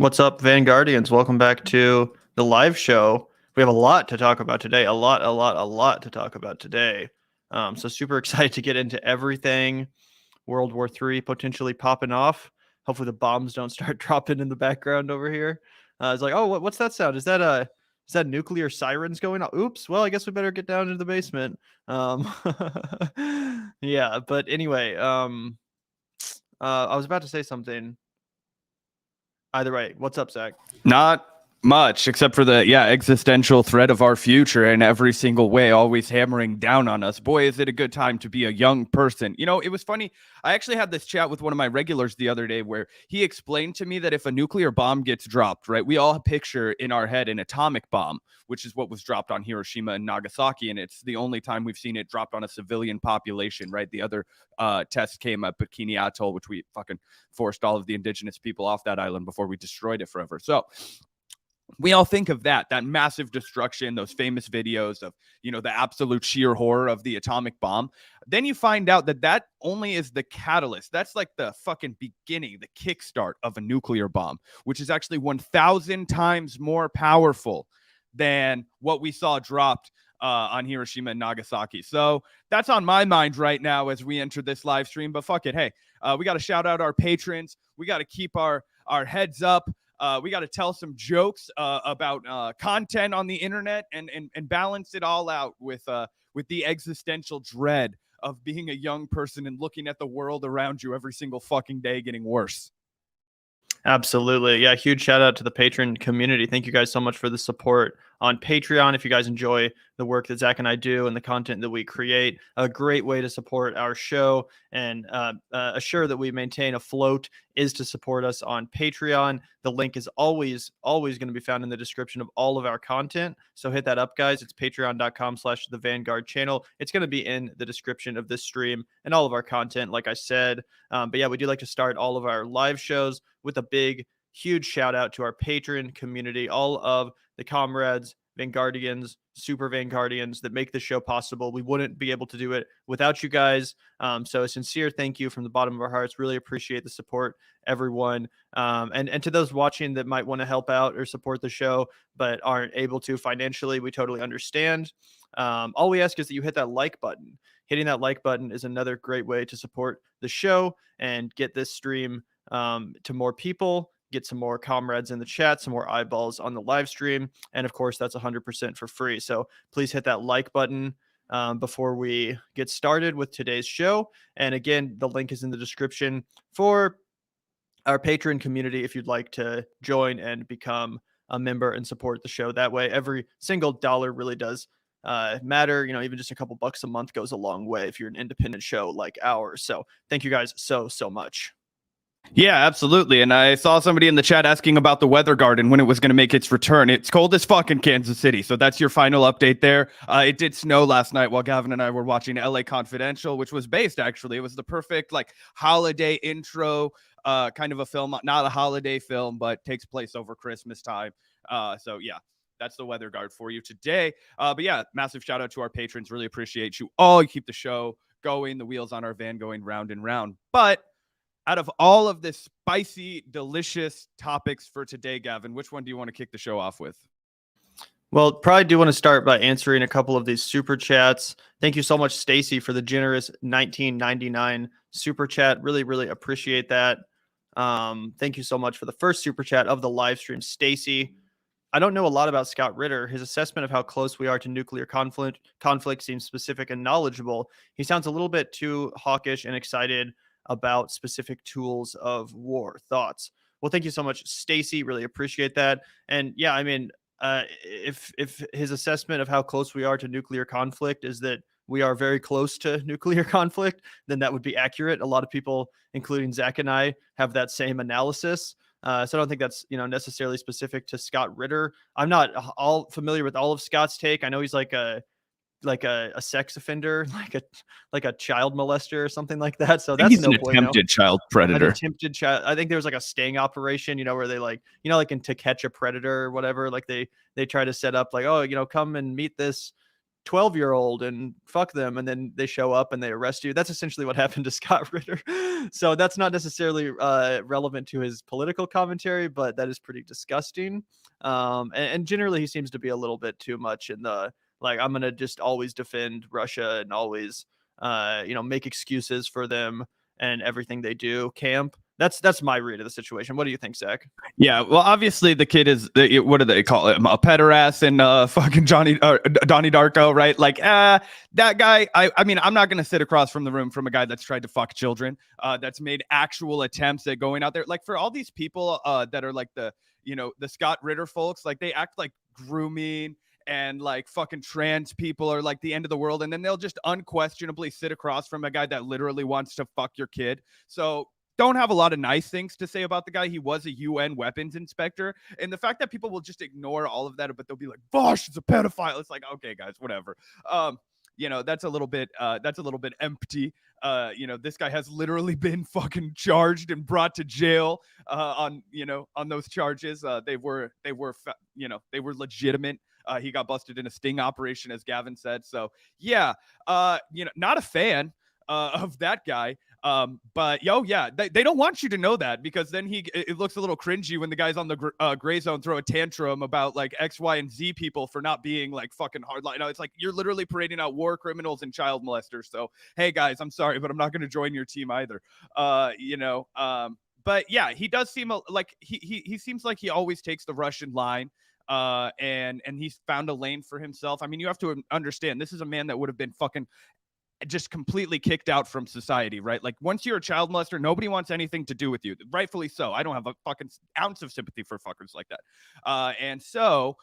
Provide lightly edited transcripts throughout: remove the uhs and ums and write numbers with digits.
What's up, Vanguardians? Welcome back to the live show. We have a lot to talk about today. A lot to talk about today. So super excited to get into everything. World War III potentially popping off. Hopefully the bombs don't start dropping in the background over here. It's like, oh, what's that sound? Is that nuclear sirens going on? Oops. Well, I guess we better get down into the basement. Yeah. But anyway, I was about to say something. Either way, what's up, Zach? Not much, except for the existential threat of our future in every single way, always hammering down on us. Boy, is it a good time to be a young person. You know, it was funny. I actually had this chat with one of my regulars the other day where he explained to me that if a nuclear bomb gets dropped, right, we all picture in our head an atomic bomb, which is what was dropped on Hiroshima and Nagasaki. And it's the only time we've seen it dropped on a civilian population, right? The other test came at Bikini Atoll, which we fucking forced all of the indigenous people off that island before we destroyed it forever. So we all think of that massive destruction, those famous videos of, you know, the absolute sheer horror of the atomic bomb. Then you find out that that only is the catalyst. That's like the fucking beginning, the kickstart of a nuclear bomb, which is actually 1,000 times more powerful than what we saw dropped on Hiroshima and Nagasaki. So that's on my mind right now as we enter this live stream. But fuck it. Hey, we got to shout out our patrons. We got to keep our heads up. We got to tell some jokes about content on the internet and balance it all out with the existential dread of being a young person and looking at the world around you every single fucking day getting worse. Absolutely. Yeah, huge shout out to the patron community. Thank you guys so much for the support on Patreon. If you guys enjoy the work that Zach and I do and the content that we create, a great way to support our show and assure that we maintain afloat is to support us on Patreon. The link is always going to be found in the description of all of our content. So hit that up, guys. It's patreon.com/the Vanguard channel. It's going to be in the description of this stream and all of our content, like I said. But yeah, we do like to start all of our live shows with a big, huge shout out to our patron community, all of the comrades, Vanguardians, super Vanguardians that make the show possible. We wouldn't be able to do it without you guys. So a sincere thank you from the bottom of our hearts. Really appreciate the support, everyone. And to those watching that might want to help out or support the show, but aren't able to financially, we totally understand. All we ask is that you hit that like button. Hitting that like button is another great way to support the show and get this stream to more people, get some more comrades in the chat, some more eyeballs on the live stream. And of course, that's 100% for free. So please hit that like button before we get started with today's show. And again, the link is in the description for our patron community if you'd like to join and become a member and support the show that way. Every single dollar really does matter. You know, even just a couple bucks a month goes a long way if you're an independent show like ours. So thank you guys so much. Yeah, absolutely. And I saw somebody in the chat asking about the weather garden when it was going to make its return. It's cold as fuck in Kansas City. So that's your final update there. It did snow last night while Gavin and I were watching LA Confidential, which was based, actually. It was the perfect like holiday intro kind of a film. Not a holiday film, but takes place over Christmas time. So yeah, that's the weather guard for you today. But yeah, massive shout out to our patrons. Really appreciate you all. You keep the show going, the wheels on our van going round and round. But out of all of the spicy, delicious topics for today, Gavin, which one do you want to kick the show off with? Well, probably do want to start by answering a couple of these super chats. Thank you so much, Stacy, for the generous $19.99 super chat. Really appreciate that. Thank you so much for the first super chat of the live stream, Stacy. I don't know a lot about Scott Ritter. His assessment of how close we are to nuclear conflict seems specific and knowledgeable. He sounds a little bit too hawkish and excited about specific tools of war. Thoughts? Well, thank you so much, Stacy. Really appreciate that. And yeah, I mean, if his assessment of how close we are to nuclear conflict is that we are very close to nuclear conflict, then that would be accurate. A lot of people, including Zach and I, have that same analysis. So I don't think that's, you know, necessarily specific to Scott Ritter. I'm not all familiar with all of Scott's take. I know he's like a sex offender, like a child molester or something like that. So that's he's an attempted child predator. An attempted child. I think there was like a sting operation, you know, where they like, you know, like in To Catch a Predator or whatever, like they try to set up like, oh, you know, come and meet this 12-year-old and fuck them, and then they show up and they arrest you. That's essentially what happened to Scott Ritter. So that's not necessarily relevant to his political commentary, but that is pretty disgusting. And generally he seems to be a little bit too much in the, like, I'm gonna just always defend Russia and always make excuses for them and everything they do camp. That's my read of the situation. What do you think, Zach? Yeah, well, obviously the kid is what do they call him? A pederast and fucking Donnie Darko, right? Like, that guy. I mean, I'm not gonna sit across from the room from a guy that's tried to fuck children, that's made actual attempts at going out there. Like, for all these people that are like the Scott Ritter folks, like they act like grooming and like fucking trans people are like the end of the world, and then they'll just unquestionably sit across from a guy that literally wants to fuck your kid. So don't have a lot of nice things to say about the guy. He was a UN weapons inspector, and the fact that people will just ignore all of that, but they'll be like, "Bosh is a pedophile." It's like, okay, guys, whatever. That's a little bit empty. This guy has literally been fucking charged and brought to jail on those charges. They were legitimate. He got busted in a sting operation, as Gavin said. So yeah, not a fan of that guy. But they don't want you to know that, because then it looks a little cringy when the guys on the gray zone throw a tantrum about like X, Y, and Z people for not being like fucking hardline. It's like you're literally parading out war criminals and child molesters. So hey guys, I'm sorry, but I'm not going to join your team either. But yeah, he does seem like he seems like he always takes the Russian line. And he's found a lane for himself. I mean, you have to understand, this is a man that would have been fucking just completely kicked out from society, right? Like, once you're a child molester, nobody wants anything to do with you. Rightfully so. I don't have a fucking ounce of sympathy for fuckers like that. And so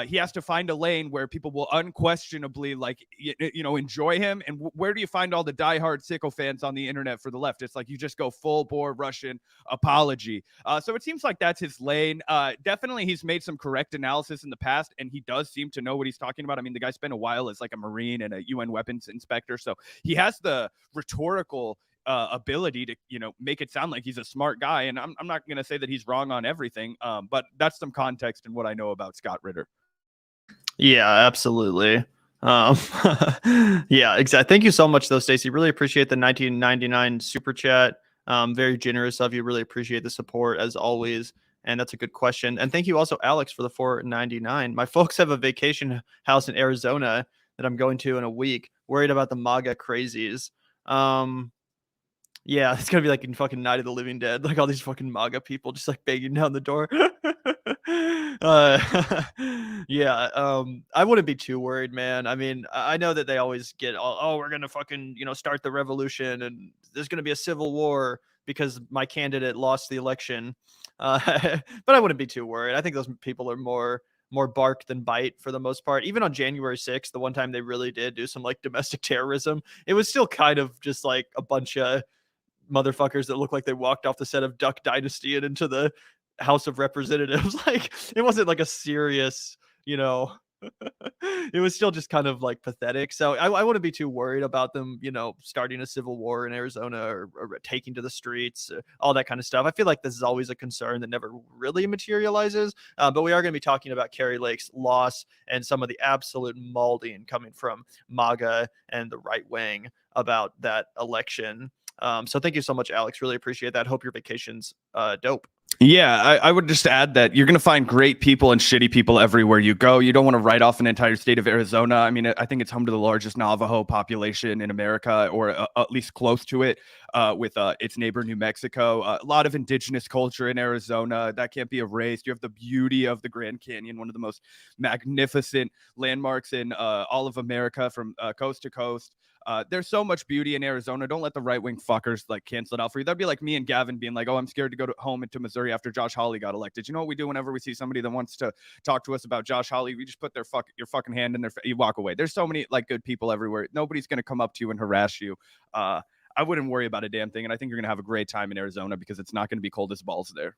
he has to find a lane where people will unquestionably enjoy him. And where do you find all the diehard sycophants on the internet for the left? It's like you just go full bore Russian apology. So it seems like that's his lane. Definitely he's made some correct analysis in the past, and he does seem to know what he's talking about. I mean, the guy spent a while as like a Marine and a UN weapons inspector, so he has the rhetorical ability to make it sound like he's a smart guy. And I'm not going to say that he's wrong on everything, but that's some context in what I know about Scott Ritter. Yeah, absolutely. Yeah, exactly. Thank you so much though, Stacey. Really appreciate the 1999 super chat. Very generous of you. Really appreciate the support as always. And that's a good question. And thank you also, Alex, for the $4.99. My folks have a vacation house in Arizona that I'm going to in a week. Worried about the MAGA crazies. Yeah, it's gonna be like in fucking Night of the Living Dead, like all these fucking MAGA people just like banging down the door. I wouldn't be too worried, man. I mean, I know that they always get, we're gonna fucking start the revolution and there's gonna be a civil war because my candidate lost the election. But I wouldn't be too worried. I think those people are more bark than bite for the most part. Even on January 6th, the one time they really did do some like domestic terrorism, it was still kind of just like a bunch of motherfuckers that looked like they walked off the set of Duck Dynasty and into the House of Representatives. Like, it wasn't like a serious, it was still just kind of like pathetic. So I wouldn't be too worried about them, starting a civil war in Arizona or taking to the streets, all that kind of stuff. I feel like this is always a concern that never really materializes. But we are going to be talking about Kari Lake's loss and some of the absolute molding coming from MAGA and the right wing about that election. So thank you so much, Alex. Really appreciate that. Hope your vacation's dope. Yeah, I would just add that you're going to find great people and shitty people everywhere you go. You don't want to write off an entire state of Arizona. I mean, I think it's home to the largest Navajo population in America, or at least close to it, with its neighbor, New Mexico. A lot of indigenous culture in Arizona that can't be erased. You have the beauty of the Grand Canyon, one of the most magnificent landmarks in all of America from coast to coast. There's so much beauty in Arizona. Don't let the right-wing fuckers like cancel it out for you. That'd be like me and Gavin being like, I'm scared to go home into Missouri after Josh Hawley got elected. You know what we do whenever we see somebody that wants to talk to us about Josh Hawley? We just put your fucking hand in their face. You walk away. There's so many like good people everywhere. Nobody's going to come up to you and harass you. I wouldn't worry about a damn thing. And I think you're going to have a great time in Arizona because it's not going to be cold as balls there.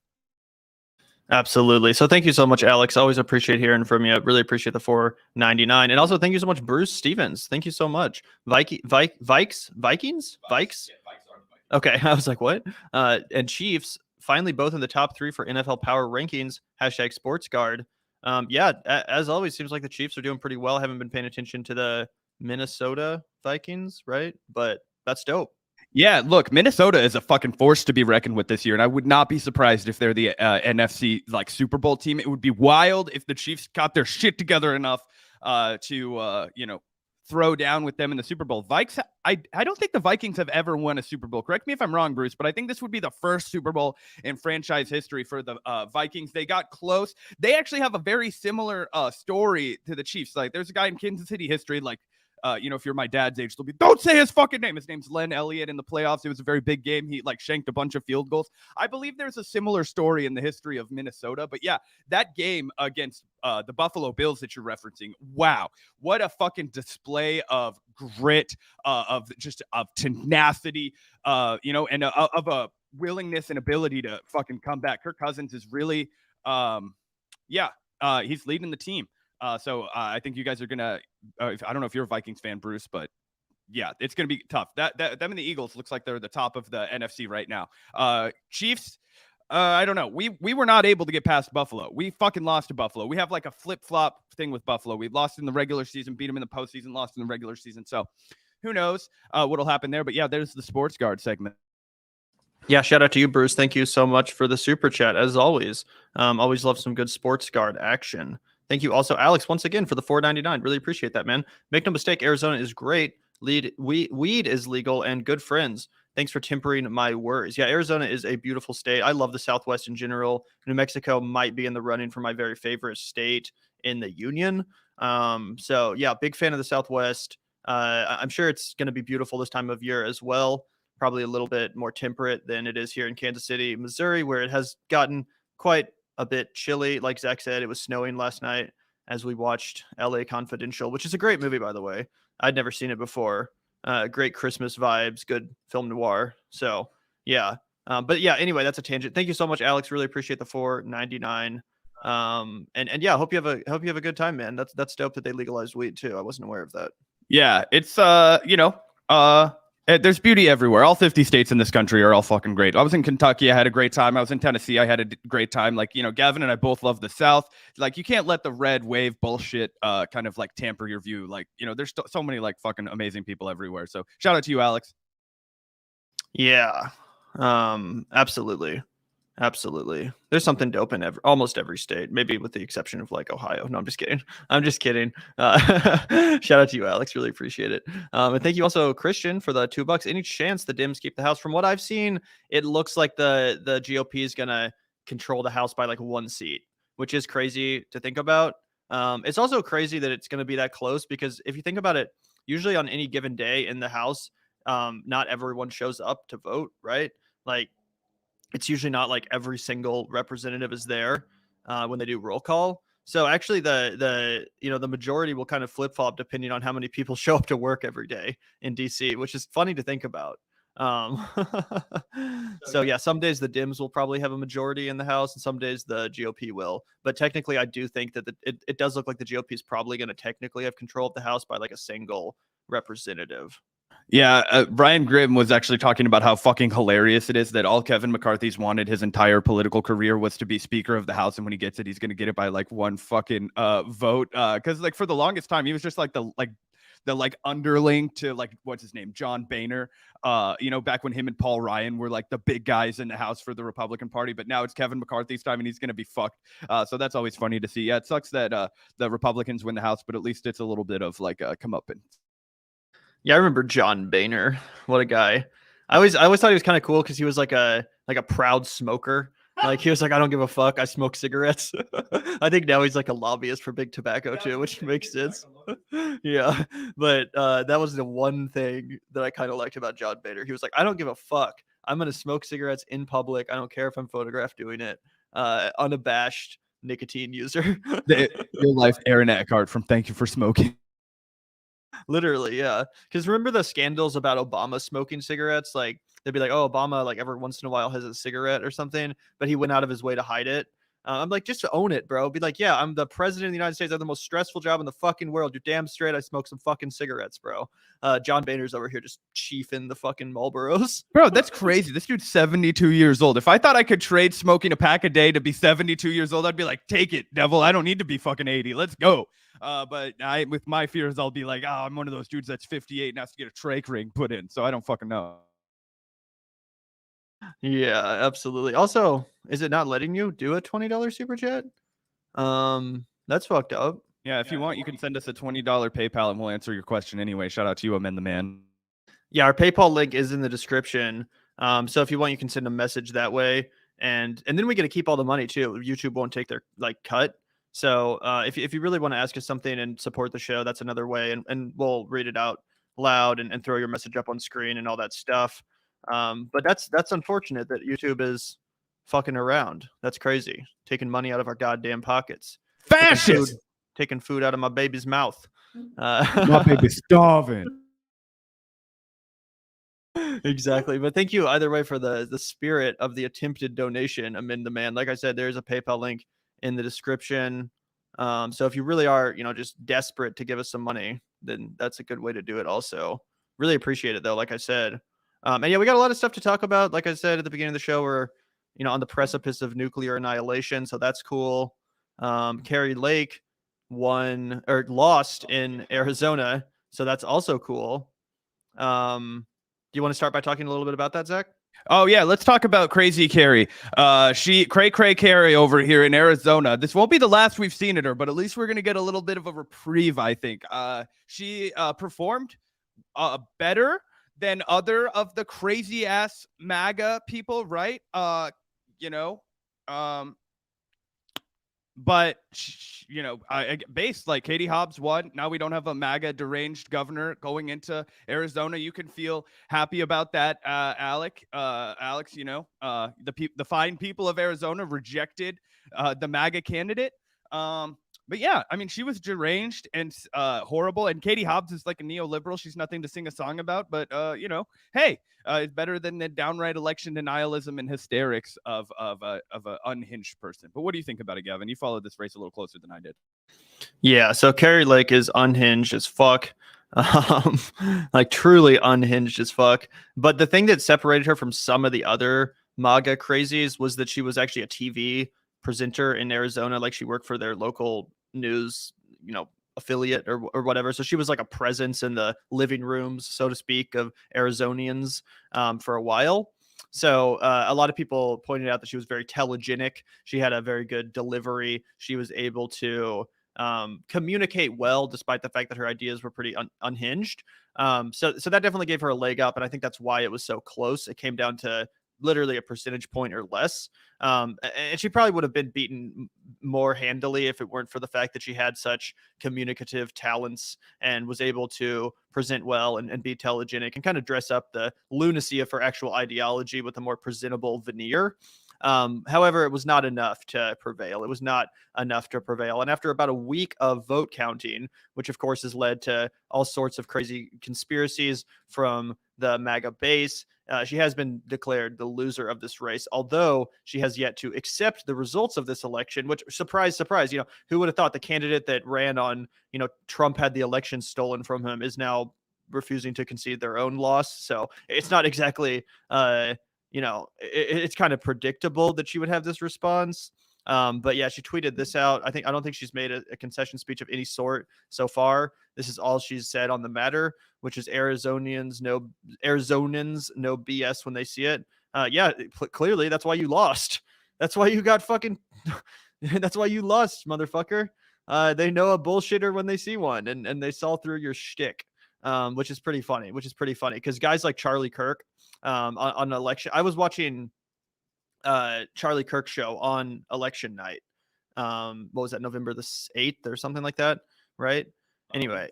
Absolutely. So thank you so much, Alex. Always appreciate hearing from you. Really appreciate the $4.99. And also thank you so much, Bruce Stevens. Thank you so much. Vikings? Okay. I was like, what? And Chiefs finally both in the top 3 for NFL power rankings. #SportsGuard. Yeah, as always, seems like the Chiefs are doing pretty well. I haven't been paying attention to the Minnesota Vikings, right? But that's dope. Yeah, look, Minnesota is a fucking force to be reckoned with this year, and I would not be surprised if they're the NFC like Super Bowl team. It would be wild if the Chiefs got their shit together enough to throw down with them in the Super Bowl. Vikes, I don't think the Vikings have ever won a Super Bowl. Correct me if I'm wrong, Bruce, but I think this would be the first Super Bowl in franchise history for the Vikings. They got close. They actually have a very similar story to the Chiefs. Like, there's a guy in Kansas City history, like, if you're my dad's age, they'll be, don't say his fucking name. His name's Len Elliott. In the playoffs, it was a very big game. He like shanked a bunch of field goals. I believe there's a similar story in the history of Minnesota. But yeah, that game against the Buffalo Bills that you're referencing, wow, what a fucking display of grit, of tenacity, and of a willingness and ability to fucking come back. Kirk Cousins is really, he's leading the team. So I think you guys are gonna. I don't know if you're a Vikings fan, Bruce, but yeah, it's gonna be tough. Them and the Eagles looks like they're the top of the NFC right now. Chiefs. I don't know. We were not able to get past Buffalo. We fucking lost to Buffalo. We have like a flip-flop thing with Buffalo. We lost in the regular season, beat them in the postseason, lost in the regular season. So who knows what'll happen there? But yeah, there's the Sports Guard segment. Yeah, shout out to you, Bruce. Thank you so much for the super chat, as always. Always love some good Sports Guard action. Thank you also, Alex, once again for the $4.99. Really appreciate that, man. Make no mistake, Arizona is great. Weed is legal and good friends. Thanks for tempering my worries. Yeah, Arizona is a beautiful state. I love the Southwest in general. New Mexico might be in the running for my very favorite state in the union. So yeah, big fan of the Southwest. I'm sure it's going to be beautiful this time of year as well. Probably a little bit more temperate than it is here in Kansas City, Missouri, where it has gotten quite a bit chilly. Like Zach said, it was snowing last night as we watched LA Confidential, which is a great movie, by the way. I'd never seen it before. Great Christmas vibes, good film noir. So yeah. But yeah, anyway, that's a tangent. Thank you so much, Alex. Really appreciate the $4.99. And yeah, hope you have a good time, man. That's dope that they legalized weed too. I wasn't aware of that. Yeah, it's there's beauty everywhere. All 50 states in this country are all fucking great. I was in Kentucky. I had a great time. I was in Tennessee. I had a great time. Like, Gavin and I both love the South. Like, you can't let the red wave bullshit kind of like tamper your view. Like, there's so many like fucking amazing people everywhere. So shout out to you, Alex. Yeah, absolutely. Absolutely. There's something dope in almost every state, maybe with the exception of like Ohio. No, I'm just kidding. Shout out to you, Alex. Really appreciate it. And thank you also, Christian, for the $2. Any chance the Dems keep the House? From what I've seen, it looks like the GOP is going to control the House by like 1 seat, which is crazy to think about. It's also crazy that it's going to be that close because if you think about it, usually on any given day in the House, not everyone shows up to vote, right? Like, it's usually not like every single representative is there when they do roll call. So actually the majority will kind of flip flop depending on how many people show up to work every day in DC, which is funny to think about. So yeah, some days the Dems will probably have a majority in the House and some days the GOP will. But technically, I do think that it does look like the GOP is probably going to technically have control of the House by like a single representative. Yeah, Brian Grimm was actually talking about how fucking hilarious it is that all Kevin McCarthy's wanted his entire political career was to be Speaker of the House, and when he gets it, he's going to get it by like one fucking vote. Because like for the longest time, he was just like the underling to like what's his name, John Boehner. Back when him and Paul Ryan were like the big guys in the House for the Republican Party, but now it's Kevin McCarthy's time, and he's going to be fucked. So that's always funny to see. Yeah, it sucks that the Republicans win the House, but at least it's a little bit of like a comeuppance. Yeah, I remember John Boehner. What a guy. I always thought he was kind of cool because he was like a proud smoker. Like he was like, I don't give a fuck. I smoke cigarettes. I think now he's like a lobbyist for big tobacco too, which makes sense. Yeah. But that was the one thing that I kind of liked about John Boehner. He was like, I don't give a fuck. I'm going to smoke cigarettes in public. I don't care if I'm photographed doing it. Unabashed nicotine user. Real life Aaron Eckhart from Thank You for Smoking. Literally, yeah. Because remember the scandals about Obama smoking cigarettes? Like they'd be like, "Oh, Obama, like every once in a while has a cigarette or something," but he went out of his way to hide it. I'm like, just own it, bro. Be like, yeah, I'm the president of the United States. I have the most stressful job in the fucking world. You're damn straight. I smoke some fucking cigarettes, bro. John Boehner's over here just chiefing the fucking Marlboros. Bro, that's crazy. This dude's 72 years old. If I thought I could trade smoking a pack a day to be 72 years old, I'd be like, take it, devil. I don't need to be fucking 80. Let's go. But with my fears, I'll be like, oh, I'm one of those dudes that's 58 and has to get a trach ring put in. So I don't fucking know. Yeah, absolutely. Also, is it not letting you do a $20 super chat? That's fucked up. Yeah, if you want, you can send us a $20 PayPal and we'll answer your question anyway. Shout out to you, Amend the Man. Yeah, our PayPal link is in the description. So if you want, you can send a message that way. And then we get to keep all the money too. YouTube won't take their cut. So if you really want to ask us something and support the show, that's another way. And we'll read it out loud and throw your message up on screen and all that stuff. But that's unfortunate that YouTube is fucking around. That's crazy. Taking money out of our goddamn pockets. Fascist! Taking food out of my baby's mouth. My baby's starving. Exactly. But thank you either way for the spirit of the attempted donation, Amend the Man. Like I said, there's a PayPal link in the description. So if you really are, just desperate to give us some money, then that's a good way to do it also. Really appreciate it though, like I said. And yeah, we got a lot of stuff to talk about. Like I said at the beginning of the show, we're, on the precipice of nuclear annihilation. So that's cool. Kari Lake lost in Arizona. So that's also cool. Do you want to start by talking a little bit about that, Zach? Oh yeah, let's talk about Crazy Kari. Cray Kari over here in Arizona. This won't be the last we've seen of her, but at least we're gonna get a little bit of a reprieve, I think. She performed better than other of the crazy ass MAGA people, right? But based like Katie Hobbs won. Now we don't have a MAGA deranged governor going into Arizona. You can feel happy about that, Alex. The fine people of Arizona rejected the MAGA candidate. But yeah, I mean, she was deranged and horrible. And Katie Hobbs is like a neoliberal. She's nothing to sing a song about. But hey, it's better than the downright election denialism and hysterics of an unhinged person. But what do you think about it, Gavin? You followed this race a little closer than I did. Yeah, so Kari Lake is unhinged as fuck. Truly unhinged as fuck. But the thing that separated her from some of the other MAGA crazies was that she was actually a TV presenter in Arizona. Like she worked for their local news, affiliate or whatever. So she was like a presence in the living rooms, so to speak, of Arizonians for a while. So a lot of people pointed out that she was very telegenic. She had a very good delivery. She was able to communicate well, despite the fact that her ideas were pretty unhinged. So that definitely gave her a leg up. And I think that's why it was so close. It came down to literally a percentage point or less. And she probably would have been beaten more handily if it weren't for the fact that she had such communicative talents and was able to present well and be telegenic and kind of dress up the lunacy of her actual ideology with a more presentable veneer. However, it was not enough to prevail. It was not enough to prevail. And after about a week of vote counting, which of course has led to all sorts of crazy conspiracies from the MAGA base, she has been declared the loser of this race, although she has yet to accept the results of this election, which, surprise, surprise, who would have thought the candidate that ran on, Trump had the election stolen from him is now refusing to concede their own loss. So it's not exactly, it's kind of predictable that she would have this response. But yeah, she tweeted this out. I don't think she's made a concession speech of any sort so far. This is all she's said on the matter, which is Arizonans no BS when they see it. Clearly that's why you lost. That's why you got fucking, that's why you lost, motherfucker. They know a bullshitter when they see one, and they saw through your shtick, which is pretty funny, because guys like Charlie Kirk, on election, I was watching Charlie Kirk show on election night. What was that, November the 8th or something like that, right? Anyway,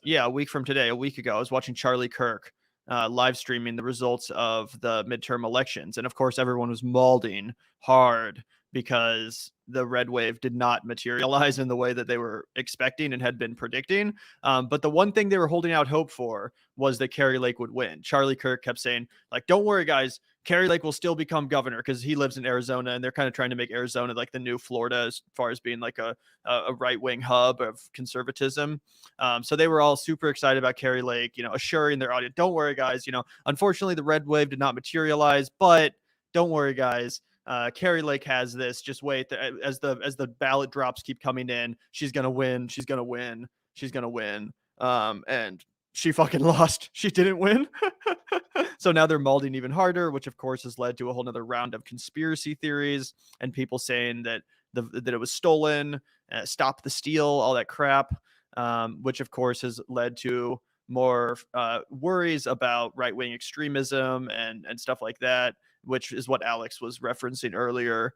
a week from today, a week ago, I was watching Charlie Kirk live streaming the results of the midterm elections. And of course, everyone was mauling hard because the red wave did not materialize in the way that they were expecting and had been predicting. But the one thing they were holding out hope for was that Kari Lake would win. Charlie Kirk kept saying, don't worry, guys, Kari Lake will still become governor because he lives in Arizona, and they're kind of trying to make Arizona like the new Florida as far as being like a right-wing hub of conservatism. So they were all super excited about Kari Lake, assuring their audience, don't worry, guys. Unfortunately, the red wave did not materialize, but don't worry, guys. Kari Lake has this. Just wait. As the ballot drops keep coming in, she's gonna win. She's gonna win. She's gonna win. And she fucking lost. She didn't win. So now they're molding even harder, which of course has led to a whole nother round of conspiracy theories and people saying that that it was stolen, stop the steal, all that crap, which of course has led to more worries about right-wing extremism and stuff like that, which is what Alex was referencing earlier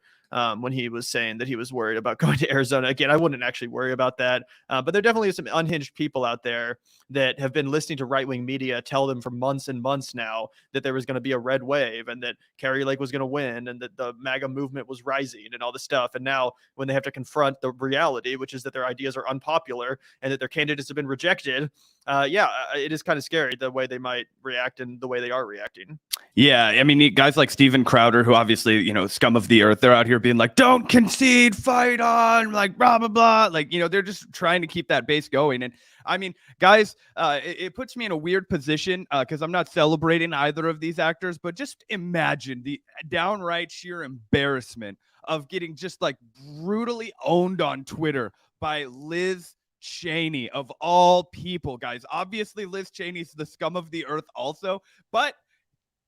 when he was saying that he was worried about going to Arizona. Again, I wouldn't actually worry about that, but there definitely is some unhinged people out there that have been listening to right-wing media tell them for months and months now that there was going to be a red wave and that Kari Lake was going to win and that the MAGA movement was rising and all this stuff. And now when they have to confront the reality, which is that their ideas are unpopular and that their candidates have been rejected, it is kind of scary the way they might react and the way they are reacting. Yeah, I mean, guys like Steven Crowder, who obviously, scum of the earth, they're out here being like, don't concede, fight on, like, blah, blah, blah. Like, they're just trying to keep that base going. And I mean, guys, it puts me in a weird position because I'm not celebrating either of these actors, but just imagine the downright sheer embarrassment of getting just like brutally owned on Twitter by Liz Cheney of all people, guys. Obviously, Liz Cheney's the scum of the earth also, but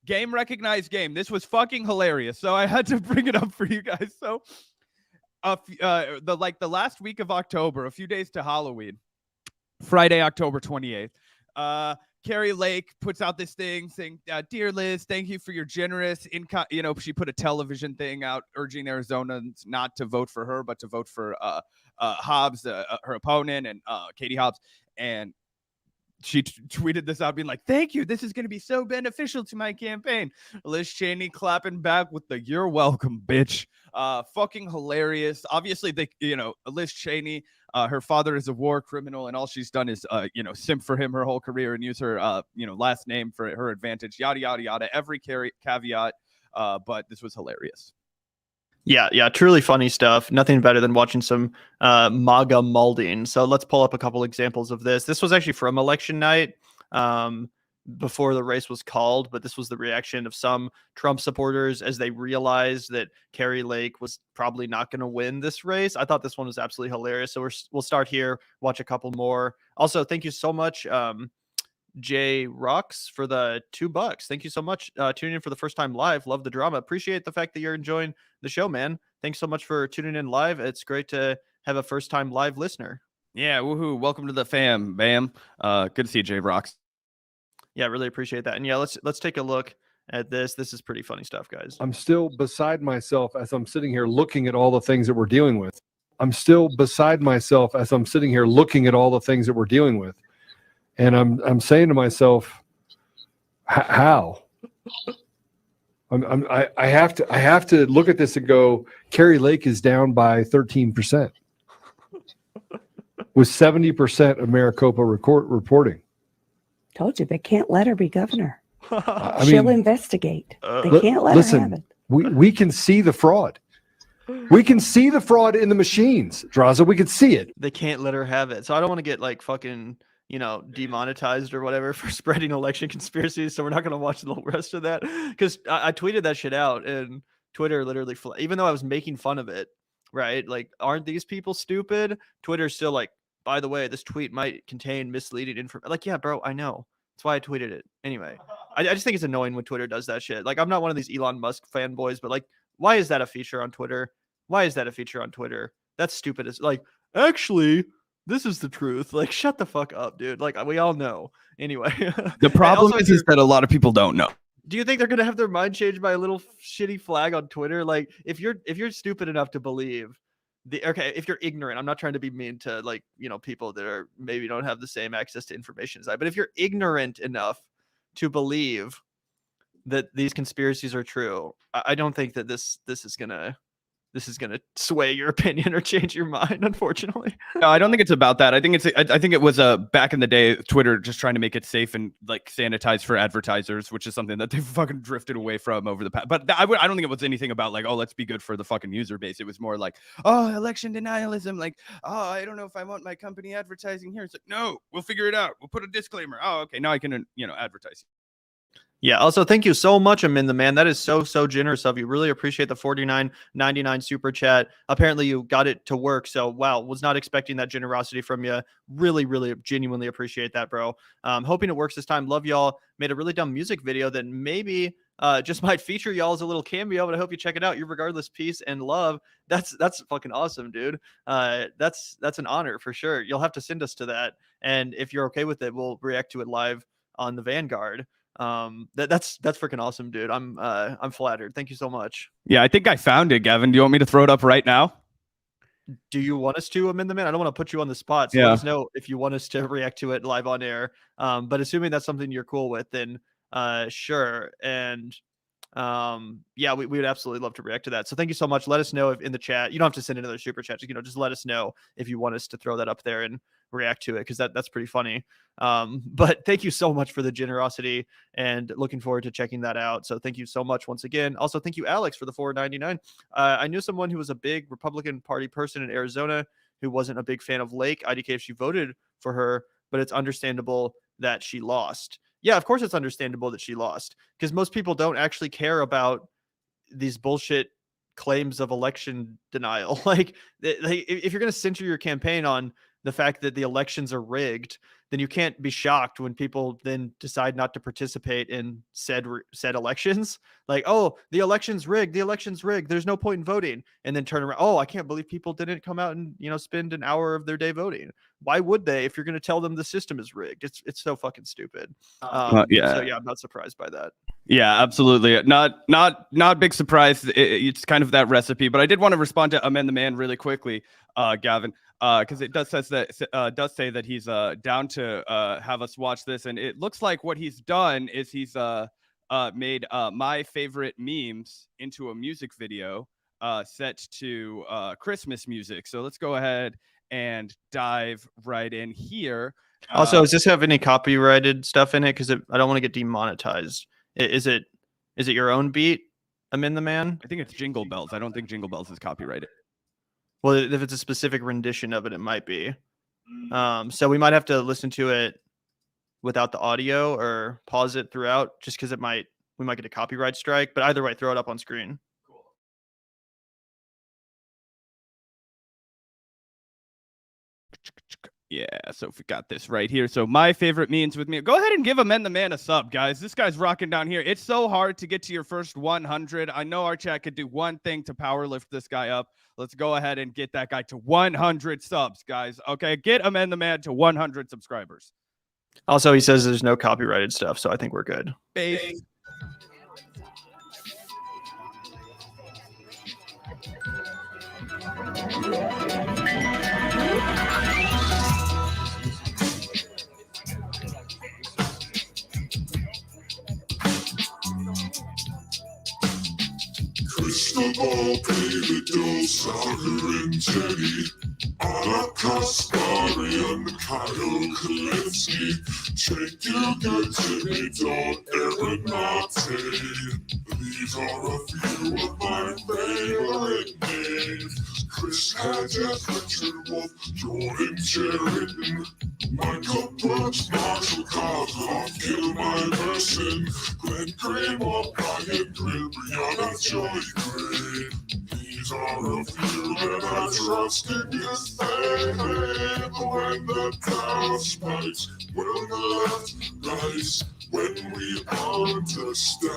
game recognized game. This was fucking hilarious. So I had to bring it up for you guys. So the last week of October, a few days to Halloween, Friday, October 28th, Kari Lake puts out this thing saying, dear Liz, thank you for your generous income. She put a television thing out urging Arizonans not to vote for her, but to vote for Hobbs, her opponent, and Katie Hobbs. And she tweeted this out being like, thank you. This is going to be so beneficial to my campaign. Liz Cheney clapping back with the you're welcome, bitch. Fucking hilarious. Obviously, Liz Cheney, her father is a war criminal, and all she's done is, simp for him her whole career and use her, last name for her advantage, yada, yada, yada. Every caveat. But this was hilarious. Yeah, truly funny stuff. Nothing better than watching some MAGA molding. So let's pull up a couple examples of this. This was actually from election night before the race was called, but this was the reaction of some Trump supporters as they realized that Kari Lake was probably not going to win this race. I thought this one was absolutely hilarious. So we'll start here, watch a couple more. Also, thank you so much, Jay Rocks, for the $2. Thank you so much. Tuning in for the first time live. Love the drama. Appreciate the fact that you're enjoying the show, man. Thanks so much for tuning in live. It's great to have a first time live listener. Yeah, woohoo. Welcome to the fam, bam. Good to see you, Jay Rocks. Yeah, really appreciate that. And yeah, let's take a look at this. This is pretty funny stuff, guys. I'm still beside myself as I'm sitting here looking at all the things that we're dealing with. I'm still beside myself as I'm sitting here looking at all the things that we're dealing with. And I'm saying to myself, how? I have to look at this and go, Kari Lake is down by 13%, with 70% of Maricopa reporting. Told you they can't let her be governor. She'll investigate. They can't let her have it. We can see the fraud. We can see the fraud in the machines, Draza. We can see it. They can't let her have it. So I don't want to get like fucking demonetized or whatever for spreading election conspiracies. So we're not going to watch the rest of that because I tweeted that shit out and Twitter literally, even though I was making fun of it, right? Like, aren't these people stupid? Twitter's still like, by the way, this tweet might contain misleading information. Like, yeah, bro, I know. That's why I tweeted it. Anyway, I just think it's annoying when Twitter does that shit. Like, I'm not one of these Elon Musk fanboys, but like, why is that a feature on Twitter? Why is that a feature on Twitter? That's stupid. It's like, actually, this is the truth. Like, shut the fuck up, dude. Like, we all know. Anyway. The problem is that a lot of people don't know. Do you think they're going to have their mind changed by a little shitty flag on Twitter? Like, if you're stupid enough to believe if you're ignorant, I'm not trying to be mean to like, people that are maybe don't have the same access to information as I, but if you're ignorant enough to believe that these conspiracies are true, I don't think that this is going to this is going to sway your opinion or change your mind, unfortunately. No, I don't think it's about that. I think it was back in the day, Twitter just trying to make it safe and like sanitized for advertisers, which is something that they've fucking drifted away from over the past. But I don't think it was anything about like, oh, let's be good for the fucking user base. It was more like, oh, election denialism. Like, oh, I don't know if I want my company advertising here. It's like, no, we'll figure it out. We'll put a disclaimer. Oh, okay, now I can, advertise. Yeah. Also, thank you so much, Amin the Man. That is so generous of you. Really appreciate the $49.99 super chat. Apparently, you got it to work. So, wow, was not expecting that generosity from you. Really, genuinely appreciate that, bro. Hoping it works this time. Love y'all. Made a really dumb music video that maybe just might feature y'all as a little cameo, but I hope you check it out. Your regardless peace and love. That's fucking awesome, dude. That's an honor for sure. You'll have to send us to that, and if you're okay with it, we'll react to it live on the Vanguard. That's freaking awesome, dude. I'm flattered. Thank you so much. Yeah, I think I found it, Gavin. Do you want me to throw it up right now? Do you want us to amend the man? I don't want to put you on the spot. So let us know if you want us to react to it live on air. But assuming that's something you're cool with, then sure. And yeah, we would absolutely love to react to that. So thank you so much. Let us know if in the chat. You don't have to send another super chat. Just let us know if you want us to throw that up there and react to it, because that's pretty funny. But thank you so much for the generosity, and looking forward to checking that out. So thank you so much once again. Also, thank you, Alex, for the $4.99. I knew someone who was a big Republican Party person in Arizona who wasn't a big fan of Lake. IDK, she voted for her, but it's understandable that she lost. Yeah, of course it's understandable that she lost, because most people don't actually care about these bullshit claims of election denial. Like, if you're going to center your campaign on the fact that the elections are rigged, then you can't be shocked when people then decide not to participate in said elections. Like, oh, the election's rigged. There's no point in voting. And then turn around. Oh, I can't believe people didn't come out and, spend an hour of their day voting. Why would they if you're going to tell them the system is rigged? It's so fucking stupid. So yeah, I'm not surprised by that. Yeah, absolutely. Not big surprise. It's kind of that recipe, but I did want to respond to Amend the Man really quickly, Gavin, because it does say that he's down to have us watch this, and it looks like what he's done is he's made my favorite memes into a music video set to Christmas music. So let's go ahead and dive right in here. Also, does this have any copyrighted stuff in it? Because I don't want to get demonetized. Is it your own beat, Amend the Man? I think it's Jingle Bells. I don't think Jingle Bells is copyrighted. Well, if it's a specific rendition of it, it might be. So we might have to listen to it without the audio or pause it throughout, just because we might get a copyright strike. But either way, throw it up on screen. Yeah, so if we got this right here. So my favorite memes with me. Go ahead and give Amend the Man a sub, guys. This guy's rocking down here. It's so hard to get to your first 100. I know our chat could do one thing to power lift this guy up. Let's go ahead and get that guy to 100 subs, guys. Okay, get Amend the Man to 100 subscribers. Also, he says there's no copyrighted stuff, so I think we're good. Base. Crystal ball, baby doll, soccer and teddy. Anna Kaspari and Kyle Kulinski. Take you good to me, don't ever not take. These are a few of my favorite names. Chris Haddock, Richard Wolf, Jordan Sheridan, Michael Brooks, Marshall Kozloff, Gilmar Merson, Glenn Greenwald, Brian Grill, Brianna Joy Gray. These are a few that I trust in this faith. When the cow spikes, will the left rise? When we understand,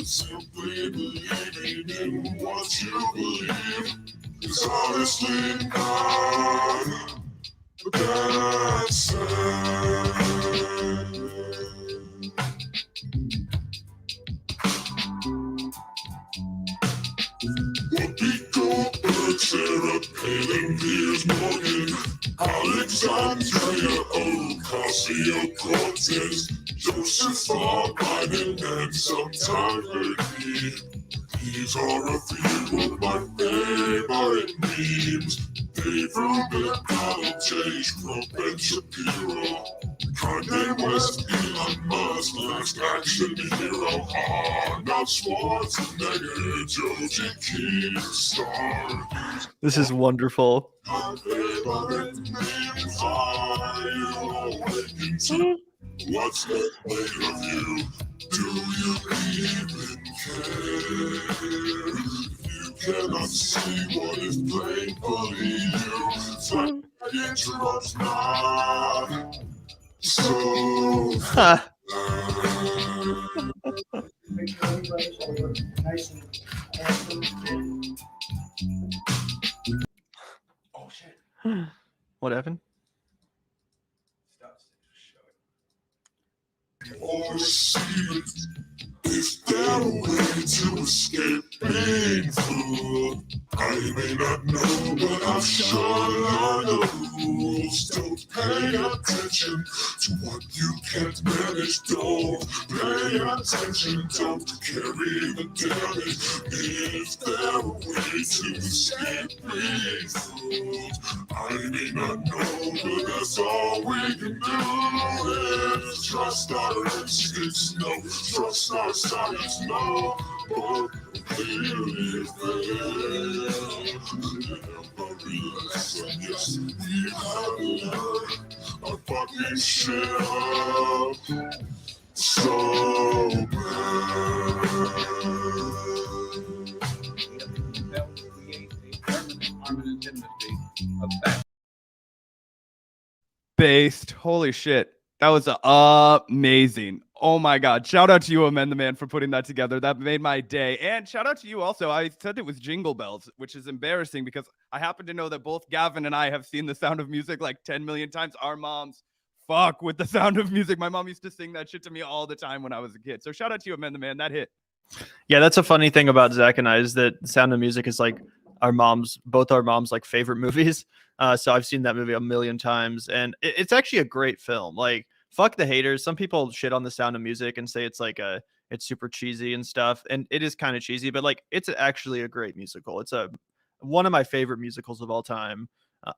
simply believing in what you believe is honestly not that sad. Whoopi Goldberg, Sarah Palin, Piers Morgan, Alexandria Ocasio-Cortez, Joseph R. Biden, and sometime me. These are a few of my favorite memes. Dave Rubin, Donald J. Trump, Ben Shapiro, Kanye West, Elon Musk, last action hero, Arnold Schwarzenegger, Joji Keemstar. This is wonderful. My favorite memes are you awaken to. What's the point of you? Do you even care? If you cannot see what is painfully you, time interrupts not. So Oh shit. What happened? or see it. Is there a way to escape being fooled? I may not know, but I'm sure learn the rules. Don't pay attention to what you can't manage. Don't pay attention, don't carry the damage. Is there a way to escape being fooled? I may not know, but that's all we can do is trust our instincts, no, trust our science, no, but clearly fail. Every lesson, yes, we have learned a fucking shit up so bad. Based. Holy shit. That was amazing. Oh my God. Shout out to you, Amend the Man, for putting that together. That made my day. And shout out to you also. I said it was Jingle Bells, which is embarrassing because I happen to know that both Gavin and I have seen The Sound of Music like 10 million times. Our moms fuck with The Sound of Music. My mom used to sing that shit to me all the time when I was a kid. So shout out to you, Amend the Man. That hit. Yeah, that's a funny thing about Zach and I is that The Sound of Music is like both our moms like favorite movies. So I've seen that movie a million times, and it's actually a great film. Like, fuck the haters. Some people shit on The Sound of Music and say it's like it's super cheesy and stuff, and it is kind of cheesy, but like it's actually a great musical. It's one of my favorite musicals of all time.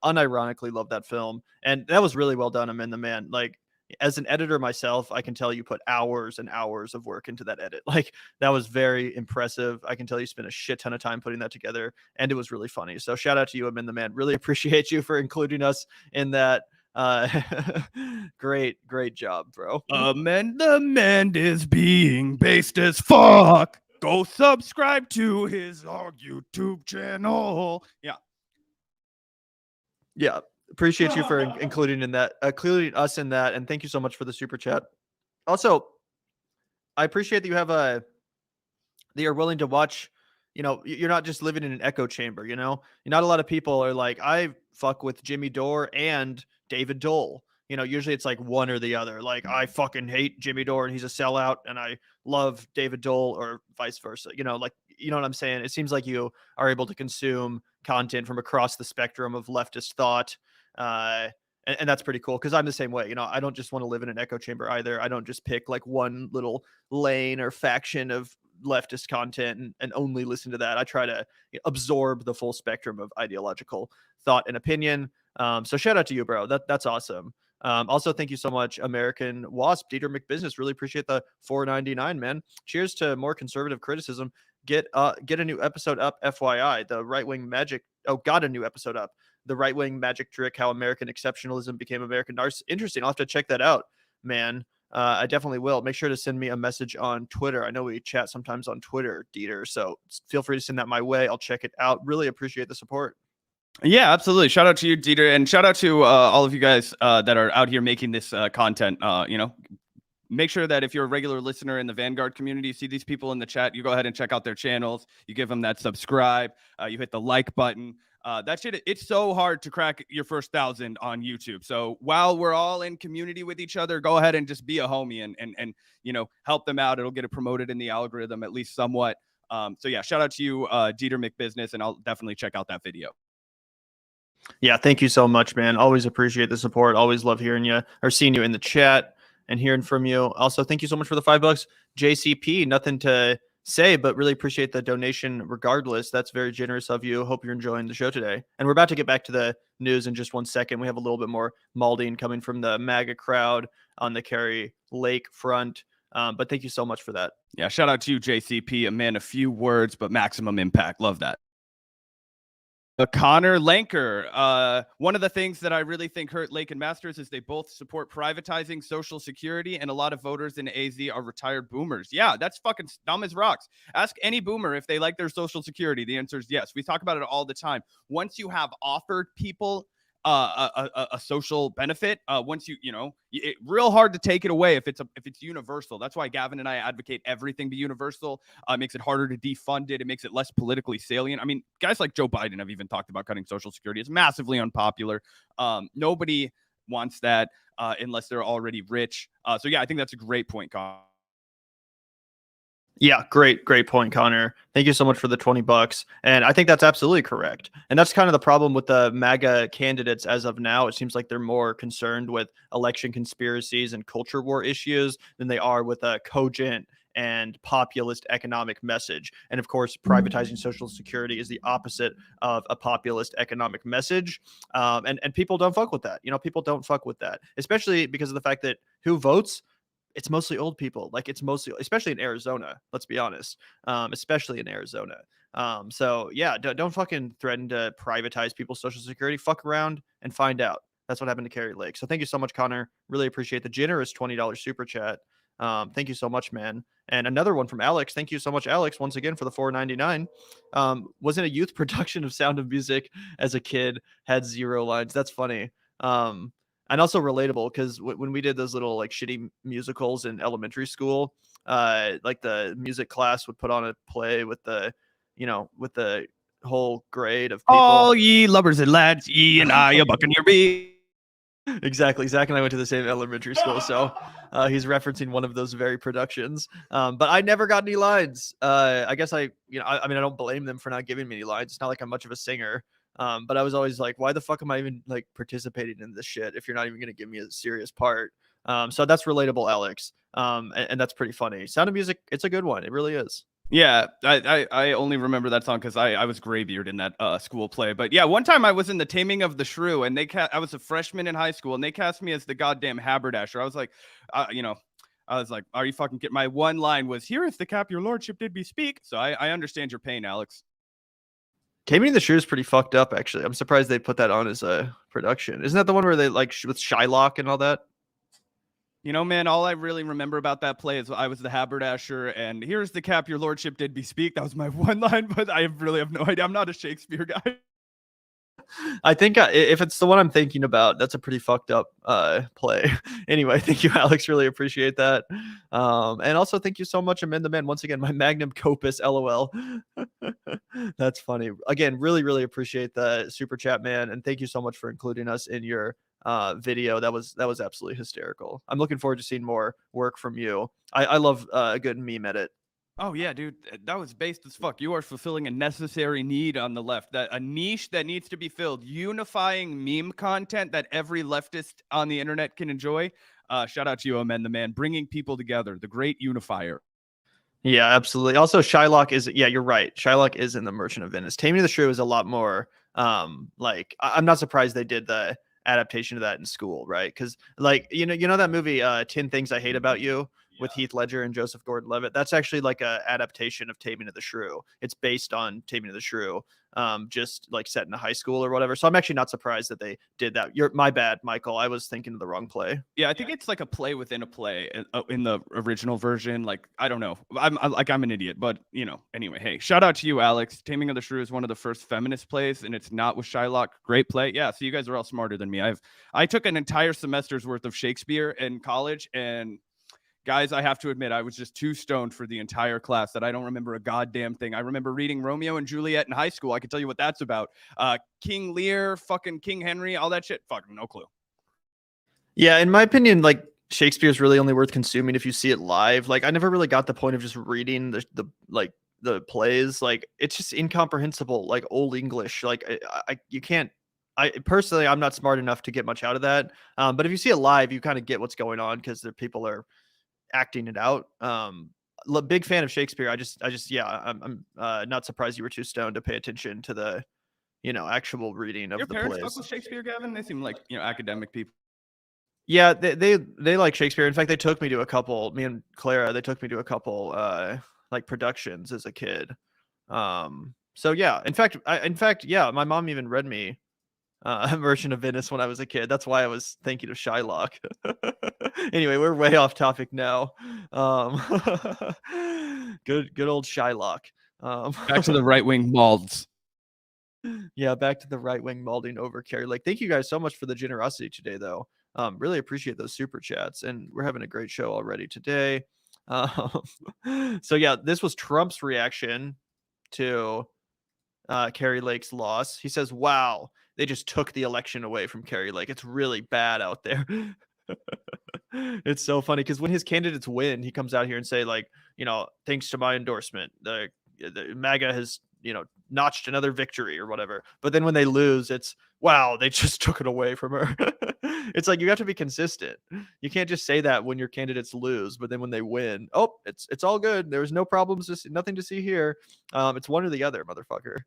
Unironically love that film, and that was really well done. Amend the Man. Like, as an editor myself, I can tell you put hours and hours of work into that edit. Like, that was very impressive. I can tell you spent a shit ton of time putting that together, and it was really funny. So shout out to you, Amend the Man. Really appreciate you for including us in that. Great job, bro. Amend the Man is being based as fuck. Go subscribe to his YouTube channel. Yeah. Appreciate you for including us in that, and thank you so much for the super chat. Also, I appreciate that you have that you're willing to watch. You know, you're not just living in an echo chamber. You know, not a lot of people are like, I fuck with Jimmy Dore and David Dole. You know, usually it's like one or the other. Like, I fucking hate Jimmy Dore and he's a sellout, and I love David Dole, or vice versa. You know, like, you know what I'm saying? It seems like you are able to consume content from across the spectrum of leftist thought. And that's pretty cool, because I'm the same way. You know, I don't just want to live in an echo chamber either. I don't just pick like one little lane or faction of leftist content and only listen to that. I try to absorb the full spectrum of ideological thought and opinion. So shout out to you, bro. That's awesome. Also, thank you so much, American Wasp, Dieter McBusiness. Really appreciate the $4.99, man. Cheers to more conservative criticism. Get a new episode up, FYI. The right-wing magic. Oh, got a new episode up. The right-wing magic trick, how American exceptionalism became American narcissism. Interesting. I'll have to check that out, man. I definitely will. Make sure to send me a message on Twitter. I know we chat sometimes on Twitter, Dieter. So feel free to send that my way. I'll check it out. Really appreciate the support. Yeah, absolutely. Shout out to you, Dieter, and shout out to all of you guys that are out here making this content. You know, make sure that if you're a regular listener in the Vanguard community, you see these people in the chat, you go ahead and check out their channels. You give them that subscribe. You hit the like button. That shit, it's so hard to crack your first 1,000 on YouTube. So while we're all in community with each other, go ahead and just be a homie and you know, help them out. It'll get it promoted in the algorithm, at least somewhat. So yeah, shout out to you, Dieter McBusiness, and I'll definitely check out that video. Yeah, thank you so much, man. Always appreciate the support. Always love hearing you or seeing you in the chat and hearing from you. Also, thank you so much for the $5. JCP, nothing to say, but really appreciate the donation regardless. That's very generous of you. Hope you're enjoying the show today. And we're about to get back to the news in just 1 second. We have a little bit more malding coming from the MAGA crowd on the Kari Lake front. But thank you so much for that. Yeah, shout out to you, JCP. A man, a few words, but maximum impact. Love that. Connor Lanker. One of the things that I really think hurt Lake and Masters is they both support privatizing Social Security, and a lot of voters in AZ are retired boomers. Yeah, that's fucking dumb as rocks. Ask any boomer if they like their Social Security. The answer is yes. We talk about it all the time. Once you have offered people a social benefit, once it's real hard to take it away if it's universal. That's why Gavin and I advocate everything be universal. It makes it harder to defund it. It makes it less politically salient. I mean, guys like Joe Biden have even talked about cutting Social Security. It's massively unpopular. Nobody wants that unless they're already rich. So yeah, I think that's a great point, Con. Yeah, great point, Connor. Thank you so much for the $20. And I think that's absolutely correct. And that's kind of the problem with the MAGA candidates as of now. It seems like they're more concerned with election conspiracies and culture war issues than they are with a cogent and populist economic message. And of course, privatizing Social Security is the opposite of a populist economic message. And people don't fuck with that. People don't fuck with that, especially because of the fact that who votes? It's mostly old people. Like it's mostly, especially in Arizona, let's be honest, especially in Arizona. So yeah, don't fucking threaten to privatize people's Social Security. Fuck around and find out. That's what happened to Kari Lake. So thank you so much, Connor. Really appreciate the generous $20 super chat. Thank you so much, man. And another one from Alex. Thank you so much, Alex, once again for the $4.99. Was in a youth production of Sound of Music as a kid, had 0 lines. That's funny. And also relatable because when we did those little like shitty musicals in elementary school, like the music class would put on a play with the whole grade of people. All ye lubbers and lads, ye and I, a buccaneer be. Exactly. Zach and I went to the same elementary school, so he's referencing one of those very productions. But I never got any lines. I guess I don't blame them for not giving me any lines. It's not like I'm much of a singer. But I was always like, why the fuck am I even like participating in this shit if you're not even going to give me a serious part? So that's relatable, Alex. And that's pretty funny. Sound of Music, it's a good one. It really is. Yeah, I only remember that song because I was graybeard in that school play. But yeah, one time I was in the Taming of the Shrew, and I was a freshman in high school, and they cast me as the goddamn haberdasher. I was like, are you fucking kidding? My one line was, "Here is the cap your lordship did bespeak." So I understand your pain, Alex. Taming the Shrew is pretty fucked up, actually. I'm surprised they put that on as a production. Isn't that the one where they like with Shylock and all that? Man, all I really remember about that play is I was the haberdasher, and here's the cap your lordship did bespeak. That was my one line, but I really have no idea. I'm not a Shakespeare guy. I think if it's the one I'm thinking about, that's a pretty fucked up play. Anyway, thank you, Alex. Really appreciate that. And also thank you so much, Amend the Man. Once again, my magnum opus, LOL. That's funny. Again, really, really appreciate the super chat, man. And thank you so much for including us in your video. That was absolutely hysterical. I'm looking forward to seeing more work from you. I love a good meme edit. Oh yeah, dude, that was based as fuck. You are fulfilling a necessary need on the left, that a niche that needs to be filled, unifying meme content that every leftist on the internet can enjoy. Shout out to you, Amend the Man, bringing people together, the great unifier. Yeah, absolutely. Also, Shylock is, yeah, you're right. Shylock is in the Merchant of Venice. Taming of the Shrew is a lot more like, I'm not surprised they did the adaptation of that in school, right? Because like, you know that movie 10 Things I Hate About You with Heath Ledger and Joseph Gordon-Levitt? That's actually like a adaptation of Taming of the Shrew. It's based on Taming of the Shrew, just like set in a high school or whatever. So I'm actually not surprised that they did that. My bad, Michael. I was thinking of the wrong play. Yeah, I think it's like a play within a play in the original version. Like, I don't know. I'm an idiot, but anyway, hey, shout out to you, Alex. Taming of the Shrew is one of the first feminist plays, and it's not with Shylock. Great play. Yeah, so you guys are all smarter than me. I took an entire semester's worth of Shakespeare in college, and guys, I have to admit, I was just too stoned for the entire class that I don't remember a goddamn thing. I remember reading Romeo and Juliet in high school. I can tell you what that's about. King Lear, fucking King Henry, all that shit. Fucking no clue. Yeah, in my opinion, like Shakespeare's really only worth consuming if you see it live. Like I never really got the point of just reading the plays. Like it's just incomprehensible, like old English. Like you can't. Personally, I'm not smart enough to get much out of that. But if you see it live, you kind of get what's going on because the people are acting it out. big fan of Shakespeare. Yeah, I'm not surprised you were too stoned to pay attention to the, actual reading of Your the parents plays. fuck with Shakespeare, Gavin? They seem like, academic people. Yeah, they like Shakespeare. In fact, they took me to a couple. Me and Clara, they took me to a couple like productions as a kid. So yeah, in fact, yeah, my mom even read me Merchant of Venice when I was a kid. That's why I was thinking of Shylock. Anyway, we're way off topic now. Good old Shylock. Back to the right-wing malds. Yeah, back to the right-wing malding over Kari Lake. Thank you guys so much for the generosity today, though. Really appreciate those super chats, and we're having a great show already today. So yeah, this was Trump's reaction to Kari Lake's loss. He says, "Wow, they just took the election away from Kari Lake. It's really bad out there." It's so funny because when his candidates win, he comes out here and say like, thanks to my endorsement, the MAGA has, notched another victory or whatever. But then when they lose, it's, wow, they just took it away from her. It's like, you have to be consistent. You can't just say that when your candidates lose, but then when they win, oh, it's all good. There's no problems, nothing to see here. It's one or the other, motherfucker.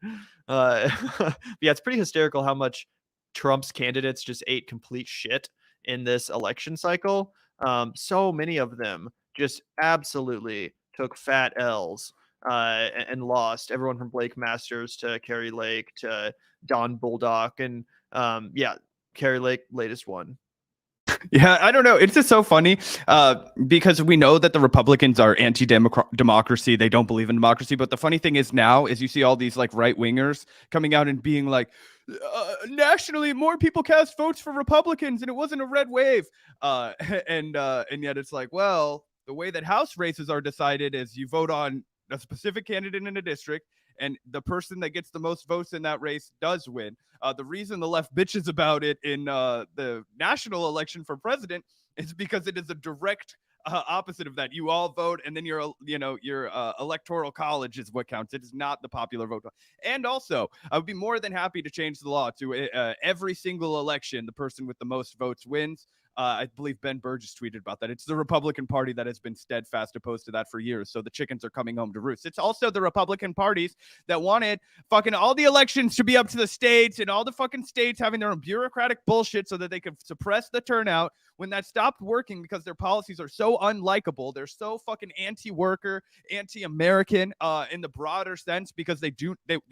Yeah, it's pretty hysterical how much Trump's candidates just ate complete shit in this election cycle. So many of them just absolutely took fat L's and lost. Everyone from Blake Masters to Kari Lake to Don Bulldog, and yeah, Kari Lake, latest one. Yeah, I don't know. It's just so funny because we know that the Republicans are anti-democracy. They don't believe in democracy. But the funny thing is now is you see all these like right-wingers coming out and being like, nationally, more people cast votes for Republicans and it wasn't a red wave. And yet it's like, well, the way that House races are decided is you vote on a specific candidate in a district, and the person that gets the most votes in that race does win. The reason the left bitches about it in the national election for president is because it is a direct opposite of that. You all vote, and then your electoral college is what counts. It is not the popular vote. And also, I would be more than happy to change the law to every single election, the person with the most votes wins. I believe Ben Burgess tweeted about that. It's the Republican Party that has been steadfast opposed to that for years. So the chickens are coming home to roost. It's also the Republican parties that wanted fucking all the elections to be up to the states and all the fucking states having their own bureaucratic bullshit so that they could suppress the turnout. When that stopped working because their policies are so unlikable, they're so fucking anti-worker, anti-American in the broader sense because they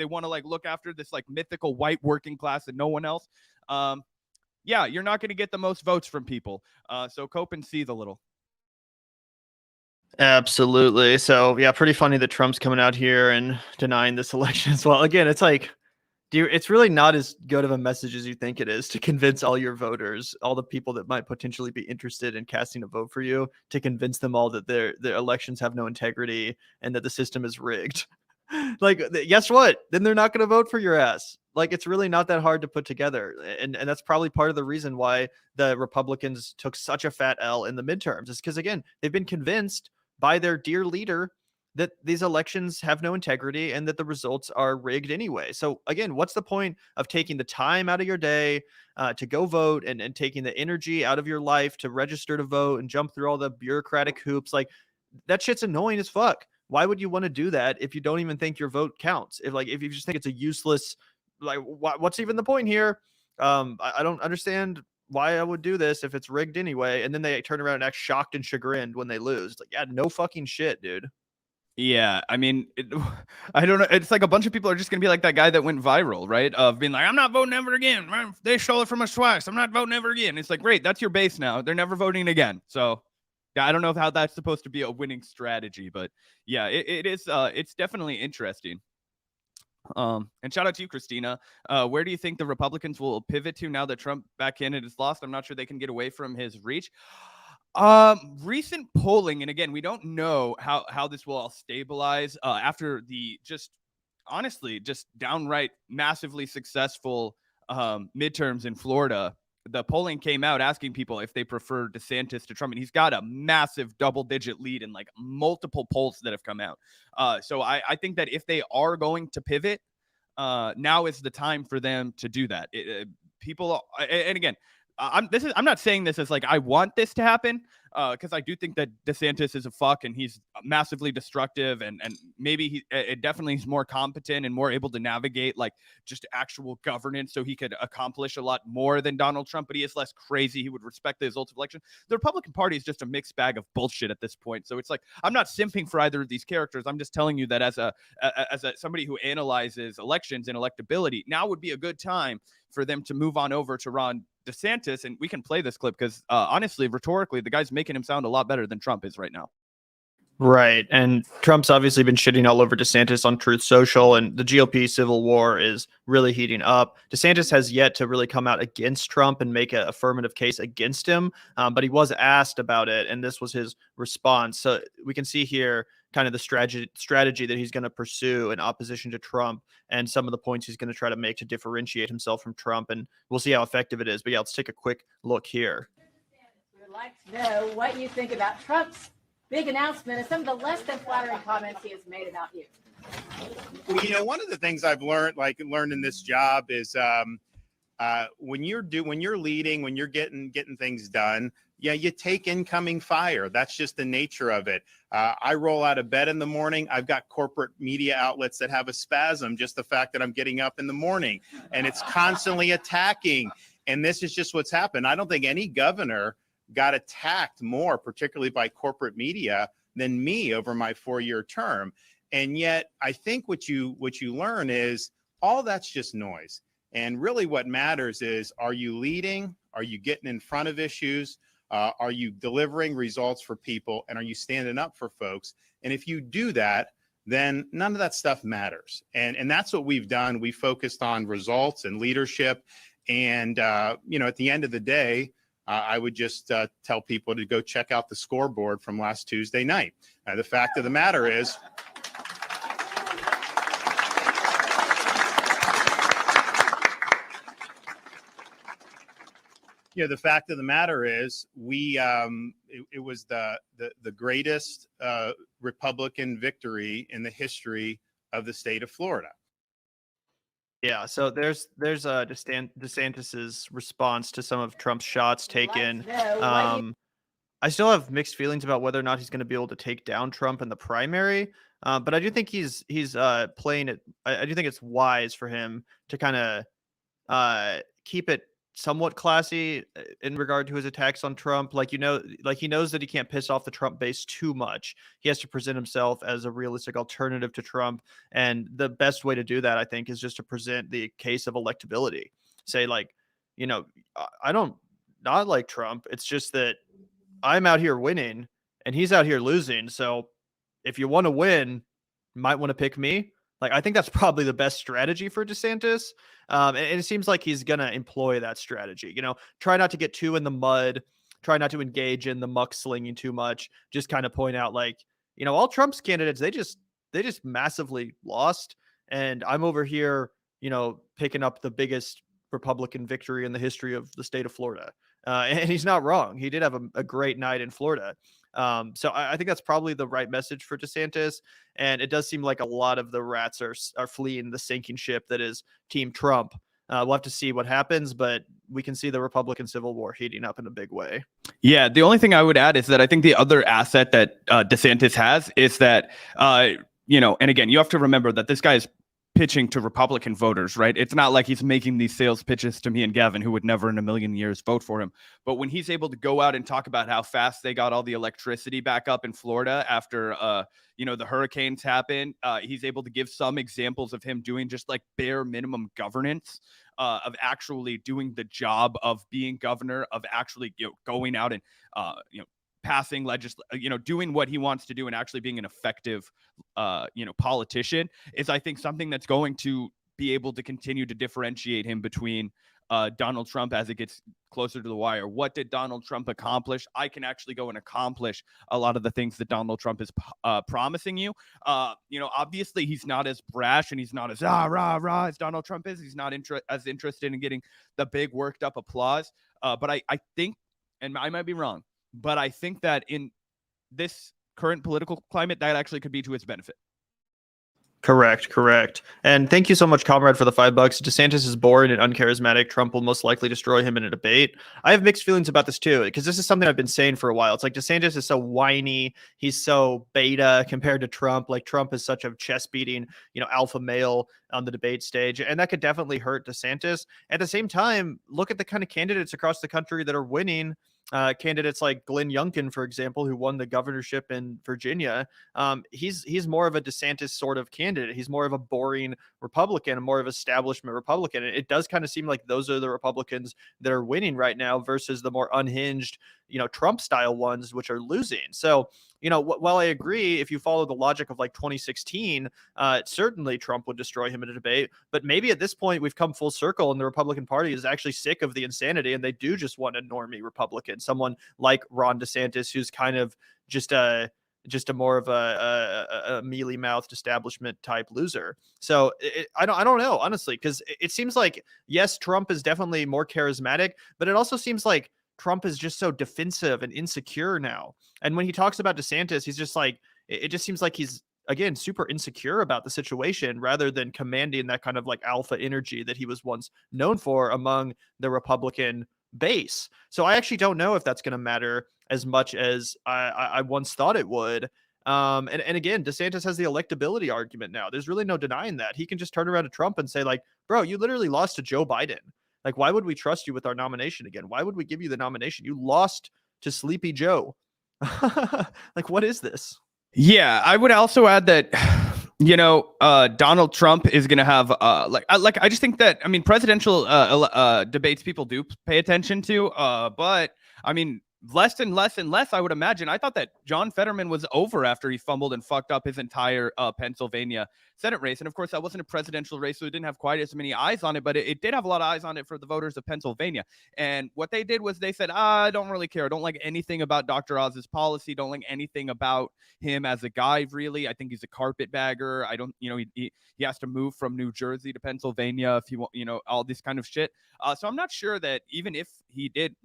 want to like look after this like mythical white working class and no one else. Yeah, you're not going to get the most votes from people. So cope and seethe a little. Absolutely. So yeah, pretty funny that Trump's coming out here and denying this election as well. Again, it's like, it's really not as good of a message as you think it is to convince all your voters, all the people that might potentially be interested in casting a vote for you, to convince them all that their elections have no integrity and that the system is rigged. Like, guess what? Then they're not going to vote for your ass. Like, it's really not that hard to put together. And that's probably part of the reason why the Republicans took such a fat L in the midterms, is because, again, they've been convinced by their dear leader that these elections have no integrity and that the results are rigged anyway. So again, what's the point of taking the time out of your day to go vote and taking the energy out of your life to register to vote and jump through all the bureaucratic hoops? Like, that shit's annoying as fuck. Why would you want to do that if you don't even think your vote counts? If you just think it's a useless, like, what's even the point here? I don't understand why I would do this if it's rigged anyway. And then they turn around and act shocked and chagrined when they lose. It's like, yeah, no fucking shit, dude. Yeah, I mean, I don't know. It's like a bunch of people are just going to be like that guy that went viral, right? Of being like, I'm not voting ever again. They stole it from us twice. I'm not voting ever again. It's like, great, that's your base now. They're never voting again. So, yeah, I don't know how that's supposed to be a winning strategy, but yeah, it is. It's definitely interesting. And shout out to you, Christina. Where do you think the Republicans will pivot to now that Trump back candidate is lost? I'm not sure they can get away from his reach. Recent polling, and again, we don't know how this will all stabilize after the just downright massively successful midterms in Florida. The polling came out asking people if they prefer DeSantis to Trump, and he's got a massive double-digit lead in like multiple polls that have come out. So I think that if they are going to pivot, now is the time for them to do that. People, and again, I'm not saying this as like I want this to happen, because I do think that DeSantis is a fuck and he's massively destructive, and maybe it definitely is more competent and more able to navigate like just actual governance, so he could accomplish a lot more than Donald Trump. But he is less crazy. He would respect the results of election. The Republican Party is just a mixed bag of bullshit at this point. So it's like I'm not simping for either of these characters. I'm just telling you that as somebody who analyzes elections and electability, now would be a good time for them to move on over to Ron DeSantis. And we can play this clip because honestly, rhetorically, the guy's making him sound a lot better than Trump is right now. Right. And Trump's obviously been shitting all over DeSantis on Truth Social, and the GOP civil war is really heating up. DeSantis has yet to really come out against Trump and make an affirmative case against him, but he was asked about it, and this was his response. So we can see here kind of the strategy that he's going to pursue in opposition to Trump, and some of the points he's going to try to make to differentiate himself from Trump, and we'll see how effective it is. But yeah, let's take a quick look here. We would like to know what you think about Trump's big announcement and some of the less than flattering comments he has made about you. Well, you know, one of the things I've learned in this job is when you're leading, when you're getting things done, yeah, you take incoming fire. That's just the nature of it. I roll out of bed in the morning. I've got corporate media outlets that have a spasm, just the fact that I'm getting up in the morning, and it's constantly attacking. And this is just what's happened. I don't think any governor got attacked more, particularly by corporate media, than me over my 4-year term. And yet I think what you learn is all that's just noise. And really what matters is, are you leading? Are you getting in front of issues? Are you delivering results for people? And are you standing up for folks? And if you do that, then none of that stuff matters. And that's what we've done. We focused on results and leadership. And, you know, at the end of the day, I would just tell people to go check out the scoreboard from last Tuesday night. The fact of the matter is, the fact of the matter is, it was the greatest Republican victory in the history of the state of Florida. Yeah, so there's DeSantis's response to some of Trump's shots taken. I still have mixed feelings about whether or not he's going to be able to take down Trump in the primary, but I do think he's playing it. I do think it's wise for him to kind of keep it somewhat classy in regard to his attacks on Trump. Like, he knows that he can't piss off the Trump base too much. He has to present himself as a realistic alternative to Trump. And the best way to do that, I think, is just to present the case of electability. Say, like, I don't not like Trump. It's just that I'm out here winning and he's out here losing. So if you want to win, you might want to pick me. Like, I think that's probably the best strategy for DeSantis. And it seems like he's going to employ that strategy. Try not to get too in the mud. Try not to engage in the muck slinging too much. Just kind of point out, like, all Trump's candidates, they just massively lost. And I'm over here, picking up the biggest Republican victory in the history of the state of Florida. And he's not wrong. He did have a great night in Florida. So I think that's probably the right message for DeSantis. And it does seem like a lot of the rats are fleeing the sinking ship that is Team Trump. We'll have to see what happens, but we can see the Republican civil war heating up in a big way. Yeah, the only thing I would add is that I think the other asset that DeSantis has is that, and again, you have to remember that this guy is pitching to Republican voters, right? It's not like he's making these sales pitches to me and Gavin, who would never in a million years vote for him. But when he's able to go out and talk about how fast they got all the electricity back up in Florida after, the hurricanes happened, he's able to give some examples of him doing just like bare minimum governance, of actually doing the job of being governor, of actually going out and passing doing what he wants to do and actually being an effective, politician is, I think, something that's going to be able to continue to differentiate him between Donald Trump as it gets closer to the wire. What did Donald Trump accomplish? I can actually go and accomplish a lot of the things that Donald Trump is promising you. Obviously he's not as brash and he's not as rah as Donald Trump is. He's not as interested in getting the big worked up applause. But I think, and I might be wrong, but I think that in this current political climate, that actually could be to his benefit. Correct. And thank you so much, comrade, for the $5. DeSantis is boring and uncharismatic. Trump will most likely destroy him in a debate. I have mixed feelings about this too, because this is something I've been saying for a while. It's like DeSantis is so whiny. He's so beta compared to Trump. Like Trump is such a chest beating, alpha male on the debate stage. And that could definitely hurt DeSantis. At the same time, look at the kind of candidates across the country that are winning. Candidates like Glenn Youngkin, for example, who won the governorship in Virginia. He's more of a DeSantis sort of candidate. He's more of a boring Republican, more of establishment Republican. It does kind of seem like those are the Republicans that are winning right now versus the more unhinged, Trump style ones, which are losing. So, while I agree, if you follow the logic of like 2016, certainly Trump would destroy him in a debate. But maybe at this point we've come full circle and the Republican Party is actually sick of the insanity and they do just want a normie Republican, someone like Ron DeSantis, who's kind of just a more of a mealy mouthed establishment type loser. So I don't know, honestly, because it seems like, yes, Trump is definitely more charismatic, but it also seems like Trump is just so defensive and insecure now. And when he talks about DeSantis, he's just like, it just seems like he's, again, super insecure about the situation rather than commanding that kind of like alpha energy that he was once known for among the Republican base. So I actually don't know if that's going to matter as much as I once thought it would. And again, DeSantis has the electability argument now. There's really no denying that. He can just turn around to Trump and say like, bro, you literally lost to Joe Biden. Like, why would we trust you with our nomination again? Why would we give you the nomination? You lost to Sleepy Joe. Like, what is this? Yeah, I would also add that, Donald Trump is going to have I just think that, presidential debates people do pay attention to, but I mean, less and less and less, I would imagine. I thought that John Fetterman was over after he fumbled and fucked up his entire Pennsylvania Senate race. And of course, that wasn't a presidential race, so it didn't have quite as many eyes on it, but it did have a lot of eyes on it for the voters of Pennsylvania. And what they did was they said, I don't really care. I don't like anything about Dr. Oz's policy. Don't like anything about him as a guy, really. I think he's a carpetbagger. I don't, he has to move from New Jersey to Pennsylvania if he want, all this kind of shit. So I'm not sure that even if he did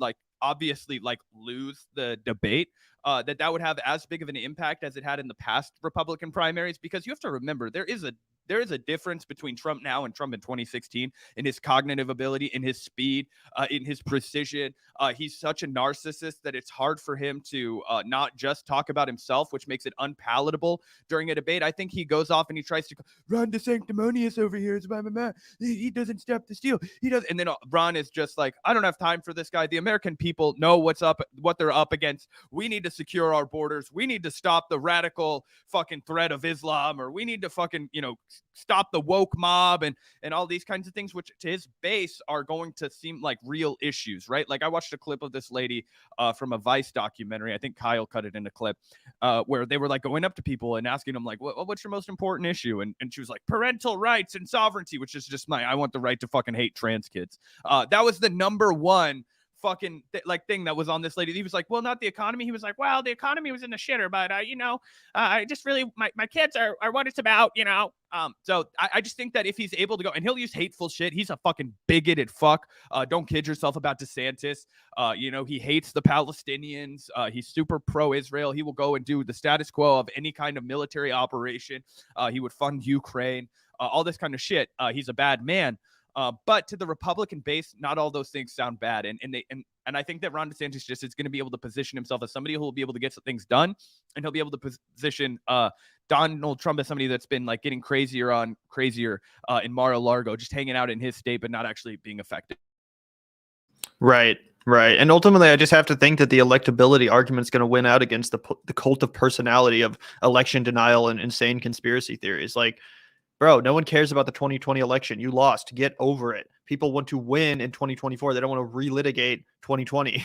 obviously lose the debate, that would have as big of an impact as it had in the past Republican primaries, because you have to remember there is a difference between Trump now and Trump in 2016 in his cognitive ability, in his speed, in his precision. He's such a narcissist that it's hard for him to not just talk about himself, which makes it unpalatable during a debate. I think he goes off and he tries to Ron DeSanctimonious over here. He doesn't stop the steal. He does. And then Ron is just like, I don't have time for this guy. The American people know what they're up against. We need to secure our borders. We need to stop the radical fucking threat of Islam, or we need to fucking, stop the woke mob and all these kinds of things, which to his base are going to seem like real issues, right? Like I watched a clip of this lady from a Vice documentary. I think Kyle cut it in a clip where they were going up to people and asking them what's your most important issue? And she was like, parental rights and sovereignty, which is just I want the right to fucking hate trans kids. That was the number one fucking thing that was on this lady. He was like, well, not the economy. He was like, well, the economy was in the shitter, but I just really my kids are what it's about, so I just think that if he's able to go, and he'll use hateful shit. He's a fucking bigoted fuck. Don't kid yourself about DeSantis. He hates the Palestinians. He's super pro-Israel. He will go and do the status quo of any kind of military operation. He would fund Ukraine, all this kind of shit. He's a bad man. But to the Republican base, not all those things sound bad. And I think that Ron DeSantis just is going to be able to position himself as somebody who will be able to get some things done. And he'll be able to position Donald Trump as somebody that's been getting crazier in Mar-a-Lago, just hanging out in his state, but not actually being effective. Right. And ultimately, I just have to think that the electability argument is going to win out against the cult of personality of election denial and insane conspiracy theories. Bro, no one cares about the 2020 election. You lost. Get over it. People want to win in 2024. They don't want to relitigate 2020.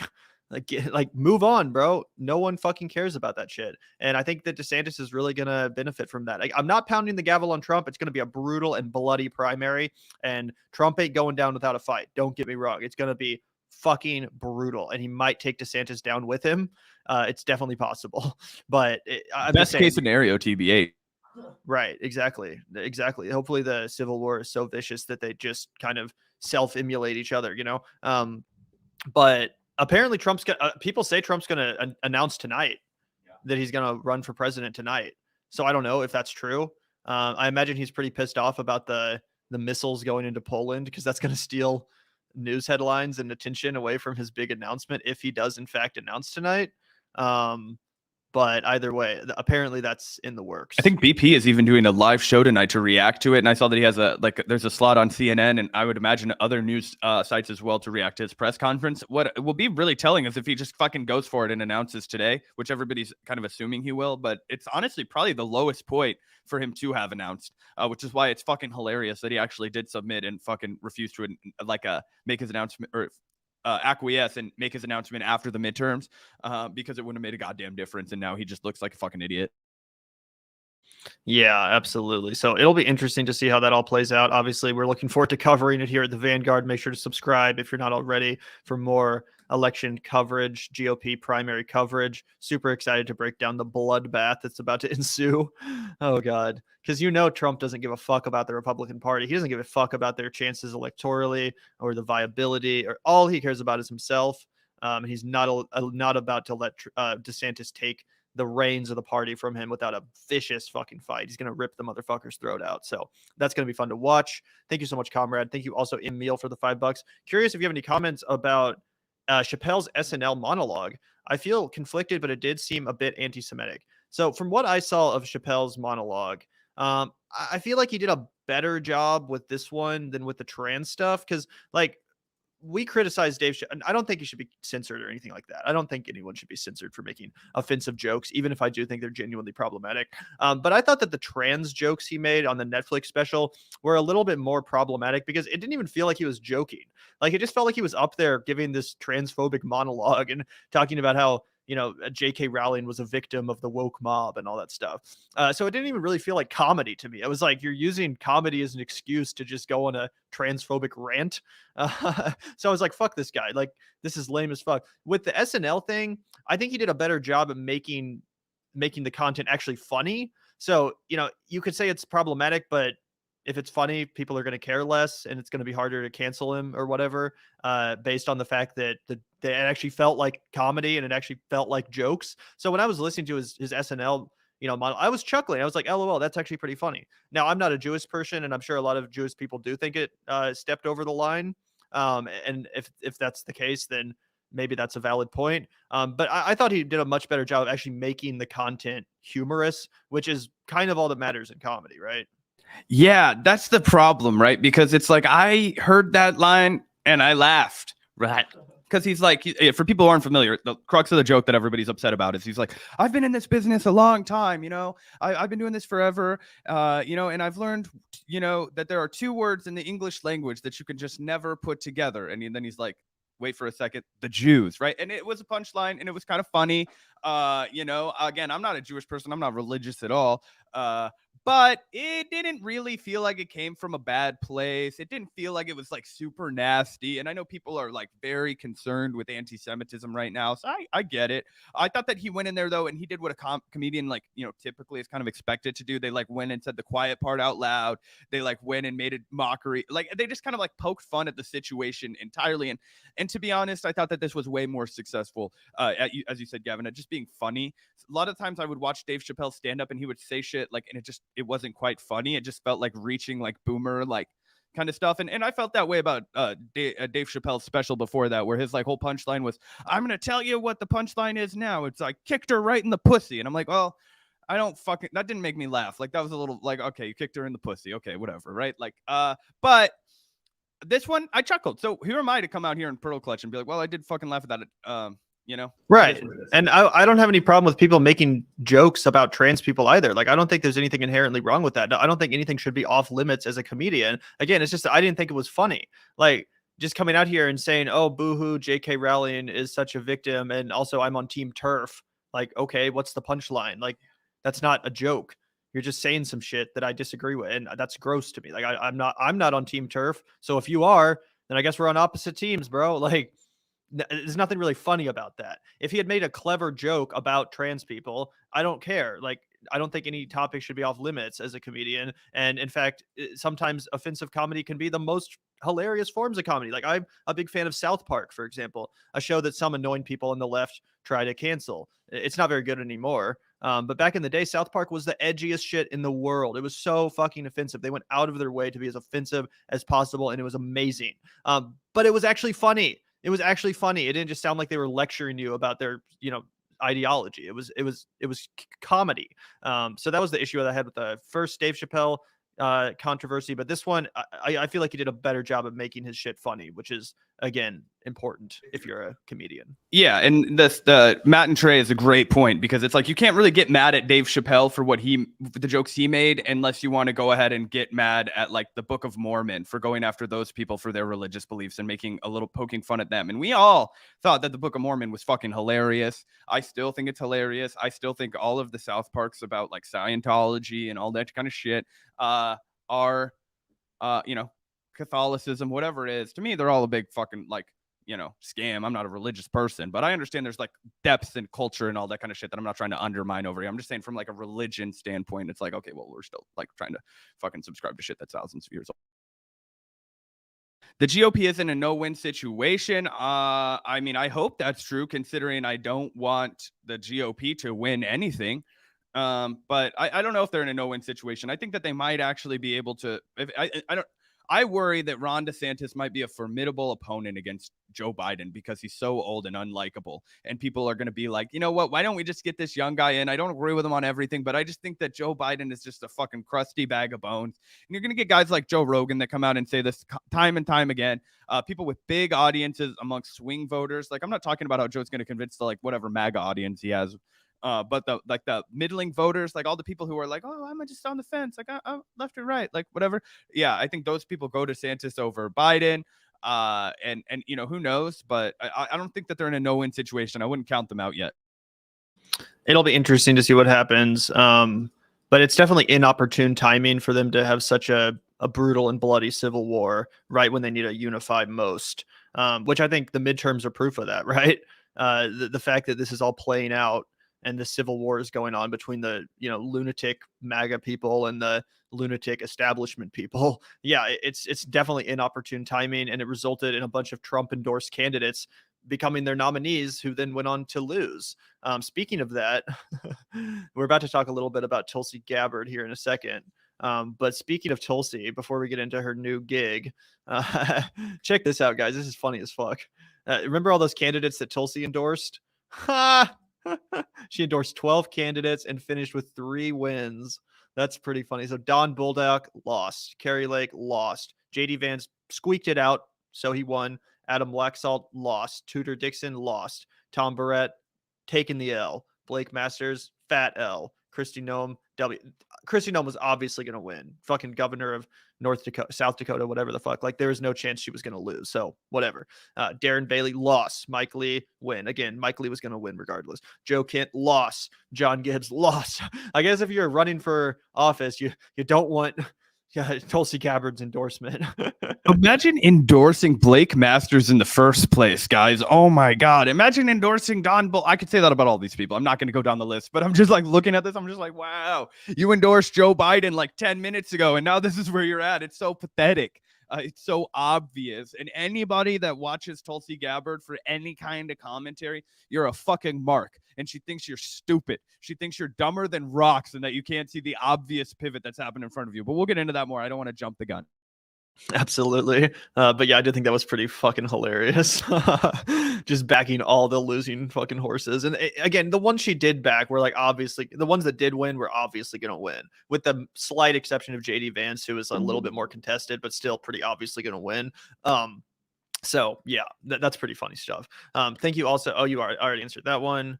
Move on, bro. No one fucking cares about that shit. And I think that DeSantis is really going to benefit from that. I'm not pounding the gavel on Trump. It's going to be a brutal and bloody primary. And Trump ain't going down without a fight. Don't get me wrong. It's going to be fucking brutal. And he might take DeSantis down with him. It's definitely possible. But best case scenario, TBA. Right. Exactly. Hopefully the Civil War is so vicious that they just kind of self-immolate each other, but apparently people say Trump's going to announce tonight that he's going to run for president tonight. So I don't know if that's true. I imagine he's pretty pissed off about the missiles going into Poland because that's going to steal news headlines and attention away from his big announcement if he does in fact announce tonight. But either way, apparently that's in the works. I think BP is even doing a live show tonight to react to it. And I saw that he has there's a slot on CNN, and I would imagine other news sites as well to react to his press conference. What will be really telling is if he just fucking goes for it and announces today, which everybody's kind of assuming he will, but it's honestly probably the lowest point for him to have announced, which is why it's fucking hilarious that he actually did submit and fucking refused to make his announcement or acquiesce and make his announcement after the midterms, because it wouldn't have made a goddamn difference. And now he just looks like a fucking idiot. Yeah, absolutely. So it'll be interesting to see how that all plays out. Obviously, we're looking forward to covering it here at the Vanguard. Make sure to subscribe if you're not already for more election coverage, GOP primary coverage. Super excited to break down the bloodbath that's about to ensue. Oh, God. Because Trump doesn't give a fuck about the Republican Party. He doesn't give a fuck about their chances electorally or the viability, or all he cares about is himself. And he's not about to let DeSantis take the reins of the party from him without a vicious fucking fight. He's going to rip the motherfucker's throat out. So that's going to be fun to watch. Thank you so much, comrade. Thank you also, Emil, for the $5. Curious if you have any comments about Chappelle's SNL monologue. I feel conflicted, but it did seem a bit anti-Semitic. So from what I saw of Chappelle's monologue, I feel like he did a better job with this one than with the trans stuff. Because we criticize Dave. I don't think he should be censored or anything like that. I don't think anyone should be censored for making offensive jokes, even if I do think they're genuinely problematic. But I thought that the trans jokes he made on the Netflix special were a little bit more problematic because it didn't even feel like he was joking. It just felt like he was up there giving this transphobic monologue and talking about how, J.K. Rowling was a victim of the woke mob and all that stuff. So it didn't even really feel like comedy to me. It was like you're using comedy as an excuse to just go on a transphobic rant. So I was like, fuck this guy. This is lame as fuck. With the SNL thing, I think he did a better job of making the content actually funny. So, you could say it's problematic, but if it's funny, people are going to care less, and it's going to be harder to cancel him or whatever, based on the fact that it actually felt like comedy and it actually felt like jokes. So when I was listening to his SNL, model, I was chuckling. I was like, LOL, that's actually pretty funny. Now, I'm not a Jewish person, and I'm sure a lot of Jewish people do think it stepped over the line. And if that's the case, then maybe that's a valid point. But I thought he did a much better job of actually making the content humorous, which is kind of all that matters in comedy, right? Yeah, that's the problem, right? Because it's like I heard that line and I laughed, right? Because he's like, for people who aren't familiar, the crux of the joke that everybody's upset about is he's like, I've been in this business a long time, I've been doing this forever, and I've learned, that there are two words in the English language that you can just never put together. And then he's like, wait for a second, the Jews, right? And it was a punchline and it was kind of funny. Again, I'm not a Jewish person. I'm not religious at all. But it didn't really feel like it came from a bad place. It didn't feel like it was super nasty. And I know people are very concerned with anti-Semitism right now. So I get it. I thought that he went in there though, and he did what a comedian typically is kind of expected to do. They went and said the quiet part out loud. They went and made a mockery. They just kind of poked fun at the situation entirely. And to be honest, I thought that this was way more successful, as you said, Gavin, at just being funny. A lot of times I would watch Dave Chappelle stand up and he would say shit and it wasn't quite funny. It just felt like reaching boomer kind of stuff. And I felt that way about Dave Chappelle's special before that, where his whole punchline was, I'm going to tell you what the punchline is now. It's kicked her right in the pussy. And I'm like, well, I don't fucking, that didn't make me laugh. That was a little okay, you kicked her in the pussy. Okay, whatever. Right. But this one I chuckled. So who am I to come out here and pearl clutch and be like, well, I did fucking laugh at that. Right. And I don't have any problem with people making jokes about trans people either. I don't think there's anything inherently wrong with that. I don't think anything should be off limits as a comedian. Again, it's just, I didn't think it was funny. Just coming out here and saying, oh, boohoo, J.K. Rowling is such a victim. And also I'm on Team TERF. Okay, what's the punchline? That's not a joke. You're just saying some shit that I disagree with. And that's gross to me. I'm not on Team TERF. So if you are, then I guess we're on opposite teams, bro. there's nothing really funny about that. If he had made a clever joke about trans people, I don't care. Like, I don't think any topic should be off limits as a comedian. And in fact, sometimes offensive comedy can be the most hilarious forms of comedy. Like, I'm a big fan of South Park, for example, a show that some annoying people on the left try to cancel. It's not very good anymore. But back in the day, South Park was the edgiest shit in the world. It was so fucking offensive. They went out of their way to be as offensive as possible, and it was amazing. But it was actually funny. It was actually funny. It didn't just sound like they were lecturing you about their, ideology. It was comedy. So that was the issue that I had with the first Dave Chappelle controversy. But this one, I feel like he did a better job of making his shit funny, which is, again, important if you're a comedian. Yeah, and the Matt and Trey is a great point, because it's like you can't really get mad at Dave Chappelle for the jokes he made unless you want to go ahead and get mad at like the Book of Mormon for going after those people for their religious beliefs and poking fun at them. And we all thought that the Book of Mormon was fucking hilarious. I still think it's hilarious. I still think all of the South Parks about like Scientology and all that kind of shit are Catholicism, whatever it is. To me, they're all a big fucking like scam. I'm not a religious person, but I understand there's like depth and culture and all that kind of shit that I'm not trying to undermine over here. I'm just saying from like a religion standpoint, it's like, okay, well, we're still like trying to fucking subscribe to shit that's thousands of years old. The GOP is in a no-win situation. I mean, I hope that's true, considering I don't want the GOP to win anything. But I don't know if they're in a no-win situation. I think that they might actually be able to. I worry that Ron DeSantis might be a formidable opponent against Joe Biden because he's so old and unlikable. And people are going to be like, you know what? Why don't we just get this young guy in? I don't agree with him on everything, but I just think that Joe Biden is just a fucking crusty bag of bones. And you're going to get guys like Joe Rogan that come out and say this time and time again. People with big audiences amongst swing voters. Like, I'm not talking about how Joe's going to convince the like whatever MAGA audience he has. But the middling voters, like all the people who are like, oh, I'm just on the fence, like I'm left or right, like whatever. Yeah, I think those people go to DeSantis over Biden. And who knows? But I don't think that they're in a no-win situation. I wouldn't count them out yet. It'll be interesting to see what happens. But it's definitely inopportune timing for them to have such a brutal and bloody civil war right when they need a unified most. Which I think the midterms are proof of that, right? The fact that this is all playing out and the civil war is going on between the lunatic MAGA people and the lunatic establishment people. Yeah, it's definitely inopportune timing, and it resulted in a bunch of Trump endorsed candidates becoming their nominees, who then went on to lose. Speaking of that, we're about to talk a little bit about Tulsi Gabbard here in a second. But speaking of Tulsi, before we get into her new gig, check this out, guys. This is funny as fuck. Remember all those candidates that Tulsi endorsed? She endorsed 12 candidates and finished with 3 wins. That's pretty funny. So Don Bolduc lost. Kari Lake lost. JD Vance squeaked it out, so he won. Adam Laxalt lost. Tudor Dixon lost. Tom Barrett taking the L. Blake Masters, fat L. Kristi Noem, W. Kristi Noem was obviously going to win. Fucking governor of South Dakota, whatever the fuck. Like, there was no chance she was going to lose. So whatever. Darren Bailey lost. Mike Lee win. Again, Mike Lee was going to win regardless. Joe Kent lost. John Gibbs lost. I guess if you're running for office, you don't want Tulsi Gabbard's endorsement. Imagine endorsing Blake Masters in the first place, guys. Oh my God. Imagine endorsing Don Bull. I could say that about all these people. I'm not going to go down the list, but I'm just like looking at this. I'm just like, wow, you endorsed Joe Biden like 10 minutes ago, and now this is where you're at. It's so pathetic. It's so obvious. And anybody that watches Tulsi Gabbard for any kind of commentary, you're a fucking mark. And she thinks you're stupid. She thinks you're dumber than rocks and that you can't see the obvious pivot that's happened in front of you. But we'll get into that more. I don't want to jump the gun. Absolutely. But yeah, I did think that was pretty fucking hilarious. Just backing all the losing fucking horses. And again, the ones she did back were like, obviously, the ones that did win were obviously going to win, with the slight exception of JD Vance, who was a little bit more contested, but still pretty obviously going to win. So yeah, that's pretty funny stuff. Thank you also. Oh, you already answered that one.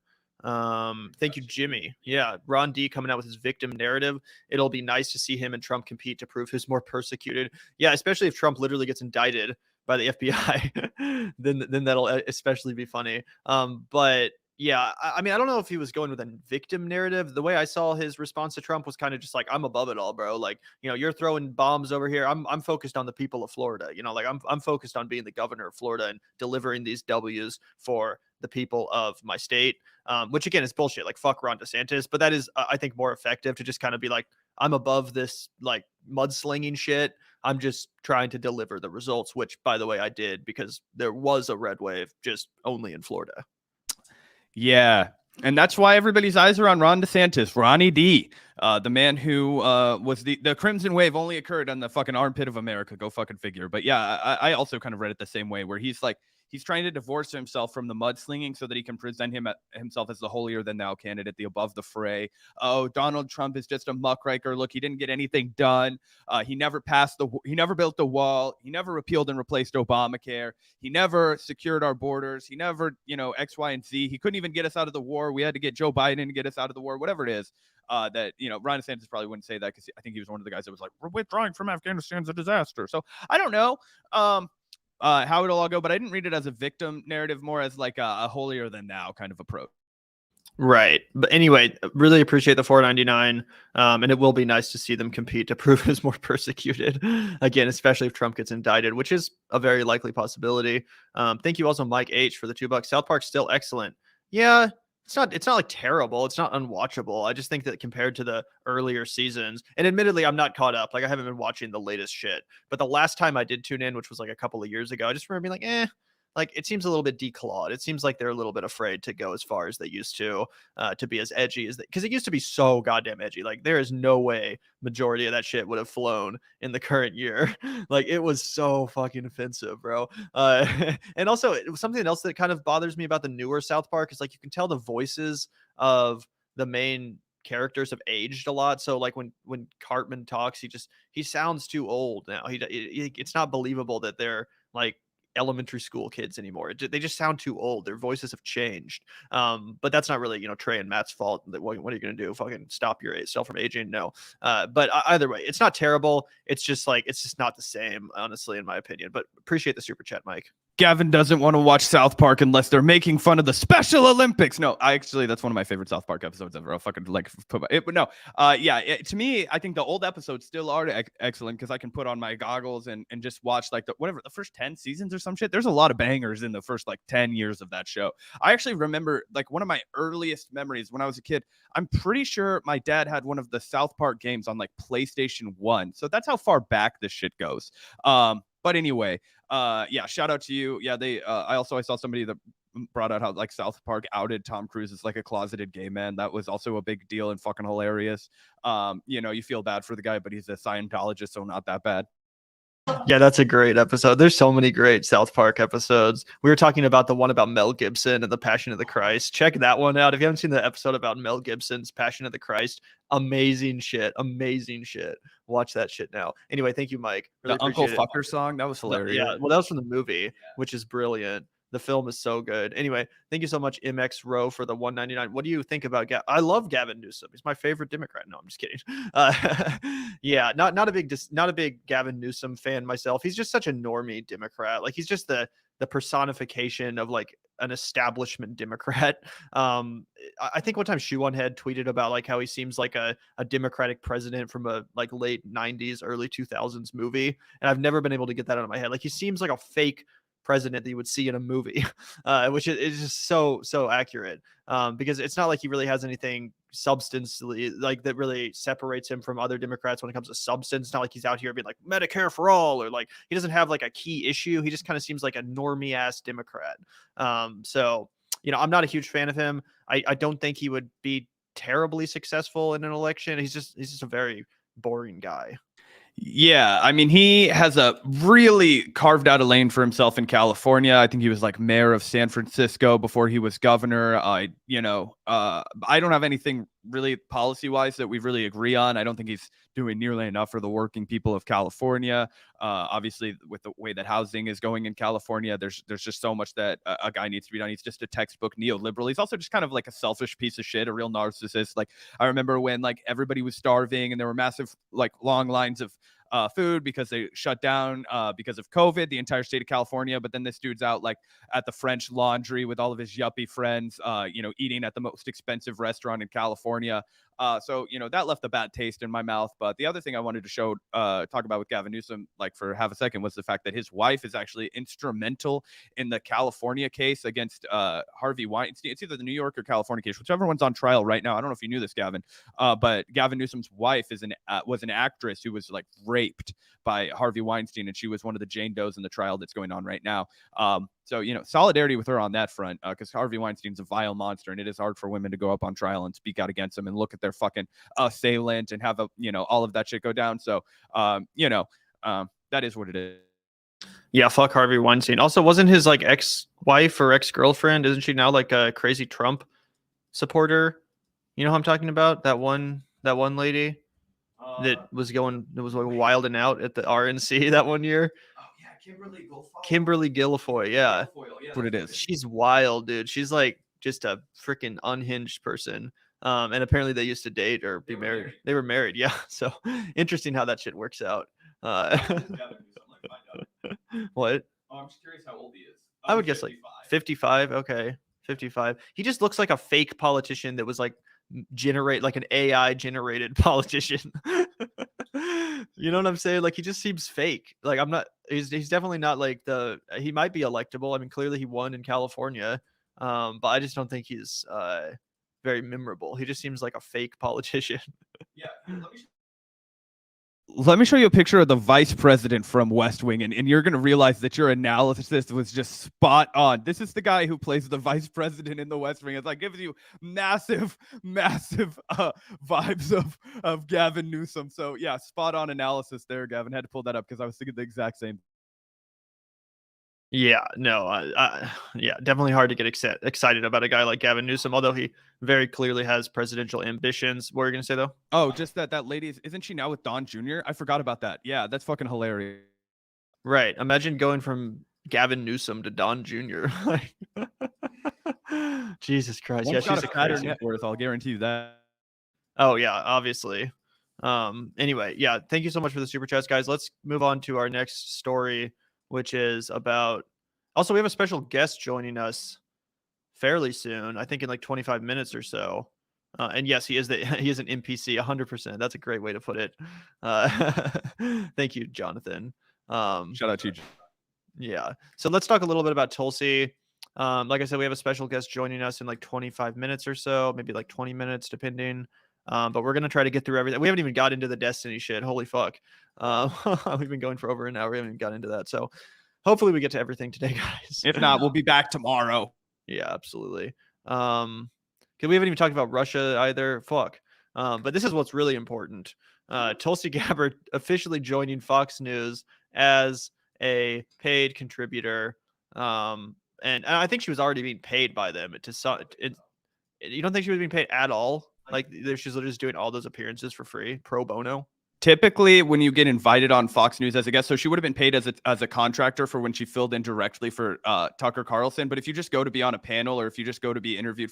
Thank you, Jimmy. Yeah, Ron D coming out with his victim narrative. It'll be nice to see him and Trump compete to prove who's more persecuted. Yeah, especially if Trump literally gets indicted by the FBI, then that'll especially be funny. But Yeah, I mean, I don't know if he was going with a victim narrative. The way I saw his response to Trump was kind of just like, "I'm above it all, bro. Like, you're throwing bombs over here. I'm focused on the people of Florida. Like I'm focused on being the governor of Florida and delivering these W's for the people of my state." Which again is bullshit. Like, fuck Ron DeSantis, but that is, I think, more effective to just kind of be like, "I'm above this like mudslinging shit. I'm just trying to deliver the results," which, by the way, I did, because there was a red wave, just only in Florida. Yeah. And that's why everybody's eyes are on Ron DeSantis, Ronnie D, the man who was the Crimson Wave only occurred on the fucking armpit of America. Go fucking figure. But yeah, I also kind of read it the same way, where he's like, he's trying to divorce himself from the mudslinging so that he can present himself as the holier than thou candidate, the above the fray. Oh, Donald Trump is just a muckraker. Look, he didn't get anything done. He never built the wall. He never repealed and replaced Obamacare. He never secured our borders. He never, X, Y, and Z. He couldn't even get us out of the war. We had to get Joe Biden to get us out of the war, whatever it is. That, Ron DeSantis probably wouldn't say that, because I think he was one of the guys that was like, "We're withdrawing from Afghanistan's a disaster." So I don't know how it'll all go, but I didn't read it as a victim narrative, more as like a holier than thou kind of approach. Right. But anyway, really appreciate the $4.99. And it will be nice to see them compete to prove who's more persecuted again, especially if Trump gets indicted, which is a very likely possibility. Thank you also, Mike H, for the $2. South Park's still excellent. Yeah. It's not like terrible. It's not unwatchable. I just think that compared to the earlier seasons, and admittedly, I'm not caught up. Like, I haven't been watching the latest shit, but the last time I did tune in, which was like a couple of years ago, I just remember being like, like, it seems a little bit declawed. It seems like they're a little bit afraid to go as far as they used to be as edgy as they, because it used to be so goddamn edgy. Like, there is no way majority of that shit would have flown in the current year. Like, it was so fucking offensive, bro. And also, it was something else that kind of bothers me about the newer South Park is, like, you can tell the voices of the main characters have aged a lot. So like when Cartman talks, he sounds too old now. It's not believable that they're like elementary school kids anymore. They just sound too old. Their voices have changed. But that's not really, Trey and Matt's fault. What are you going to do? Fucking stop yourself from aging? No. But either way, it's not terrible. It's just not the same, honestly, in my opinion. But appreciate the super chat, Mike. Gavin doesn't want to watch South Park unless they're making fun of the Special Olympics. No, that's one of my favorite South Park episodes ever. I'll fucking put it, but no, to me, I think the old episodes still are excellent, because I can put on my goggles and just watch like the first 10 seasons or some shit. There's a lot of bangers in the first like 10 years of that show. I actually remember like one of my earliest memories when I was a kid. I'm pretty sure my dad had one of the South Park games on like PlayStation 1. So that's how far back this shit goes. But anyway, shout out to you. Yeah, I saw somebody that brought out how like South Park outed Tom Cruise as like a closeted gay man. That was also a big deal and fucking hilarious. You feel bad for the guy, but he's a Scientologist, so not that bad. Yeah, that's a great episode. There's so many great South Park episodes. We were talking about the one about Mel Gibson and the Passion of the Christ. Check that one out. If you haven't seen the episode about Mel Gibson's Passion of the Christ, amazing shit. Amazing shit. Watch that shit now. Anyway, thank you, Mike. Really the Uncle Fucker song, that was hilarious. Yeah, well, that was from the movie, which is brilliant. The film is so good. Anyway, thank you so much, MX Row, for the $1.99. What do you think about I love Gavin Newsom. He's my favorite Democrat. No, I'm just kidding. Yeah, not a big Gavin Newsom fan myself. He's just such a normie Democrat. Like, he's just the personification of like an establishment Democrat. I think one time Shoe1Head tweeted about like how he seems like a Democratic president from a like late 90s, early 2000s movie. And I've never been able to get that out of my head. Like, he seems like a fake president that you would see in a movie, which is just so accurate, because it's not like he really has anything substantially like that really separates him from other Democrats when it comes to substance. It's not like he's out here being like Medicare for all, or like he doesn't have like a key issue. He just kind of seems like a normie ass Democrat. So I'm not a huge fan of him. I don't think he would be terribly successful in an election. He's just a very boring guy. Yeah, I mean, he has a really carved out a lane for himself in California. I think he was like mayor of San Francisco before he was governor. I don't have anything really policy-wise that we really agree on. I don't think he's doing nearly enough for the working people of California. Obviously, with the way that housing is going in California, there's just so much that a guy needs to be done. He's just a textbook neoliberal. He's also just kind of like a selfish piece of shit, a real narcissist. Like, I remember when like everybody was starving and there were massive like long lines of food because they shut down because of COVID, the entire state of California. But then this dude's out like at the French Laundry with all of his yuppie friends, eating at the most expensive restaurant in California. So, that left a bad taste in my mouth. But the other thing I wanted to talk about with Gavin Newsom, like for half a second, was the fact that his wife is actually instrumental in the California case against Harvey Weinstein. It's either the New York or California case, whichever one's on trial right now. I don't know if you knew this, Gavin, but Gavin Newsom's wife was an actress who was like raped by Harvey Weinstein, and she was one of the Jane Does in the trial that's going on right now. So, solidarity with her on that front, because Harvey Weinstein's a vile monster, and it is hard for women to go up on trial and speak out against him and look at their fucking assailant and have all of that shit go down. So, that is what it is. Yeah, fuck Harvey Weinstein. Also, wasn't his like ex-wife or ex-girlfriend? Isn't she now like a crazy Trump supporter? You know who I'm talking about? That one lady that was like wilding out at the RNC that one year. Kimberly Guilfoyle. Yeah. That's what it is. She's wild, dude. She's like just a freaking unhinged person. And apparently they used to date or be married. They were married. Yeah. So interesting how that shit works out. What? Oh, I'm just curious how old he is. I would guess like 55. Okay. 55. He just looks like a fake politician that was like like an AI generated politician. You know what I'm saying? Like he just seems fake. Like he's definitely not like he might be electable. I mean, clearly he won in California. But I just don't think he's very memorable. He just seems like a fake politician. Yeah. Let me show you a picture of the vice president from West Wing, and you're going to realize that your analysis was just spot on. This is the guy who plays the vice president in the West Wing. It's like gives you massive vibes of Gavin Newsom. So yeah, spot on analysis there, Gavin. Had to pull that up because I was thinking the exact same. Yeah, no, yeah, definitely hard to get excited about a guy like Gavin Newsom, although he very clearly has presidential ambitions. What were you going to say, though? Oh, just that lady, isn't she now with Don Jr.? I forgot about that. Yeah, that's fucking hilarious. Right. Imagine going from Gavin Newsom to Don Jr. Jesus Christ. One yeah, shot she's a of Pattern crazy. net worth, I'll guarantee you that. Oh, yeah, obviously. Anyway, yeah, thank you so much for the super chats, guys. Let's move on to our next story, which is about also we have a special guest joining us fairly soon. I think in like 25 minutes or so. And yes, he is an NPC 100%. That's a great way to put it. Thank you, Jonathan. Shout out to you. Yeah. So let's talk a little bit about Tulsi. Like I said, we have a special guest joining us in like 25 minutes or so, maybe like 20 minutes, depending. But we're going to try to get through everything. We haven't even got into the Destiny shit. Holy fuck. We've been going for over an hour. We haven't even got into that. So hopefully we get to everything today, guys. If not, we'll be back tomorrow. Yeah, absolutely. Because we haven't even talked about Russia either. Fuck. But this is what's really important. Tulsi Gabbard officially joining Fox News as a paid contributor. And I think she was already being paid by them. You don't think she was being paid at all? Like she's literally just doing all those appearances for free, pro bono. Typically, when you get invited on Fox News as a guest, so she would have been paid as a contractor for when she filled in directly for Tucker Carlson. But if you just go to be on a panel, or if you just go to be interviewed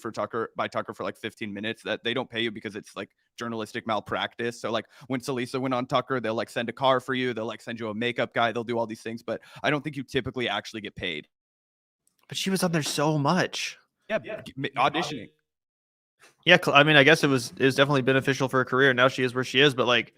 by Tucker for like 15 minutes, that they don't pay you because it's like journalistic malpractice. So like when Salisa went on Tucker, they'll like send a car for you, they'll like send you a makeup guy, they'll do all these things. But I don't think you typically actually get paid. But she was on there so much. Yeah. Auditioning. Yeah, I mean, I guess it was definitely beneficial for her career. Now she is where she is, but like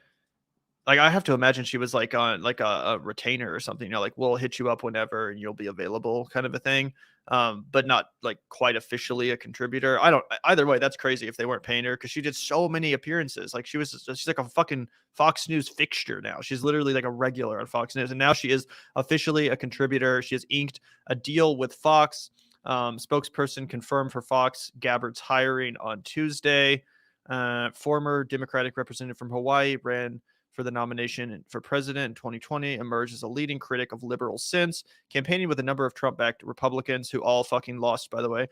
I have to imagine she was like on like a retainer or something, like we'll hit you up whenever and you'll be available kind of a thing. But not like quite officially a contributor. Either way, that's crazy if they weren't paying her because she did so many appearances. Like she's like a fucking Fox News fixture now. She's literally like a regular on Fox News. And now she is officially a contributor. She has inked a deal with Fox. Spokesperson confirmed for Fox Gabbard's hiring on Tuesday. Former Democratic representative from Hawaii ran for the nomination for president in 2020, emerged as a leading critic of liberal since, campaigning with a number of Trump-backed Republicans who all fucking lost, by the way,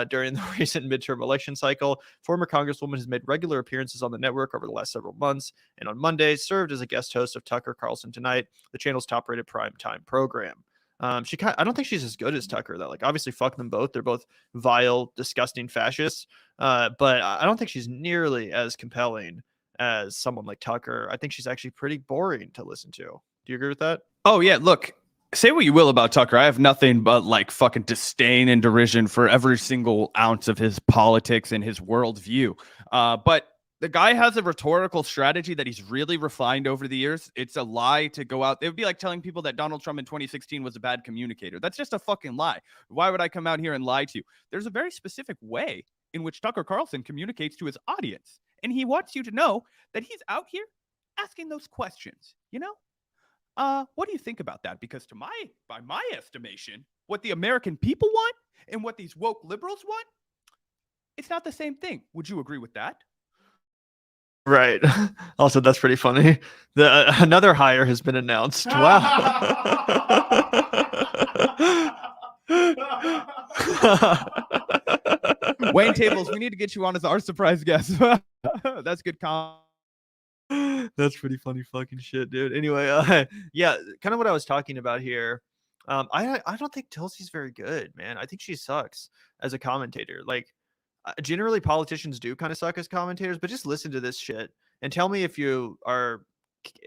during the recent midterm election cycle. Former Congresswoman has made regular appearances on the network over the last several months, and on Monday served as a guest host of Tucker Carlson Tonight, the channel's top-rated primetime program. I don't think she's as good as Tucker, though. Like, obviously, fuck them both. They're both vile, disgusting fascists. But I don't think she's nearly as compelling as someone like Tucker. I think she's actually pretty boring to listen to. Do you agree with that? Oh yeah, look, say what you will about Tucker. I have nothing but like fucking disdain and derision for every single ounce of his politics and his worldview. But the guy has a rhetorical strategy that he's really refined over the years. It's a lie to go out. It would be like telling people that Donald Trump in 2016 was a bad communicator. That's just a fucking lie. Why would I come out here and lie to you? There's a very specific way in which Tucker Carlson communicates to his audience. And he wants you to know that he's out here asking those questions, you know? What do you think about that? Because by my estimation, what the American people want and what these woke liberals want, it's not the same thing. Would you agree with that? Right. Also, that's pretty funny. Another hire has been announced. Wow. Wayne Tables, we need to get you on as our surprise guest. That's good. That's pretty funny fucking shit, dude. Anyway, yeah, kind of what I was talking about here. I don't think Tulsi's very good, man. I think she sucks as a commentator. Like, generally politicians do kind of suck as commentators, but just listen to this shit and tell me if you are